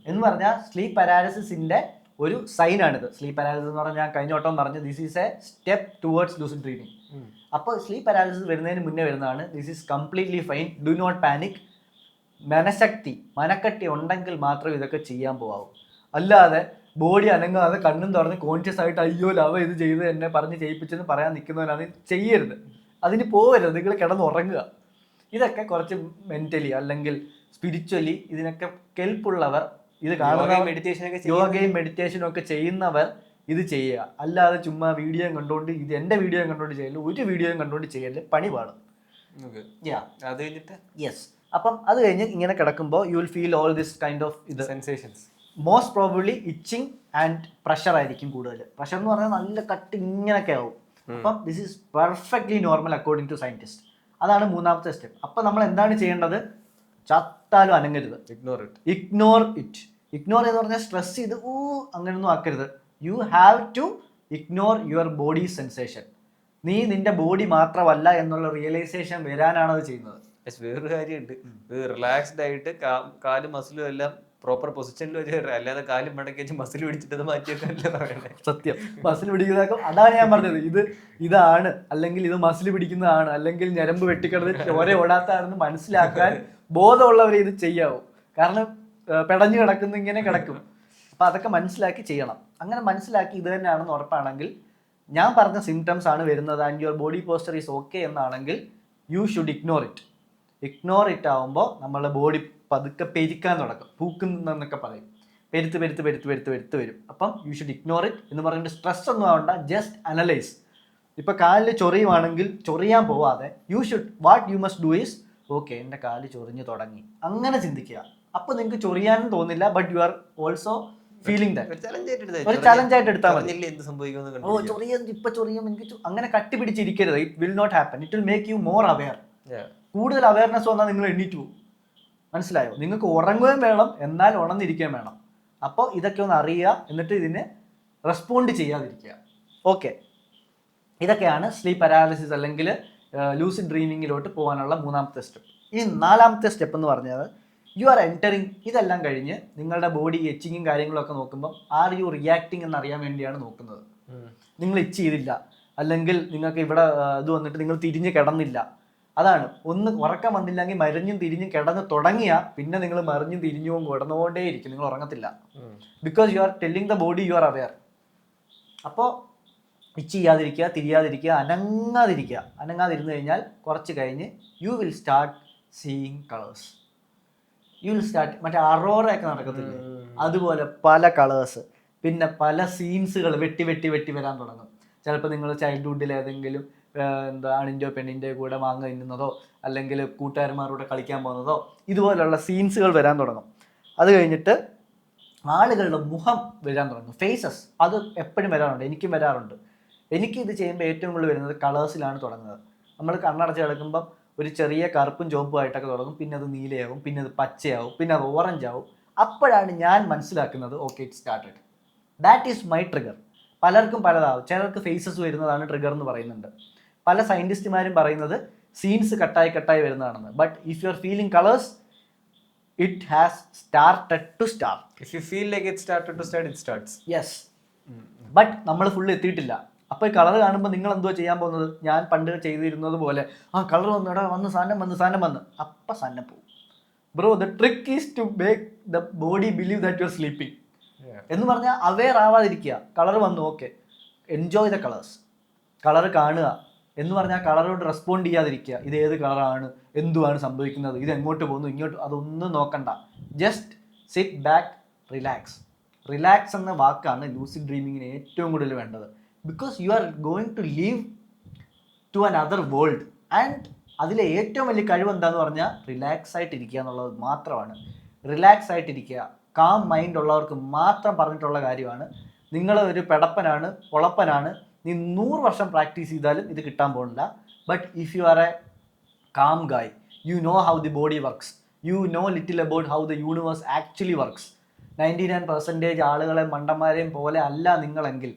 എന്ന് പറഞ്ഞാൽ സ്ലീപ്പ് പാരാലിസിസിൻ്റെ ഒരു സൈനാണിത്. സ്ലീപ്പ് പാരാലിസിസ് എന്ന് പറഞ്ഞാൽ ഞാൻ കഴിഞ്ഞ വട്ടം പറഞ്ഞു, this is a step towards lucid dreaming. അപ്പോൾ സ്ലീപ്പ് പാരാലിസിസ് വരുന്നതിന് മുന്നേ വരുന്നതാണ്. This is completely fine, do not panic. മനക്കട്ടി ഉണ്ടെങ്കിൽ മാത്രമേ ഇതൊക്കെ ചെയ്യാൻ പോകാവൂ. അല്ലാതെ ബോഡി അനങ്ങാതെ കണ്ണും തുറന്ന് കോൺഷ്യസ് ആയിട്ട് അയ്യോ ലവ ഇത് ചെയ്ത് എന്നെ പറഞ്ഞ് ചെയ്യിപ്പിച്ചെന്ന് പറയാൻ നിൽക്കുന്നവരാണ് ചെയ്യരുത്. അതിന് പോകരുത്, നിങ്ങൾ കിടന്നുറങ്ങുക. ഇതൊക്കെ കുറച്ച് മെൻ്റലി അല്ലെങ്കിൽ സ്പിരിച്വലി ഇതിനൊക്കെ കെൽപ്പുള്ളവർ, ഇത് കാണുന്ന യോഗയും മെഡിറ്റേഷനും ഒക്കെ ചെയ്യുന്നവർ ഇത് ചെയ്യുക. അല്ലാതെ ചുമ്മാ വീഡിയോയും കണ്ടുകൊണ്ട്, ഇത് എൻ്റെ വീഡിയോയും കണ്ടുകൊണ്ട് ചെയ്യല്, ഒരു വീഡിയോയും കണ്ടുകൊണ്ട് ചെയ്യല്, പണി പാടും. യെസ്. അപ്പം അത് കഴിഞ്ഞ് ഇങ്ങനെ കിടക്കുമ്പോൾ you will feel all this kind of ഇത് sensations. Most probably itching and pressure ആയിരിക്കും കൂടുതൽ. പ്രഷർ എന്ന് പറഞ്ഞാൽ നല്ല കട്ട് ഇങ്ങനെയൊക്കെ ആവും. അപ്പം this is perfectly normal according to scientist. അതാണ് മൂന്നാമത്തെ സ്റ്റെപ്പ്. അപ്പം നമ്മൾ എന്താണ് ചെയ്യേണ്ടത്? ചത്താലും അനങ്ങരുത്. Ignore it. ഇഗ്നോർ എന്ന് പറഞ്ഞാൽ സ്ട്രെസ് ചെയ്ത് അങ്ങനെയൊന്നും ആക്കരുത്. You have to ignore your body sensation. നീ നിന്റെ ബോഡി മാത്രമല്ല എന്നുള്ള റിയലൈസേഷൻ വരാനാണ് അത് ചെയ്യുന്നത്. വേറൊരു കാര്യമുണ്ട്, റിലാക്സ്ഡ് ആയിട്ട് കാലും മസിലും എല്ലാം പ്രോപ്പർ പൊസിഷനിൽ വെച്ച്, അല്ലാതെ കാലും മടക്കി വെച്ച് മസിൽ പിടിച്ചിട്ട് മാറ്റിയൊക്കെ. സത്യം, മസിൽ പിടിക്കുന്നതൊക്കെ അതാണ് ഞാൻ പറഞ്ഞത്. ഇതാണ് അല്ലെങ്കിൽ ഇത് മസിൽ പിടിക്കുന്നതാണ് അല്ലെങ്കിൽ ഞരമ്പ് വെട്ടിക്കിടന്ന് ചോര ഓടാത്തതാണെന്ന് മനസ്സിലാക്കാൻ ബോധമുള്ളവരെ ഇത് ചെയ്യാവൂ. കാരണം പെടഞ്ഞു കിടക്കുന്ന ഇങ്ങനെ കിടക്കും. അപ്പം അതൊക്കെ മനസ്സിലാക്കി ചെയ്യണം. അങ്ങനെ മനസ്സിലാക്കി ഇത് തന്നെയാണെന്ന് ഉറപ്പാണെങ്കിൽ, ഞാൻ പറഞ്ഞ സിംറ്റംസ് ആണ് വരുന്നത് and your body posture is okay എന്നാണെങ്കിൽ, you should ignore it. Ignore it ആവുമ്പോൾ നമ്മളെ ബോഡി പതുക്കെ പെരുക്കാൻ തുടങ്ങും. പൂക്കുന്നൊക്കെ പറയും, പെരുത്ത് പെരുത്ത് പെരുത്ത് പെരുത്ത് പെരുത്ത് വരും. അപ്പം യു ഷുഡ് ഇഗ്നോർ ഇറ്റ് എന്ന് പറഞ്ഞിട്ട് സ്ട്രെസ് ഒന്നും ആവണ്ട, ജസ്റ്റ് അനലൈസ്. ഇപ്പം കാലിൽ ചൊറിയുവാണെങ്കിൽ ചൊറിയാൻ പോവാതെ what you must do is, okay എൻ്റെ കാല് ചൊറിഞ്ഞു തുടങ്ങി, അങ്ങനെ ചിന്തിക്കുക. അപ്പോൾ നിങ്ങൾക്ക് ചൊറിയാനും തോന്നില്ല, but you are also feeling that. ഒരു ചലഞ്ചായിട്ട് എടുത്താൽ മതി. ചൊറിയും ഇപ്പൊ ചൊറിയും എനിക്ക് അങ്ങനെ കട്ടിപ്പിടിച്ചിരിക്കരുത്. It will not happen. It will make you more aware. കൂടുതൽ അവയർനെസ് വന്നാൽ നിങ്ങൾ എണ്ണീറ്റ് പോകും. മനസ്സിലായോ? നിങ്ങൾക്ക് ഉറങ്ങുകയും വേണം, എന്നാൽ ഉണർന്നിരിക്കുകയും വേണം. അപ്പോൾ ഇതൊക്കെ ഒന്ന് അറിയുക, എന്നിട്ട് ഇതിന് റെസ്പോണ്ട് ചെയ്യാതിരിക്കുക. ഓക്കെ, ഇതൊക്കെയാണ് സ്ലീപ്പ് പാരാലിസിസ് അല്ലെങ്കിൽ ലൂസിഡ് ഡ്രീമിങ്ങിലോട്ട് പോകാനുള്ള മൂന്നാമത്തെ സ്റ്റെപ്പ്. ഇനി നാലാമത്തെ സ്റ്റെപ്പ് എന്ന് പറഞ്ഞത്, യു ആർ എൻറ്ററിങ്. ഇതെല്ലാം കഴിഞ്ഞ് നിങ്ങളുടെ ബോഡി എച്ചിങ്ങും കാര്യങ്ങളൊക്കെ നോക്കുമ്പോൾ ആർ യു റിയാക്ടിങ് എന്നറിയാൻ വേണ്ടിയാണ് നോക്കുന്നത്. നിങ്ങൾ എച്ച് ചെയ്തില്ല, അല്ലെങ്കിൽ നിങ്ങൾക്ക് ഇവിടെ ഇത് വന്നിട്ട് നിങ്ങൾ തിരിഞ്ഞ് കിടന്നില്ല, അതാണ്. ഒന്ന് ഉറക്കം വന്നില്ലെങ്കിൽ മറിഞ്ഞും തിരിഞ്ഞും കിടന്ന് തുടങ്ങിയാൽ പിന്നെ നിങ്ങൾ മറിഞ്ഞും തിരിഞ്ഞും കിടന്നുകൊണ്ടേ ഇരിക്കും, നിങ്ങൾ ഉറങ്ങത്തില്ല. Because you are telling the body you are aware. അപ്പോൾ ഇച്ച് ചെയ്യാതിരിക്കുക, തിരിയാതിരിക്കുക, അനങ്ങാതിരുന്നു കഴിഞ്ഞാൽ കുറച്ച് കഴിഞ്ഞ് you will start seeing colours. You will start, മറ്റേ അറോറയൊക്കെ നടക്കത്തില്ലേ, അതുപോലെ പല കളേഴ്സ്. പിന്നെ പല സീൻസുകൾ വെട്ടി വെട്ടി വെട്ടി വരാൻ തുടങ്ങും. ചിലപ്പോൾ നിങ്ങൾ ചൈൽഡ്ഹുഡിൽ ഏതെങ്കിലും ആണിൻ്റെയോ പെണ്ണിൻ്റെയോ കൂടെ മാങ്ങ തിന്നുന്നതോ അല്ലെങ്കിൽ കൂട്ടുകാരന്മാരോടെ കളിക്കാൻ പോകുന്നതോ ഇതുപോലുള്ള സീൻസുകൾ വരാൻ തുടങ്ങും. അത് കഴിഞ്ഞിട്ട് ആളുകളുടെ മുഖം വരാൻ തുടങ്ങും, ഫേസസ്. അത് എപ്പോഴും വരാറുണ്ട്, എനിക്കും വരാറുണ്ട്. എനിക്ക് ഇത് ചെയ്യുമ്പോൾ ഏറ്റവും കൂടുതൽ വരുന്നത് കളേഴ്സിലാണ് തുടങ്ങുന്നത്. നമ്മൾ കണ്ണടച്ച് കിടക്കുമ്പം ഒരു ചെറിയ കറുപ്പും ചുവപ്പും ആയിട്ടൊക്കെ തുടങ്ങും, പിന്നെ അത് നീലയാവും, പിന്നെ അത് പച്ചയാവും, പിന്നെ അത് ഓറഞ്ച് ആവും. അപ്പോഴാണ് ഞാൻ മനസ്സിലാക്കുന്നത് okay it started, that is my trigger. പലർക്കും പലതാവും, ചിലർക്ക് ഫേസസ് വരുന്നതാണ് ട്രിഗർ എന്ന് പറയുന്നുണ്ട്. പല സയൻറ്റിസ്റ്റുമാരും പറയുന്നത് സീൻസ് കട്ടായി കട്ടായി വരുന്നതാണെന്ന്. But if you are feeling colours, it has started to start. If you feel like it started to start, it starts. Yes. But നമ്മൾ ഫുള്ള് എത്തിയിട്ടില്ല. അപ്പോൾ ഈ കളർ കാണുമ്പോൾ നിങ്ങൾ എന്തോ ചെയ്യാൻ പോകുന്നത്, ഞാൻ പണ്ട് ചെയ്തിരുന്നത് പോലെ കളർ വന്നിടാ വന്ന് സാധനം വന്ന് അപ്പം സാധനം പോകും. Bro, the trick is to make the body believe that you are sleeping എന്ന് പറഞ്ഞാൽ അവെയർ ആവാതിരിക്കുക. കളർ വന്നു, okay, enjoy the colours. Colour കാണുക എന്ന് പറഞ്ഞാൽ കളറോട് റെസ്പോണ്ട് ചെയ്യാതിരിക്കുക. ഇത് ഏത് കളറാണ്, എന്തുവാണ് സംഭവിക്കുന്നത്, ഇത് എങ്ങോട്ട് പോകുന്നു, ഇങ്ങോട്ട്, അതൊന്നും നോക്കണ്ട. Just sit back, relax. Relax എന്ന വാക്കാണ് ലൂസിഡ് ഡ്രീമിങ്ങിന് ഏറ്റവും കൂടുതൽ വേണ്ടത്. Because you are going to leave to another world. And അതിലെ ഏറ്റവും വലിയ കഴിവ് എന്താന്ന് പറഞ്ഞാൽ റിലാക്സ് ആയിട്ടിരിക്കുക എന്നുള്ളത് മാത്രമാണ്. റിലാക്സ് ആയിട്ടിരിക്കുക, കാം മൈൻഡ് ഉള്ളവർക്ക് മാത്രം പറഞ്ഞിട്ടുള്ള കാര്യമാണ്. നിങ്ങൾ ഒരു പെടപ്പനാണ്, ഉളപ്പനാണ്, നീ 100 വർഷം പ്രാക്ടീസ് ചെയ്താലും ഇത് കിട്ടാൻ പോകുന്നില്ല. But if you are a calm guy, you know how the body works, you know little about how the universe actually works. 99% ആളുകളെ മണ്ടന്മാരെയും പോലെ അല്ല നിങ്ങളെങ്കിൽ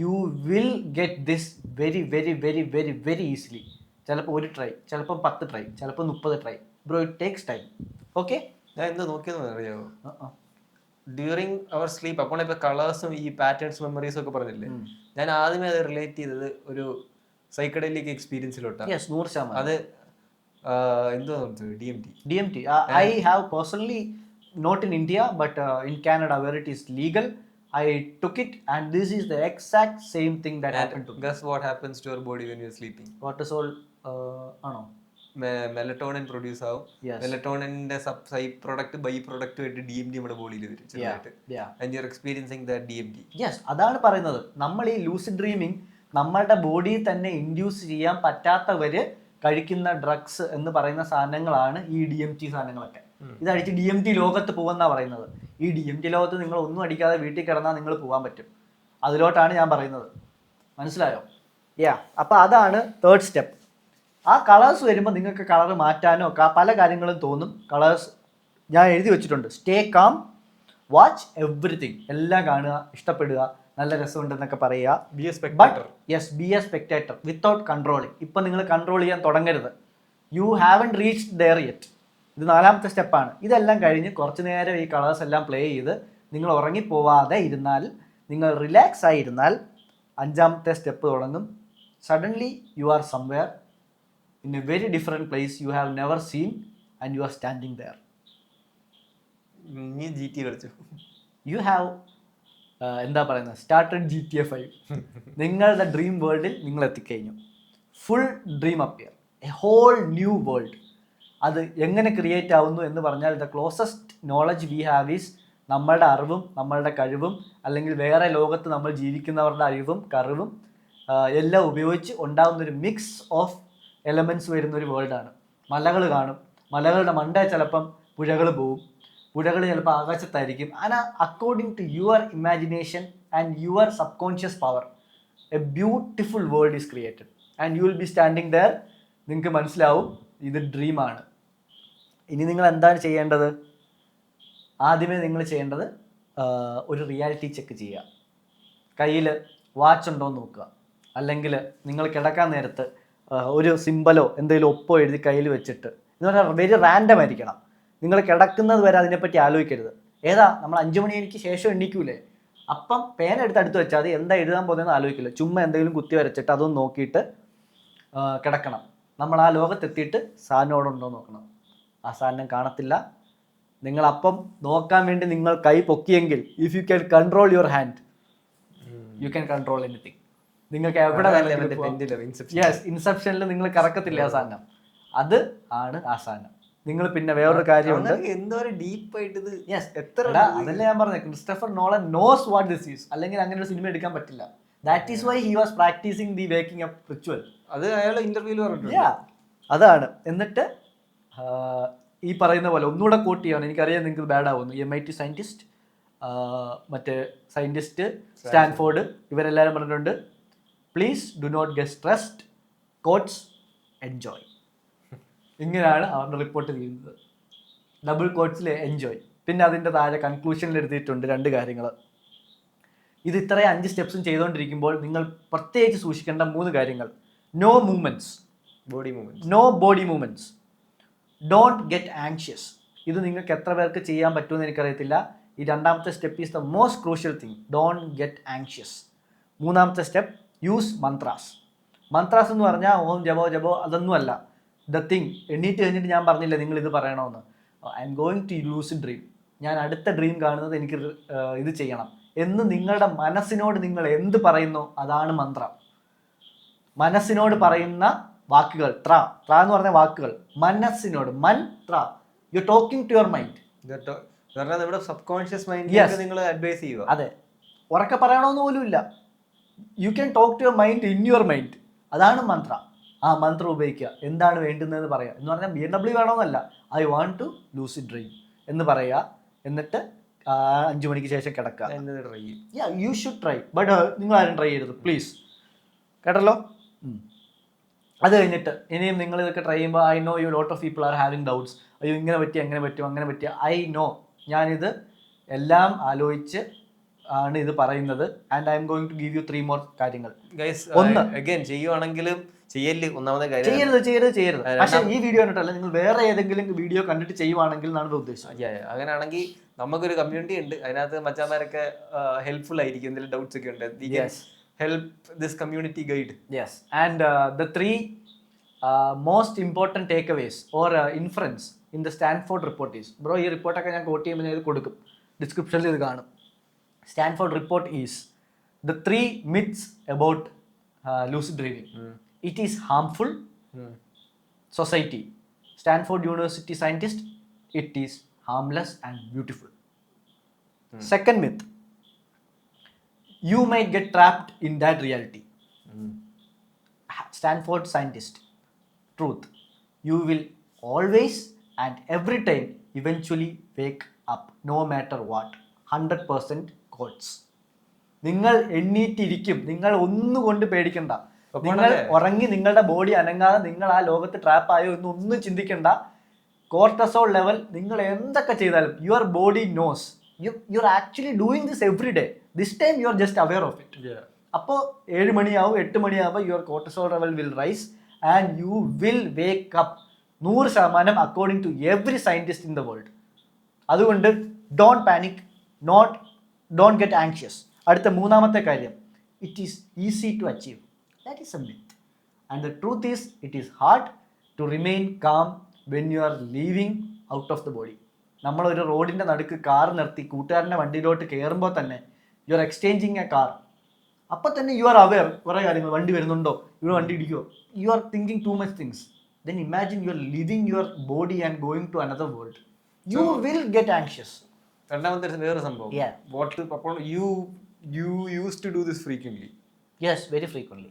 you will get this very very very very very easily. ചിലപ്പോൾ 1 try, ചിലപ്പോൾ 10 try, ചിലപ്പോൾ 30 try. Bro, it takes time. Okay, ഞാൻ എന്താ നോക്കിയെന്ന് അറിയാമോ, ഡ്യൂറിങ് അവർ സ്ലീപ്പ്. അപ്പോൾ ഇപ്പൊ കളേഴ്സും ഈ പാറ്റേൺസ് മെമ്മറീസും ഒക്കെ പറഞ്ഞില്ലേ, ഞാൻ ആദ്യമേ അത് റിലേറ്റ് ചെയ്തത് ഒരു സൈക്കഡെലിക് എക്സ്പീരിയൻസിലോട്ടാണ്. അത് എന്തോ DMT. I have personally, not in India but in Canada where it is legal, I took it and this is the exact same thing that happened to me. Guess what happens to your body when you're sleeping? Cortisol ആണോ, melatonin produce ആവും. മെലറ്റോണിന്റെ സൈ product by product ആയിട്ട് DMT നമ്മുടെ ബോഡിയിൽ വരും ചെറുതായിട്ട്. And you're experiencing that DMT. Yes, അതാണ് പറയുന്നത്. നമ്മൾ ഈ ലൂസിഡ് ഡ്രീമിങ് നമ്മളുടെ ബോഡിയിൽ തന്നെ ഇൻഡ്യൂസ് ചെയ്യാൻ പറ്റാത്തവര് കഴിക്കുന്ന ഡ്രഗ്സ് എന്ന് പറയുന്ന സാധനങ്ങളാണ് ഈ DMT സാധനങ്ങളൊക്കെ. ഇതടിച്ച് DMT ലോകത്ത് പോകുമെന്നാണ് പറയുന്നത്. ഈ DMT ലോകത്ത് നിങ്ങൾ ഒന്നും അടിക്കാതെ വീട്ടിൽ കിടന്നാൽ നിങ്ങൾ പോകാൻ പറ്റും. അതിലോട്ടാണ് ഞാൻ പറയുന്നത്. മനസ്സിലായോ? അപ്പോൾ അതാണ് 3rd സ്റ്റെപ്പ്. ആ കളേഴ്സ് വരുമ്പോൾ നിങ്ങൾക്ക് കളർ മാറ്റാനോ പല കാര്യങ്ങളും തോന്നും. കളേഴ്സ് ഞാൻ എഴുതി വെച്ചിട്ടുണ്ട്. സ്റ്റേ കാം, വാച്ച് എവ്രിതിങ്, എല്ലാം കാണുക, ഇഷ്ടപ്പെടുക, നല്ല രസമുണ്ടെന്നൊക്കെ പറയുക. But yes, be a spectator without controlling. ഇപ്പം നിങ്ങൾ കൺട്രോൾ ചെയ്യാൻ തുടങ്ങരുത്. You haven't reached there yet. ഇത് 4ാമത്തെ സ്റ്റെപ്പാണ്. ഇതെല്ലാം കഴിഞ്ഞ് കുറച്ച് നേരം ഈ കളേഴ്സ് എല്ലാം പ്ലേ ചെയ്ത് നിങ്ങൾ ഉറങ്ങിപ്പോവാതെ ഇരുന്നാൽ, നിങ്ങൾ റിലാക്സ് ആയിരുന്നാൽ 5ാമത്തെ സ്റ്റെപ്പ് തുടങ്ങും. Suddenly you are somewhere in a very different place you have never seen and you are standing there. നീ GTA കളിച്ചു, you have എന്താ പറയുന്നത്, സ്റ്റാർട്ടഡ് GTA 5. നിങ്ങളുടെ ഡ്രീം വേൾഡിൽ നിങ്ങൾ എത്തിക്കഴിഞ്ഞു. Full dream appear, a whole new world. അത് എങ്ങനെ ക്രിയേറ്റ് ആവുന്നു എന്ന് പറഞ്ഞാൽ the closest knowledge we have is നമ്മളുടെ അറിവും നമ്മളുടെ കഴിവും, അല്ലെങ്കിൽ വേറെ ലോകത്ത് നമ്മൾ ജീവിക്കുന്നവരുടെ അറിവും കഴിവും എല്ലാം ഉപയോഗിച്ച് ഉണ്ടാകുന്നൊരു മിക്സ് ഓഫ് എലമെൻറ്റ്സ് വരുന്നൊരു വേൾഡാണ്. മലകൾ കാണും, മലകളുടെ മണ്ട ചിലപ്പം പുഴകൾ പോവും, പുഴകൾ ചിലപ്പോൾ ആകാശത്തായിരിക്കും. അങ്ങനെ according to your imagination and your subconscious power a beautiful world is created and you will be standing there. നിങ്ങൾക്ക് മനസ്സിലാവും ഇത് ഡ്രീമാണ്. ഇനി നിങ്ങൾ എന്താണ് ചെയ്യേണ്ടത്? ആദ്യമേ നിങ്ങൾ ചെയ്യേണ്ടത് ഒരു റിയാലിറ്റി ചെക്ക് ചെയ്യുക. കയ്യിൽ വാച്ച് ഉണ്ടോ എന്ന് നോക്കുക. അല്ലെങ്കിൽ നിങ്ങൾ കിടക്കാൻ നേരത്ത് ഒരു സിമ്പലോ എന്തെങ്കിലും ഒപ്പോ എഴുതി കയ്യിൽ വെച്ചിട്ട്, എന്ന് പറഞ്ഞാൽ വെരി റാൻഡം ആയിരിക്കണം. നിങ്ങൾ കിടക്കുന്നത് വരെ അതിനെപ്പറ്റി ആലോചിക്കരുത്. ഏതാ നമ്മൾ 5 മണിക്ക് ശേഷം എണ്ണിക്കൂലേ, അപ്പം പേന എടുത്ത് അടുത്ത് വെച്ചാൽ മതി. എന്താ എഴുതാൻ പോകുന്നതെന്ന് ആലോചിക്കില്ല. ചുമ്മാ എന്തെങ്കിലും കുത്തി വരച്ചിട്ട് അതൊന്ന് നോക്കിയിട്ട് കിടക്കണം. നമ്മൾ ആ ലോകത്തെത്തിയിട്ട് സാധനോടുണ്ടോ നോക്കണം. ആ സാധനം കാണത്തില്ല. നിങ്ങളപ്പം നോക്കാൻ വേണ്ടി നിങ്ങൾ കൈ പൊക്കിയെങ്കിൽ, if you can control your hand you can control anything. നിങ്ങൾക്ക് എവിടെ യെസ്, ഇൻസെപ്ഷനിൽ നിങ്ങൾ കറക്കത്തില്ല ആ സാധനം. അത് ആണ് ആ സാധനം. നിങ്ങൾ പിന്നെ വേറൊരു കാര്യമുണ്ട്, എന്തോരം ഡീപ്പായിട്ട് ഇത് അതല്ലേ ഞാൻ പറഞ്ഞത്, Christopher Nolan knows what this is, അല്ലെങ്കിൽ അങ്ങനെ ഒരു സിനിമ എടുക്കാൻ പറ്റില്ല. That is why he was practising the waking up ritual. അത് അയാൾ ഇന്റർവ്യൂവിൽ പറഞ്ഞിട്ടുണ്ട്. അതാണ്. എന്നിട്ട് ഈ പറയുന്ന പോലെ ഒന്നുകൂടെ കോട്ട് ചെയ്യാണ്, എനിക്കറിയാം നിങ്ങൾക്ക് ബാഡ് ആവുന്നു. MIT സയന്റിസ്റ്റ്, മറ്റേ സയന്റിസ്റ്റ്, സ്റ്റാൻഫോർഡ്, ഇവരെല്ലാവരും പറഞ്ഞിട്ടുണ്ട്, please do not get stressed, കോട്ട്സ് എൻജോയ്. ഇങ്ങനെയാണ് അവരുടെ റിപ്പോർട്ട് ചെയ്യുന്നത്, ഡബിൾ കോട്ട്സിൽ എൻജോയ്. പിന്നെ അതിൻ്റെ താഴെ കൺക്ലൂഷനിൽ എഴുതിയിട്ടുണ്ട് 2 കാര്യങ്ങൾ. ഇത് ഇത്രയും 5 സ്റ്റെപ്സും ചെയ്തുകൊണ്ടിരിക്കുമ്പോൾ നിങ്ങൾ പ്രത്യേകിച്ച് സൂക്ഷിക്കേണ്ട 3 കാര്യങ്ങൾ. No movements, no body movements, don't get anxious. ഇത് നിങ്ങൾക്ക് എത്ര പേർക്ക് ചെയ്യാൻ പറ്റുമെന്ന് എനിക്കറിയത്തില്ല. ഈ 2ാമത്തെ step is the most crucial thing, don't get anxious. 3ാമത്തെ സ്റ്റെപ്പ്, യൂസ് മന്ത്രാസ്. മന്ത്രാസ് എന്ന് പറഞ്ഞാൽ ഓം ജപോ അതൊന്നുമല്ല. ദ തിങ്, എണ്ണീറ്റ് കഴിഞ്ഞിട്ട് ഞാൻ പറഞ്ഞില്ല നിങ്ങൾ ഇത് പറയണമെന്ന്, I M going to lucid dream, ഞാൻ അടുത്ത ഡ്രീം കാണുന്നത് എനിക്ക് ഇത് ചെയ്യണം എന്ന് നിങ്ങളുടെ മനസ്സിനോട് നിങ്ങൾ എന്ത് പറയുന്നു അതാണ് മന്ത്രം. മനസ്സിനോട് പറയുന്ന വാക്കുകൾ, ത്ര എന്ന് പറഞ്ഞ വാക്കുകൾ, മനസ്സിനോട്, മന്ത്ര, you talking to your mind. Subconscious mind നിങ്ങൾ അഡ്വൈസ് ചെയ്യുക. അതെ, ഉറക്കെ പറയണമെന്ന് പോലും ഇല്ല. You can talk to your mind in your mind. അതാണ് മന്ത്ര. ആ മന്ത്രം ഉപയോഗിക്കുക, എന്താണ് വേണ്ടുന്നതെന്ന് പറയുക. എന്ന് പറഞ്ഞാൽ BMW വേണമെന്നല്ല, I want to lucid dream എന്ന് പറയുക. എന്നിട്ട് 5 മണിക്ക് ശേഷം കിടക്കുക. യു ഷുഡ് ട്രൈ, ബട്ട് നിങ്ങൾ ആരും ട്രൈ ചെയ്യരുത് പ്ലീസ്, കേട്ടല്ലോ. അത് കഴിഞ്ഞിട്ട് ഇനിയും നിങ്ങൾ ഇതൊക്കെ ട്രൈ ചെയ്യുമ്പോൾ, I know you lot of people are having doubts, അയ്യോ ഇങ്ങനെ പറ്റി അങ്ങനെ പറ്റും അങ്ങനെ പറ്റിയ, ഐ നോ, ഞാനിത് എല്ലാം ആലോചിച്ച് ആണ് ഇത് പറയുന്നത്. And I M going to give you 3 more കാര്യങ്ങൾ. ഒന്ന്, ചെയ്യുവാണെങ്കിലും ഒന്നാമത്തെ കാര്യം ചെയ്യരുത്. പക്ഷേ ഈ വീഡിയോ കണ്ടിട്ടല്ല, നിങ്ങൾ വേറെ ഏതെങ്കിലും വീഡിയോ കണ്ടിട്ട് ചെയ്യുവാണെങ്കിൽ എന്നാണ് ഉദ്ദേശം. അങ്ങനെയാണെങ്കിൽ നമുക്കൊരു കമ്മ്യൂണിറ്റി ഉണ്ട്, അതിനകത്ത് മച്ചാന്മാരൊക്കെ ഹെൽപ്ഫുൾ ആയിരിക്കും. എന്തെങ്കിലും ഡൗട്ട്സ് ഒക്കെ ഉണ്ട്, help this community guide. Yes, and the 3 most important takeaways or inference in the Stanford report is, bro, ഈ റിപ്പോർട്ടൊക്കെ ഞാൻ കോട്ട് ചെയ്യുമ്പോൾ ഇത് കൊടുക്കും, ഡിസ്ക്രിപ്ഷനിൽ ഇത് കാണും. Stanford report is the 3 myths about lucid dreaming. It is harmful. Society, Stanford University scientist, it is harmless and beautiful. Second myth, you might get trapped in that reality. Stanford scientist, truth, you will always and every time eventually wake up no matter what. 100% quotes. നിങ്ങൾ എണ്ണീറ്റിരിക്കും, നിങ്ങൾ ഒന്നുകൊണ്ട് പേടിക്കണ്ട, നിങ്ങൾ ഉറങ്ങി നിങ്ങളുടെ body അനങ്ങാതെ നിങ്ങൾ ആ ലോകത്ത് ട്രാപ്പായോ എന്നൊന്നും ചിന്തിക്കണ്ട. കോർട്ടസോൾ ലെവൽ നിങ്ങൾ എന്തൊക്കെ ചെയ്താലും your body knows you are actually doing this every day. This time you are just aware of it. അപ്പോൾ 7 മണിയാവും 8 മണിയാവുമ്പോൾ your cortisol level will rise and you will wake up 100% according to every scientist in the world. അതുകൊണ്ട് don't panic, don't get anxious. അടുത്ത 3ാമത്തെ കാര്യം, it is easy to achieve. That is a myth. And the truth is it is hard to remain calm when you are leaving out of the body. നമ്മളൊരു റോഡിൻ്റെ നടുക്ക് car നിർത്തി കൂട്ടുകാരൻ്റെ വണ്ടിയിലോട്ട് കയറുമ്പോൾ തന്നെ you are exchanging a car. അപ്പോൾ തന്നെ യു ആർ അവെയർ കുറേ കാര്യങ്ങൾ, വണ്ടി വരുന്നുണ്ടോ, ഇവിടെ വണ്ടി ഇടിക്കുമോ, you are thinking too much things. Then imagine you are living your body and going to another world. You will get anxious. രണ്ടാമത്തെ വേറെ സംഭവം, you used to do this frequently. Yes, very frequently.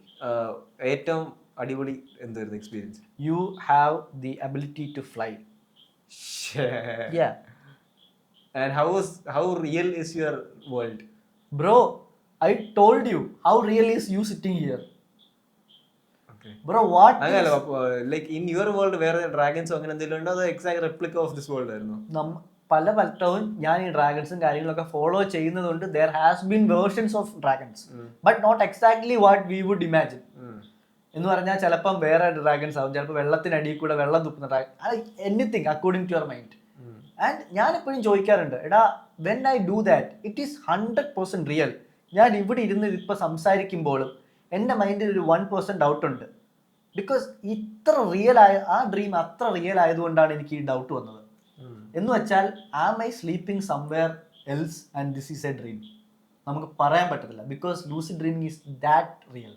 ഏറ്റവും അടിപൊളി എന്തായിരുന്നു experience? You have the ability to fly. Yeah. And how real is your world? Bro, I told you how real is you sitting here. Okay. Bro, what? Like in your world where dragons അങ്ങനെ എന്തെങ്കിലും ഉണ്ടോ, അതോ exact replica of this world ആയിരുന്നു? പല വട്ടവും ഞാൻ ഈ ഡ്രാഗൺസും കാര്യങ്ങളൊക്കെ ഫോളോ ചെയ്യുന്നതുകൊണ്ട് there has been versions of dragons, but not exactly what we would imagine. എന്ന് പറഞ്ഞാൽ ചിലപ്പം വേറെ ഡ്രാഗൺസ് ആവും, ചിലപ്പോൾ വെള്ളത്തിനടിയിൽ കൂടെ വെള്ളം തുപ്പുന്ന dragon, anything according to your mind. And ഞാൻ എപ്പോഴും ചോദിക്കാറുണ്ട്, എടാ when I do that it is 100% real. ഞാൻ ഇവിടെ ഇരുന്ന് ഇപ്പോൾ സംസാരിക്കുമ്പോഴും എൻ്റെ മൈൻഡിൽ ഒരു 1% ഡൗട്ടുണ്ട്. ബിക്കോസ് ഇത്ര റിയൽ ആയ ആ ഡ്രീം അത്ര റിയൽ ആയതുകൊണ്ടാണ് എനിക്ക് ഈ ഡൗട്ട് വന്നത്. എന്ന് വെച്ചാൽ am I sleeping somewhere else and this is a dream? നമുക്ക് പറയാൻ പറ്റത്തില്ല, because lucid dreaming is that real.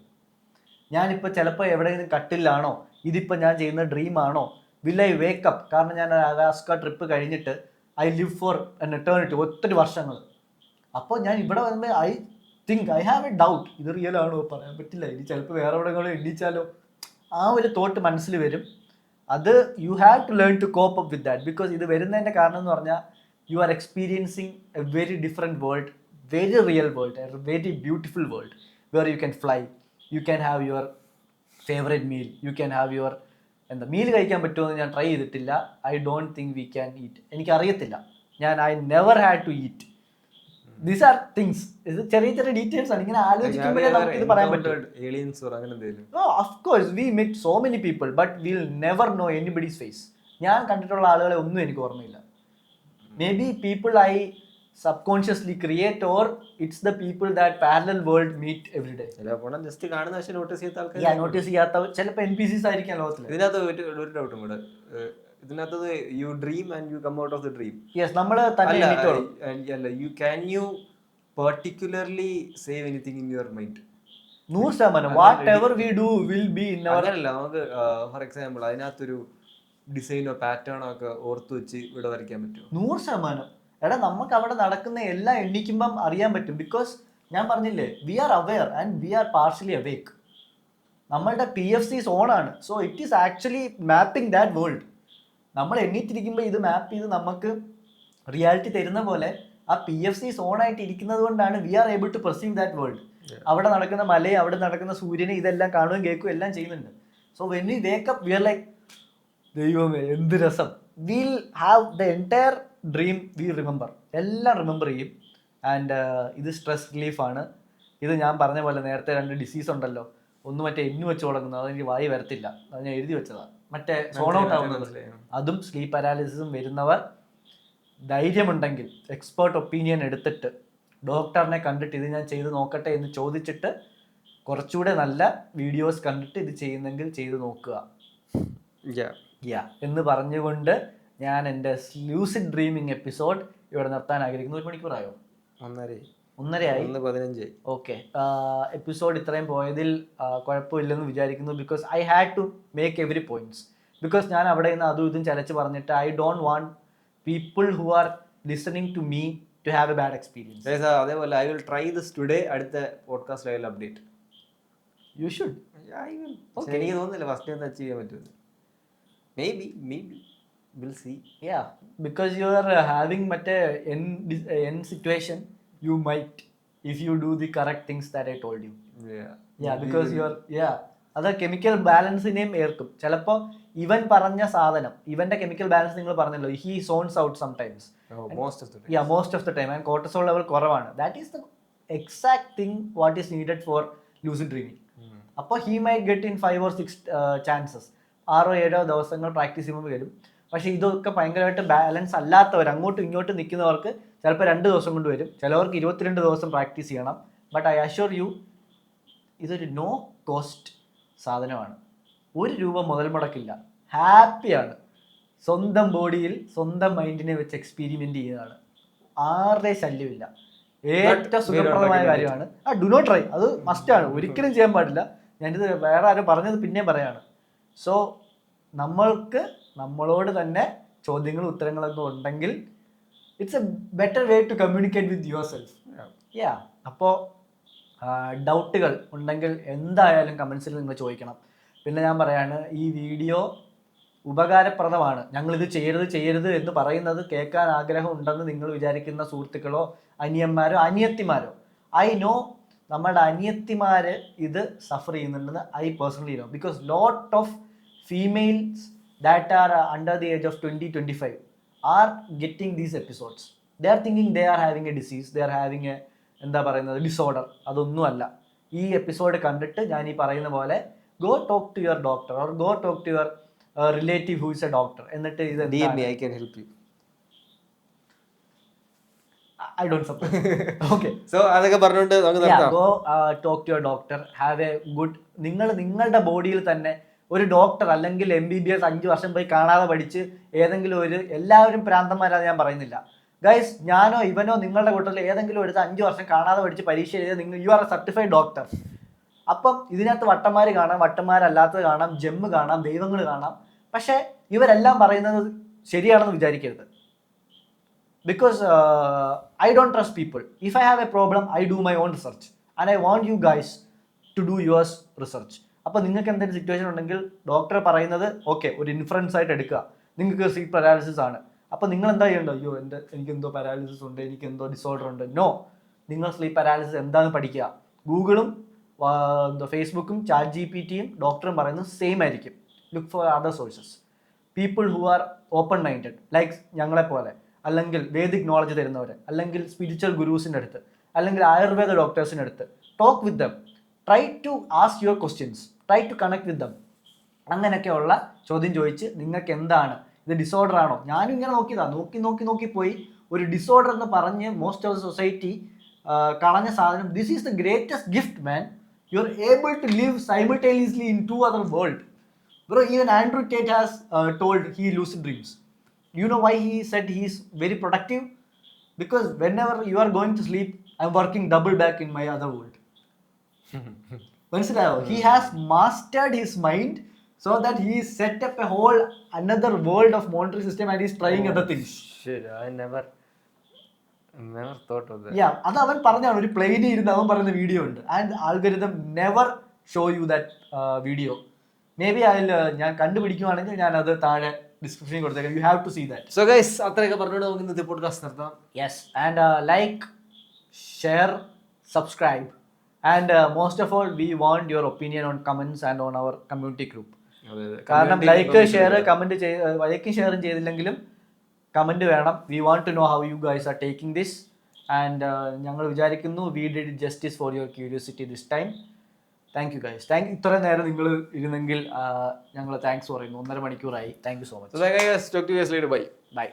ഞാനിപ്പോൾ ചിലപ്പോൾ എവിടെയെങ്കിലും കട്ടിലാണോ, ഇതിപ്പോൾ ഞാൻ ചെയ്യുന്ന ഡ്രീമാണോ, വിൽ ഐ വേക്ക് അപ്പ്? കാരണം ഞാൻ അലാസ്ക ട്രിപ്പ് കഴിഞ്ഞിട്ട് I live for an eternity, ഒത്തിരി വർഷങ്ങൾ. അപ്പോൾ ഞാൻ ഇവിടെ വരുമ്പോൾ I think I have a doubt, ഇത് റിയൽ ആണോ പറയാൻ പറ്റില്ല, ഇനി ചിലപ്പോൾ വേറെ എവിടെയെങ്കിലും എണ്ണിച്ചാലോ, ആ ഒരു തോട്ട് മനസ്സിൽ വരും. അത് you have to learn to cope up with that. Because ഇത് വരുന്നതിൻ്റെ കാരണം എന്ന് പറഞ്ഞാൽ you are experiencing a very different world, very real world, a very beautiful world where you can fly, you can have your favourite meal, you can have your meal കഴിക്കാൻ പറ്റുമെന്ന് ഞാൻ try ചെയ്തിട്ടില്ല. I don't think we can eat, എനിക്കറിയത്തില്ല, I never had to eat. These are things, ഇത് ചെറിയ ചെറിയ details ആണ്. ഇങ്ങനെ ആലോചിക്കുമ്പോഴേ നമുക്ക് ഇത് പറയാൻ പറ്റും. Of course we met so many people but will never know anybody's face. ഞാൻ കണ്ടിട്ടുള്ള ആളുകളെ ഒന്നും എനിക്ക് ഓർമ്മയില്ല. Maybe people I subconsciously create, or it's the people that parallel world meet every day. Just കാണുന്ന പക്ഷേ നോട്ടീസ് ചെയ്യാത്ത ആൾക്കാർ, നോട്ടീസ് ചെയ്യാത്ത ചിലപ്പോൾ NPCs ആയിരിക്കാം ലോകത്തിൽ. ഇതിനകത്ത് ഒരു ഡൗട്ടും കൂടെ, ഇതിനകത്ത് you dream and you come out of the dream. Yes, നമ്മൾ തന്നെ അല്ല, you particularly save anything in your mind? 100%. Whatever we do will be in our. അങ്ങനല്ല, നമുക്ക് ഫോർ എക്സാമ്പിൾ അതിനകത്തൊരു ഡിസൈനോ പാറ്റേണോ ഒക്കെ ഓർത്ത് വെച്ച് ഇവിടെ വരയ്ക്കാൻ പറ്റുമോ? 100%. എടാ, നമുക്ക് അവിടെ നടക്കുന്ന എല്ലാം എണ്ണിക്കുമ്പം അറിയാൻ പറ്റും. ബിക്കോസ് ഞാൻ പറഞ്ഞില്ലേ, we are aware and we are partially awake. നമ്മളുടെ PFCs ഓൺ ആണ്. So it is actually mapping that world. നമ്മൾ എണ്ണീറ്റിരിക്കുമ്പോൾ ഇത് മാപ്പ് ചെയ്ത് നമുക്ക് റിയാലിറ്റി തരുന്ന പോലെ ആ PFCs ഓൺ ആയിട്ട് ഇരിക്കുന്നത് കൊണ്ടാണ് we are able to perceive that world. അവിടെ നടക്കുന്ന മലയും അവിടെ നടക്കുന്ന സൂര്യനെ ഇതെല്ലാം കാണുകയും കേൾക്കുകയും എല്ലാം ചെയ്യുന്നുണ്ട്. So when we wake up we are like, ദൈവമേ എന്ത് രസം. Will have the entire dream we remember, എല്ലാം റിമെമ്പർ ചെയ്യും. ആൻഡ് ഇത് സ്ട്രെസ് റിലീഫാണ്. ഇത് ഞാൻ പറഞ്ഞ പോലെ നേരത്തെ 2 ഡിസീസ് ഉണ്ടല്ലോ, ഒന്ന് മറ്റേ എന്നു വെച്ച് തുടങ്ങുന്നത്, അതെനിക്ക് വായി വരത്തില്ല, അത് ഞാൻ എഴുതി വെച്ചതാണ്. മറ്റേ സോൺ ഔട്ട് ആവുന്നത്, അതും സ്ലീപ്പ് പാരാലിസിസും വരുന്നവർ ധൈര്യമുണ്ടെങ്കിൽ എക്സ്പേർട്ട് ഒപ്പീനിയൻ എടുത്തിട്ട് ഡോക്ടറിനെ കണ്ടിട്ട് ഇത് ഞാൻ ചെയ്ത് നോക്കട്ടെ എന്ന് ചോദിച്ചിട്ട് കുറച്ചുകൂടെ നല്ല വീഡിയോസ് കണ്ടിട്ട് ഇത് ചെയ്യുന്നെങ്കിൽ ചെയ്ത് നോക്കുക എന്ന് പറഞ്ഞുകൊണ്ട് ഞാൻ എൻ്റെ ലൂസിഡ് ഡ്രീമിങ് എപ്പിസോഡ് ഇവിടെ നിർത്താൻ ആഗ്രഹിക്കുന്നു. 1 മണിക്കൂറായോ? 1:30 ഓക്കെ. എപ്പിസോഡ് ഇത്രയും പോയതിൽ കുഴപ്പമില്ലെന്ന് വിചാരിക്കുന്നു. Because I had to make every points. Because ഞാൻ അവിടെ നിന്ന് അതും ഇതും ചലച്ച് പറഞ്ഞിട്ട് I don't want people who are listening to me to have a bad experience. അതേപോലെ I will try this today. അടുത്ത podcast I will update. You should. എനിക്ക് തോന്നുന്നില്ല ഫസ്റ്റ് ഒന്ന് അച്ചീവ് ചെയ്യാൻ പറ്റുമെന്ന്. Maybe we'll see. Yeah, because you are having മറ്റേ in situation you might, if you do the correct things that I told you. Because you are അത് chemical ബാലൻസിനെയും ഏർക്കും. ചിലപ്പോൾ ഇവൻ പറഞ്ഞ സാധനം, ഇവന്റെ കെമിക്കൽ ബാലൻസ് നിങ്ങൾ പറഞ്ഞല്ലോ, he zones out sometimes. Most of the time. And cortisol level കുറവാണ്. That is the exact thing what is needed for lucid dreaming. അപ്പോൾ he may get in 5 or 6 chances, 6 or 7 ദിവസങ്ങൾ practice ചെയ്യുമ്പോൾ വരും. പക്ഷേ ഇതൊക്കെ ഭയങ്കരമായിട്ട് ബാലൻസ് അല്ലാത്തവർ, അങ്ങോട്ടും ഇങ്ങോട്ടും നിൽക്കുന്നവർക്ക് ചിലപ്പോൾ 2 ദിവസം കൊണ്ട് വരും. ചിലവർക്ക് 22 ദിവസം പ്രാക്ടീസ് ചെയ്യണം. ബട്ട് ഐ അഷ്വർ യു, ഇതൊരു നോ കോസ്റ്റ് സാധനമാണ്. 1 രൂപ മുതൽ മുടക്കില്ല. ഹാപ്പിയാണ്. സ്വന്തം ബോഡിയിൽ സ്വന്തം മൈൻഡിനെ വെച്ച് എക്സ്പീരിമെൻ്റ് ചെയ്യുന്നതാണ്. ആരുടെ ശല്യമില്ല. ഏറ്റവും സുഖപ്രദമായ കാര്യമാണ്. Do not try. അത് മസ്റ്റാണ്. ഒരിക്കലും ചെയ്യാൻ പാടില്ല. ഞാനിത് വേറെ ആരും പറഞ്ഞത് പിന്നെയും പറയാണ്. സോ നമ്മൾക്ക് നമ്മളോട് തന്നെ ചോദ്യങ്ങളും ഉത്തരങ്ങളൊക്കെ ഉണ്ടെങ്കിൽ it's a better way to communicate with yourself. അപ്പോൾ ഡൗട്ടുകൾ ഉണ്ടെങ്കിൽ എന്തായാലും കമൻസിൽ നിങ്ങൾ ചോദിക്കണം. പിന്നെ ഞാൻ പറയാണ്, ഈ വീഡിയോ ഉപകാരപ്രദമാണ്. ഞങ്ങളിത് ചെയ്യരുത് എന്ന് പറയുന്നത് കേൾക്കാൻ ആഗ്രഹം ഉണ്ടെന്ന് നിങ്ങൾ വിചാരിക്കുന്ന സുഹൃത്തുക്കളോ അനിയന്മാരോ അനിയത്തിമാരോ, ഐ നോ നമ്മുടെ അനിയത്തിമാർ ഇത് സഫർ ചെയ്യുന്നുണ്ടെന്ന് I personally know. Because lot of females that are under the age of 20-25 are getting these episodes. They are thinking they are having a disease, they are having a എന്താ പറയുന്നത് disorder. അതൊന്നുമല്ല. ഈ episode കണ്ടിട്ട് ഞാൻ ഈ പറയുന്ന പോലെ go talk to your doctor or go talk to your relative who is a doctor. എന്നിട്ട് ഇത് I can help you. I don't support. Okay. So അതൊക്കെ പറഞ്ഞുകൊണ്ട് നമുക്ക് നിർത്താം. Go talk to your doctor. Have a good, നിങ്ങളുടെ ബോഡിയിൽ തന്നെ ഒരു ഡോക്ടർ അല്ലെങ്കിൽ MBBS 5 വർഷം പോയി കാണാതെ പഠിച്ച് ഏതെങ്കിലും ഒരു, എല്ലാവരും പ്രാന്തന്മാരാണ് ഞാൻ പറയുന്നില്ല ഗൈസ്, ഞാനോ ഇവനോ നിങ്ങളുടെ കൂട്ടത്തിൽ ഏതെങ്കിലും എടുത്ത് 5 വർഷം കാണാതെ പഠിച്ച് പരീക്ഷ എഴുതിയാൽ നിങ്ങൾ U are A certified doctor. അപ്പം ഇതിനകത്ത് വട്ടന്മാർ കാണാം, വട്ടന്മാരല്ലാത്തത് കാണാം, ജെമ്മ് കാണാം, ദൈവങ്ങൾ കാണാം. പക്ഷേ ഇവരെല്ലാം പറയുന്നത് ശരിയാണെന്ന് വിചാരിക്കരുത്. Because I don't trust people. If I have a problem, I do my own research. And I want you guys to do yours research. അപ്പോൾ നിങ്ങൾക്ക് എന്തെങ്കിലും സിറ്റുവേഷൻ ഉണ്ടെങ്കിൽ ഡോക്ടർ പറയുന്നത് ഓക്കെ ഒരു ഇൻഫറൻസ് ആയിട്ട് എടുക്കുക. നിങ്ങൾക്ക് സ്ലീപ്പ് പാരാലിസിസ് ആണ്. അപ്പോൾ നിങ്ങൾ എന്താ ചെയ്യേണ്ടത്? അയ്യോ എനിക്കെന്തോ പാരാലിസിസ് ഉണ്ട്, എനിക്കെന്തോ ഡിസോർഡർ ഉണ്ട്. നോ, നിങ്ങൾ സ്ലീപ്പ് പാരാലിസിസ് എന്താണെന്ന് പഠിക്കുക. ഗൂഗിളും ഫേസ്ബുക്കും ChatGPT ഡോക്ടറും പറയുന്നത് സെയിം ആയിരിക്കും. Look for other sources. People who are open minded like ഞങ്ങളെപ്പോലെ, അല്ലെങ്കിൽ വേദിക് നോളജ് തരുന്നവർ, അല്ലെങ്കിൽ സ്പിരിച്വൽ ഗുരൂസിൻ്റെ അടുത്ത്, അല്ലെങ്കിൽ ആയുർവേദ ഡോക്ടേഴ്സിൻ്റെ അടുത്ത് talk with them. Try to ask your questions, try to connect with them. അങ്ങനെയൊക്കെയുള്ള ചോദ്യം ചോദിച്ച് നിങ്ങൾക്ക് എന്താണ് ഇത്, ഡിസോർഡർ ആണോ? ഞാനും ഇങ്ങനെ നോക്കി പോയി ഒരു ഡിസോർഡർ എന്ന് പറഞ്ഞ് മോസ്റ്റ് ഓഫ് ദ സൊസൈറ്റി കളഞ്ഞ സാധനം. This is the greatest gift man. You are able to live simultaneously in 2 other world. Bro, even Andrew Tate has told he lucid dreams. You know why he said he is very productive? Because whenever you are going to sleep, I'm working double back in my other world. He has mastered his mind so that he set up a whole another world of monetary system and he's trying other things. Shit, I never thought of that. Yeah, അത് അവൻ പറഞ്ഞാണ്. ഒരു പ്ലെയിനിൽ ഇരുന്ന് അവൻ പറയുന്ന video ഉണ്ട്. And algorithm never show you that video. Maybe ഞാൻ കണ്ടുപിടിക്കുവാണെങ്കിൽ ഞാൻ അത് താഴെ ഡിസ്ക്രിപ്ഷനിൽ കൊടുത്തേക്കാം. You have to see that. So guys, അത്രയൊക്കെ പറഞ്ഞുകൊണ്ട് നമുക്ക് ഇന്നത്തെ പോഡ്കാസ്റ്റ് നിർത്താം. Yes, and like, share, subscribe, and most of all we want your opinion on comments and on our community group. കാരണം ലൈക്കും ഷെയറും ചെയ്തില്ലെങ്കിലും കമന്റ് വേണം. We want to know how you guys are taking this. And ഞങ്ങൾ വിചാരിക്കുന്നു we did justice for your curiosity this time. Thank you guys. ഇത്രയും നേരം നിങ്ങൾ ഇരുന്നെങ്കിൽ ഞങ്ങൾ താങ്ക്സ് പറയുന്നു. 1.5 മണിക്കൂറായി. Thank you so much. By.